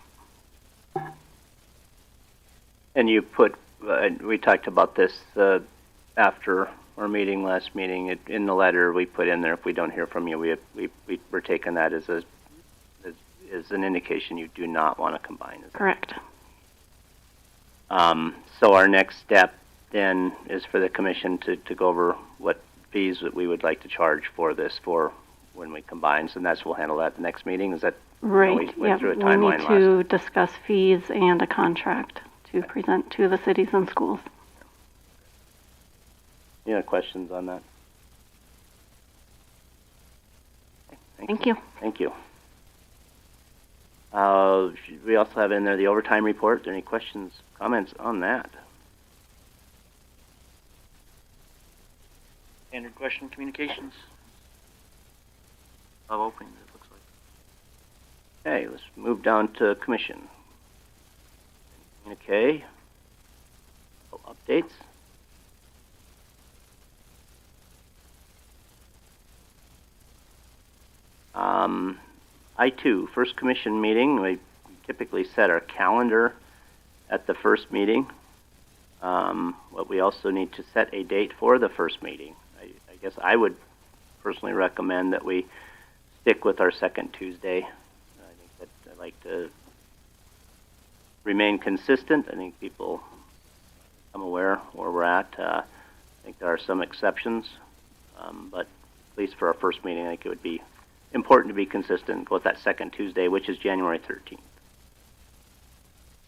And you put, we talked about this after our meeting, last meeting. In the letter we put in there, if we don't hear from you, we're taking that as an indication you do not want to combine. Correct. So our next step then is for the commission to go over what fees that we would like to charge for this for when we combine. So we'll handle that at the next meeting. Is that right? We went through a we timeline need to discuss fees and a contract to present to the cities and schools. Any other questions on that? Thank you. Thank you. We also have in there the overtime report. Are there any questions, comments on that? Standard question, communications. Of openings, it looks like. Okay, let's move down to commission. Okay. Updates. I-2, first commission meeting. We typically set our calendar at the first meeting. But we also need to set a date for the first meeting. I guess I would personally recommend that we stick with our second Tuesday. I think that I'd like to remain consistent. I think people become aware where we're at. I think there are some exceptions, but at least for our first meeting, I think it would be important to be consistent with that second Tuesday, which is January 13th.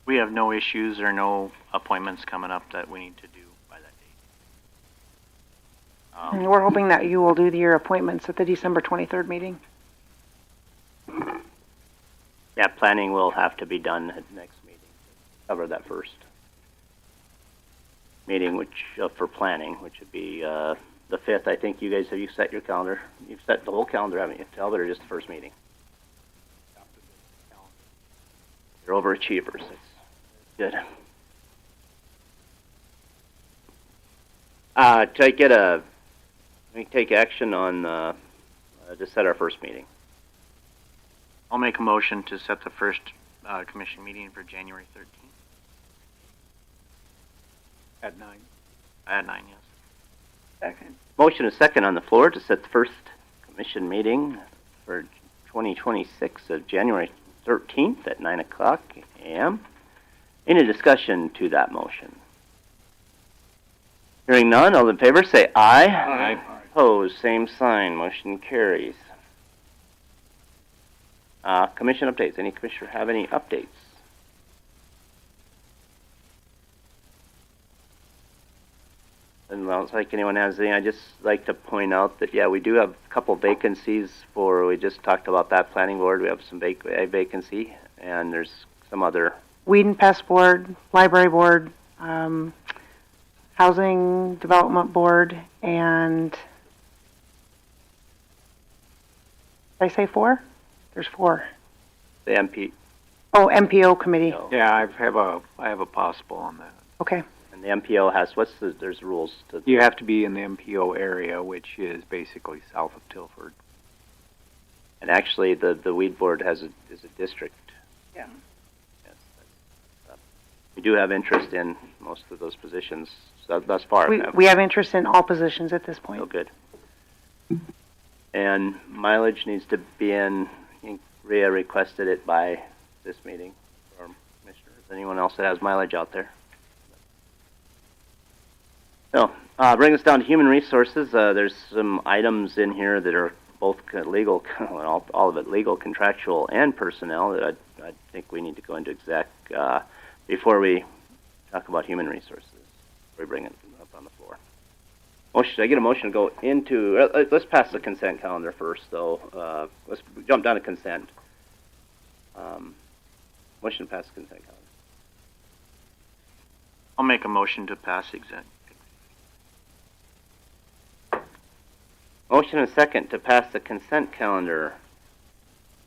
We have no issues or no appointments coming up that we need to do by that date. And we're hoping that you will do your appointments at the December 23rd meeting. Yeah, planning will have to be done at the next meeting. Cover that first meeting, which for planning, which would be the 5th. I think you guys, have you set your calendar? You've set the whole calendar, haven't you, Talbot, or just the first meeting? You're overachievers. That's good. We take action on to set our first meeting. I'll make a motion to set the first commission meeting for January 13th. At 9. At 9, yes. Second. Motion is second on the floor to set the first commission meeting for 2026 of January 13th at 9 o'clock a.m. Any discussion to that motion? Hearing none, all in favor say aye. Aye. Opposed, same sign. Motion carries. Commission updates. Any commissioner have any updates? And it sounds like anyone has any. I just like to point out that, yeah, we do have a couple vacancies for, we just talked about that planning board. We have some vacancy, and there's some other. Weed and Pest Board, Library Board, Housing Development Board, and did I say 4? There's 4. The MP. Oh, MPO committee. Yeah, I have a possible on that. Okay. And the MPO has, there's rules to. You have to be in the MPO area, which is basically south of Tilford. And actually, the weed board is a district. Yeah. Yes. We do have interest in most of those positions thus far. We have interest in all positions at this point. Oh, good. And mileage needs to be in. I think Rhea requested it by this meeting. Or commissioners, anyone else that has mileage out there? So, bring us down to human resources. There's some items in here that are both legal, all of it legal, contractual, and personnel that I think we need to go into exec before we talk about human resources. We bring it up on the floor. Motion, I get a motion to go into, let's pass the consent calendar first, though. Let's jump down to consent. Motion to pass the consent calendar. I'll make a motion to pass exec. Motion and a second to pass the consent calendar.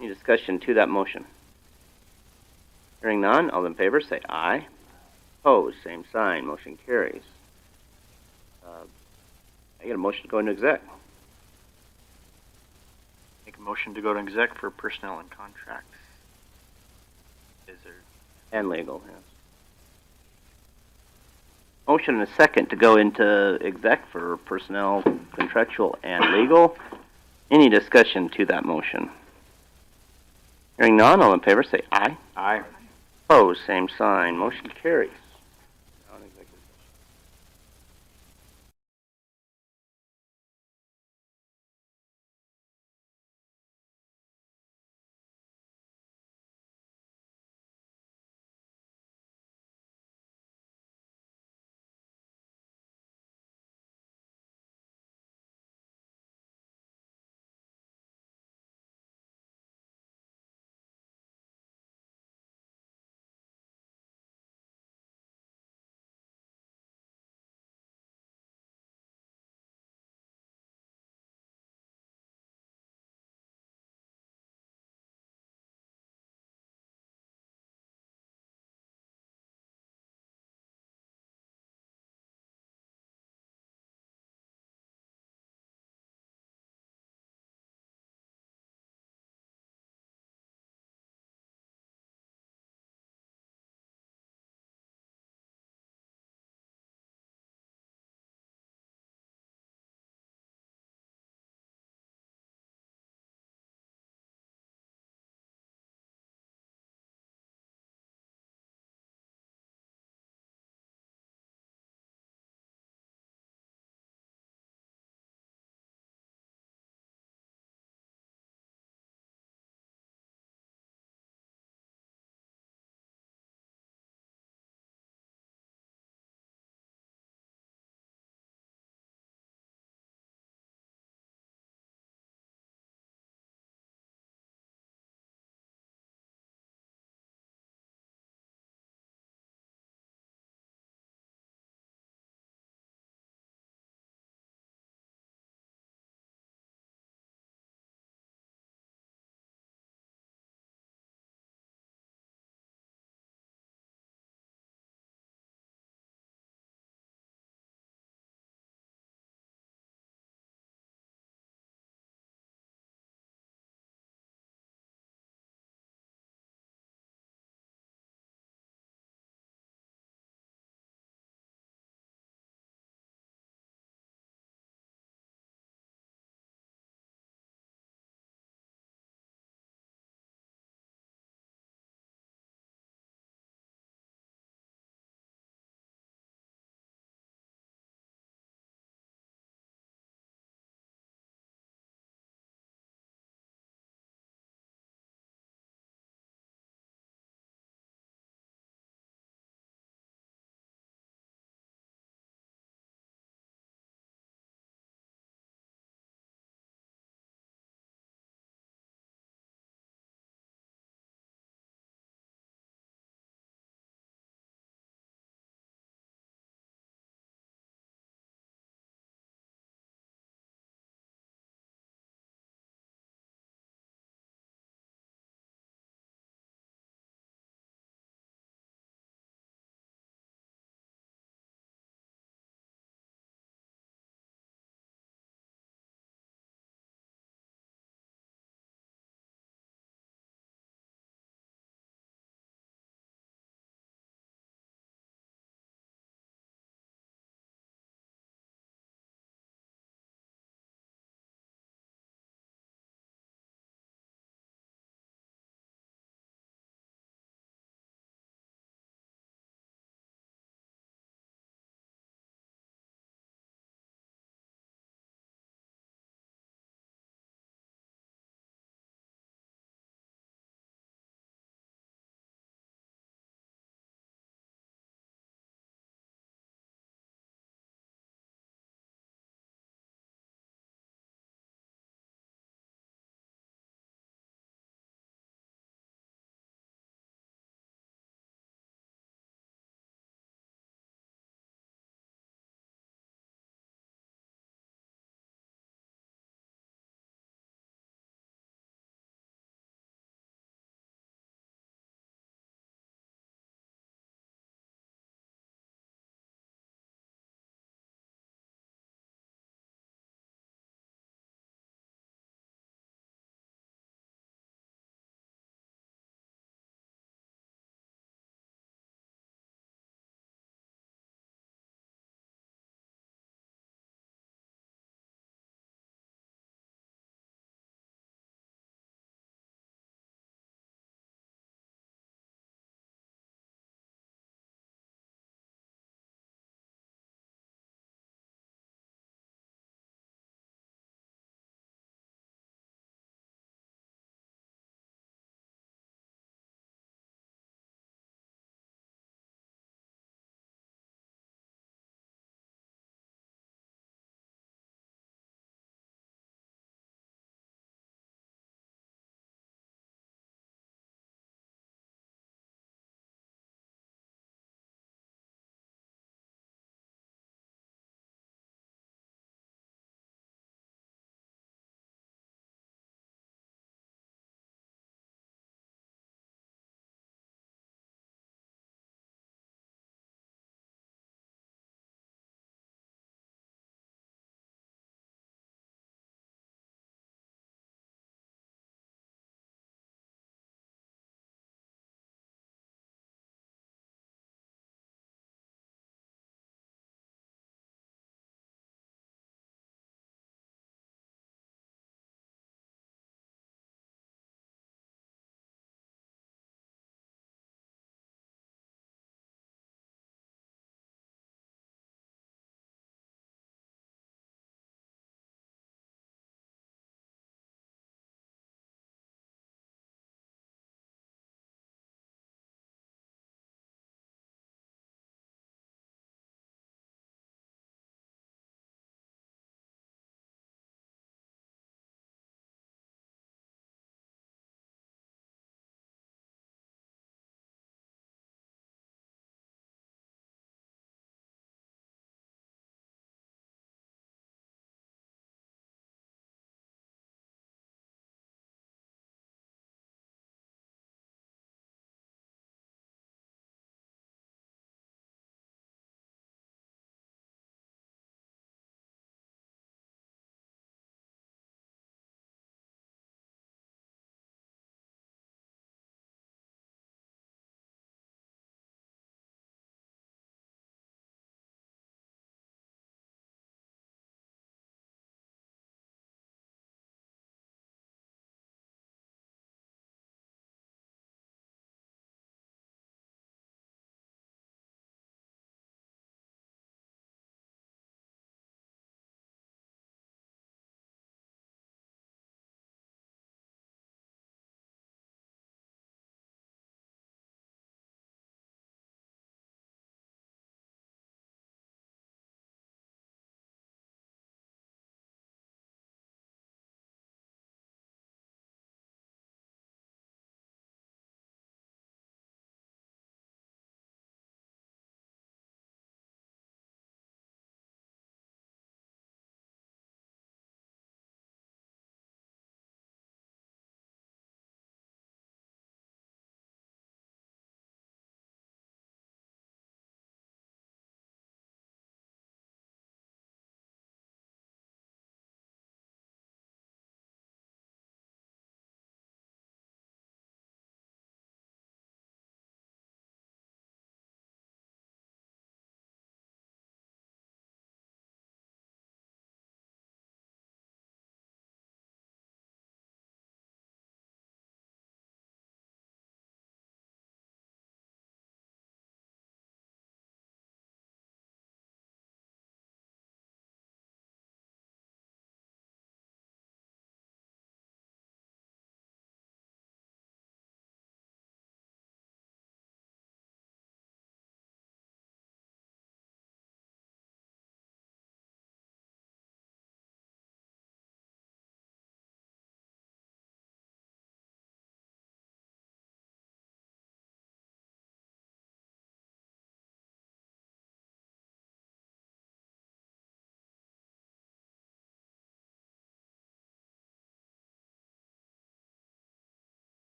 Any discussion to that motion? Hearing none, all in favor say aye. Opposed, same sign. Motion carries. I get a motion to go into exec. Make a motion to go to exec for personnel and contracts. Is there? And legal, yes. Motion and a second to go into exec for personnel, contractual, and legal. Any discussion to that motion? Hearing none, all in favor say aye. Aye. Opposed, same sign. Motion carries.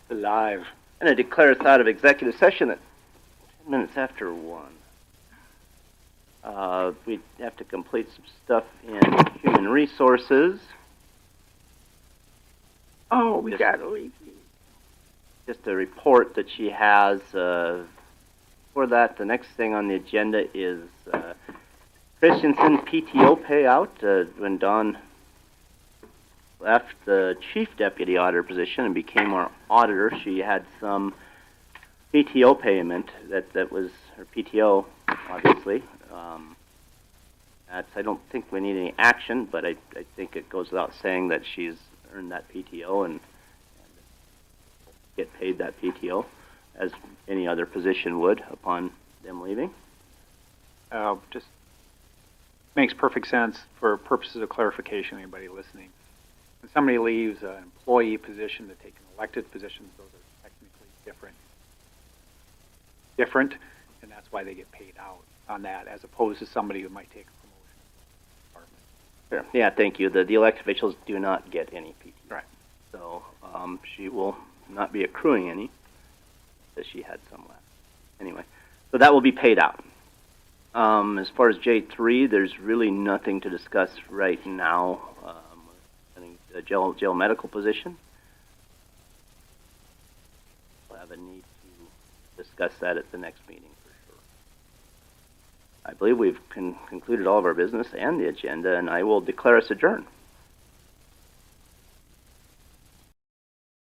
Live. I'm going to declare us out of executive session at 10 minutes after 1. We have to complete some stuff in human resources. Oh, we gotta leave. Just a report that she has. For that, the next thing on the agenda is Christensen PTO payout. When Dawn left the chief deputy auditor position and became our auditor, she had some PTO payment that was her PTO, obviously. I don't think we need any action, but I think it goes without saying that she's earned that PTO and get paid that PTO as any other position would upon them leaving. Just makes perfect sense for purposes of clarification, anybody listening. When somebody leaves an employee position to take an elected position, those are technically different, and that's why they get paid out on that, as opposed to somebody who might take a promotion. Sure. Yeah, thank you. The elected officials do not get any PTO. Right. So she will not be accruing any, as she had some left. Anyway, so that will be paid out. As far as J3, there's really nothing to discuss right now. I think the jail medical position. We'll have a need to discuss that at the next meeting for sure. I believe we've concluded all of our business and the agenda, and I will declare us adjourned.